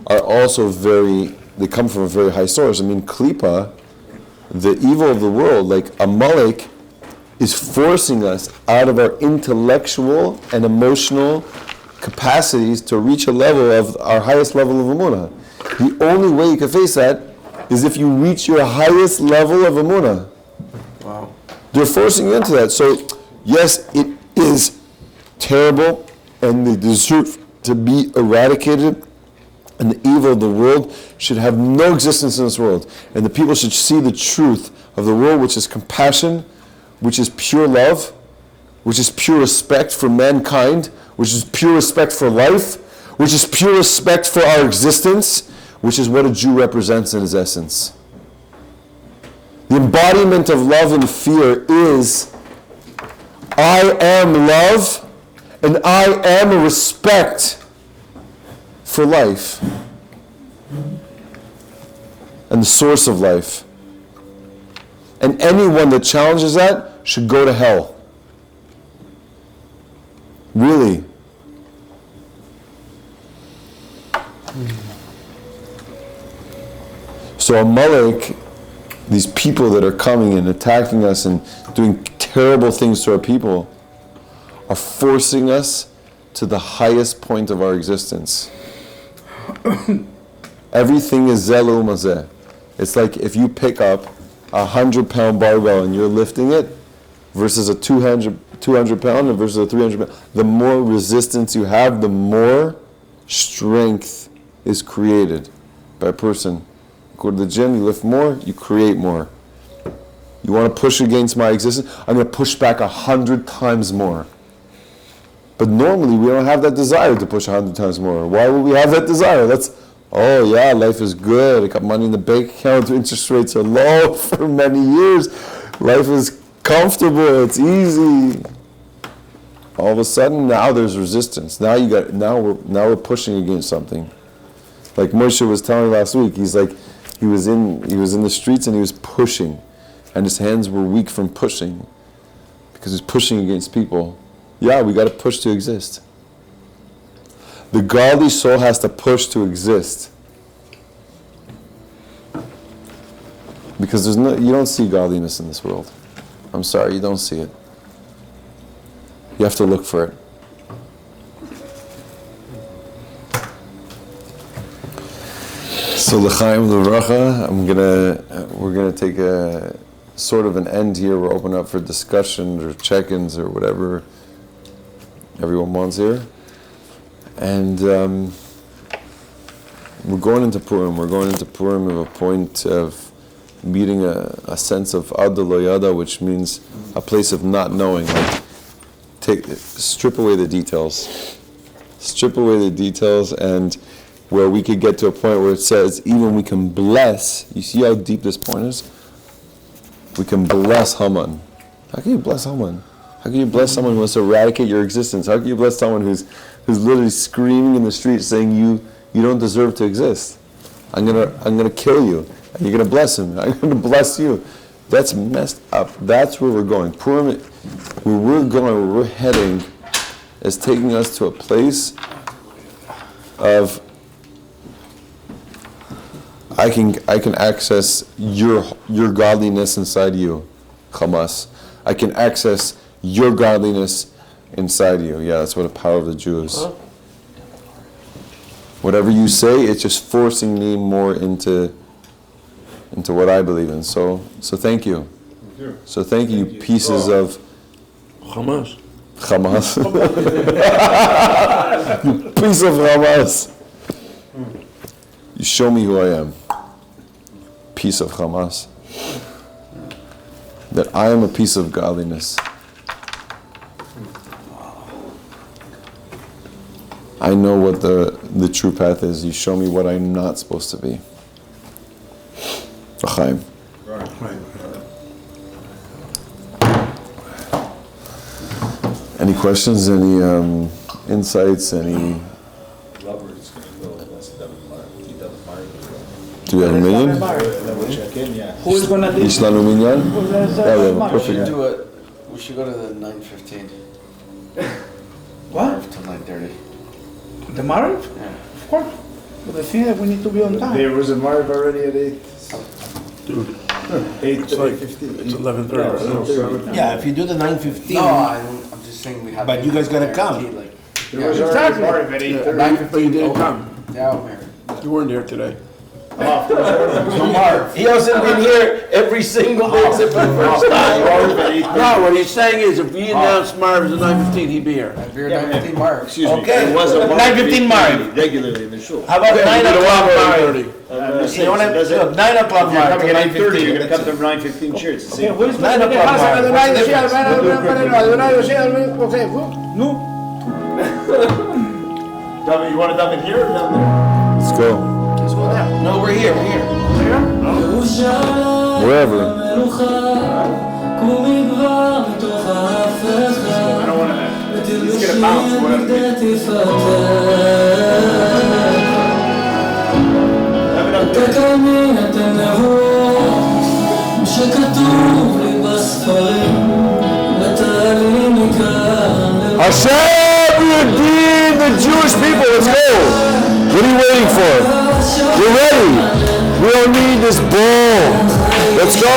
Speaker 1: also they come from a very high source. I mean, Klippa, the evil of the world, like Amalek, is forcing us out of our intellectual and emotional capacities to reach a level of our highest level of Emunah. The only way you can face that is if you reach your highest level of Emunah.
Speaker 11: Wow.
Speaker 1: They're forcing you into that. So, yes, it is terrible, and they deserve to be eradicated, and the evil of the world should have no existence in this world. And the people should see the truth of the world, which is compassion, which is pure love, which is pure respect for mankind, which is pure respect for life, which is pure respect for our existence, which is what a Jew represents in his essence. The embodiment of love and fear is, I am love, and I am a respect for life and the source of life. And anyone that challenges that should go to hell. Really. So Amalek, these people that are coming and attacking us and doing terrible things to our people, are forcing us to the highest point of our existence. Everything is zelu mazeh. It's like if you pick up a 100-pound barbell and you're lifting it versus a 200 pound and versus a 300 pound. The more resistance you have, the more strength is created by a person. Go to the gym, you lift more, you create more. You want to push against my existence? I'm going to push back 100 times more. But normally we don't have that desire to push 100 times more. Why would we have that desire? Oh yeah, life is good. I got money in the bank account. Interest rates are low for many years. Life is comfortable. It's easy. All of a sudden, now there's resistance. Now we're pushing against something. Like Moshe was telling last week. He's like, he was in the streets and he was pushing, and his hands were weak from pushing because he's pushing against people. Yeah, we got to push to exist. The godly soul has to push to exist. Because you don't see godliness in this world. I'm sorry, you don't see it. You have to look for it. So l'chaim l'vracha, we're gonna take a sort of an end here. We're open up for discussions or check-ins or whatever everyone wants here. And we're going into Purim. We're going into Purim of a point of meeting a sense of Ad lo yada, which means a place of not knowing. Like, strip away the details. Strip away the details, and where we could get to a point where it says, even we can bless. You see how deep this point is? We can bless Haman. How can you bless Haman? How can you bless someone who wants to eradicate your existence? How can you bless someone who's literally screaming in the street saying you don't deserve to exist? I'm gonna kill you, and you're gonna bless him. I'm gonna bless you. That's messed up. That's where we're going. Purim, where we're heading, is taking us to a place of I can access your godliness inside you, Hamas. I can access your godliness inside you. Yeah, that's what the power of the Jew is. Whatever you say, it's just forcing me more into what I believe in. So thank you. So thank you, pieces of
Speaker 8: Hamas.
Speaker 1: Hamas. You piece of Hamas. You show me who I am. Piece of Hamas. That I am a piece of godliness. I know what the true path is. You show me what I'm not supposed to be. L'chaim. Any questions? Any insights? Any? Do we have a million?
Speaker 3: Who is gonna do?
Speaker 1: Ish lanu minyan? Yeah, we have a
Speaker 11: We should
Speaker 1: perfect.
Speaker 11: do it, we should go to the 9:15.
Speaker 3: What?
Speaker 11: Till 9:30.
Speaker 3: The marriage?
Speaker 11: Yeah.
Speaker 3: Of course. But the thing that we need to be on time.
Speaker 9: There was a marv already at 8.
Speaker 8: Dude,
Speaker 9: 8,
Speaker 8: it's like,
Speaker 9: 8:15.
Speaker 8: it's 11:30.
Speaker 13: Yeah, if you do the 9:15,
Speaker 11: No, I'm just saying we have.
Speaker 13: But you guys gotta come.
Speaker 11: Like,
Speaker 9: There was
Speaker 11: yeah,
Speaker 9: already a
Speaker 3: Exactly.
Speaker 9: marv at 8:30.
Speaker 11: 9:15.
Speaker 8: You didn't come.
Speaker 11: Yeah, I'm here.
Speaker 8: You weren't here today.
Speaker 13: he hasn't been here every single day except for the first time.
Speaker 8: No, what he's saying is if we announce Marv at 9:15, he'd be here.
Speaker 11: I've been here 9:15 Mark.
Speaker 10: Excuse me.
Speaker 13: Okay,
Speaker 10: There was a
Speaker 13: 9:15 Marv.
Speaker 10: regularly in the shul.
Speaker 13: How about 9 o'clock Marv?
Speaker 8: 9:30.
Speaker 13: You want to, 9 o'clock
Speaker 9: You're
Speaker 13: Marv.
Speaker 9: coming at 8:30, you're gonna come
Speaker 13: That's
Speaker 9: to 9:15 cheers. It's the
Speaker 3: Okay,
Speaker 9: same.
Speaker 3: who is
Speaker 13: Nine
Speaker 3: gonna
Speaker 13: o'clock, Mark.
Speaker 3: Adonai
Speaker 13: What's the
Speaker 3: Yosef, Adonai Yosef, okay, who? No.
Speaker 9: David, you want to dump it here or down there?
Speaker 1: Let's go.
Speaker 3: Let's go there.
Speaker 13: No, we're here, we're here.
Speaker 1: Wherever.
Speaker 9: I don't want to. He's gonna bounce.
Speaker 1: Hashem, redeem the Jewish people. Let's go. What are you waiting for? We're ready. We don't need this bull. Let's go.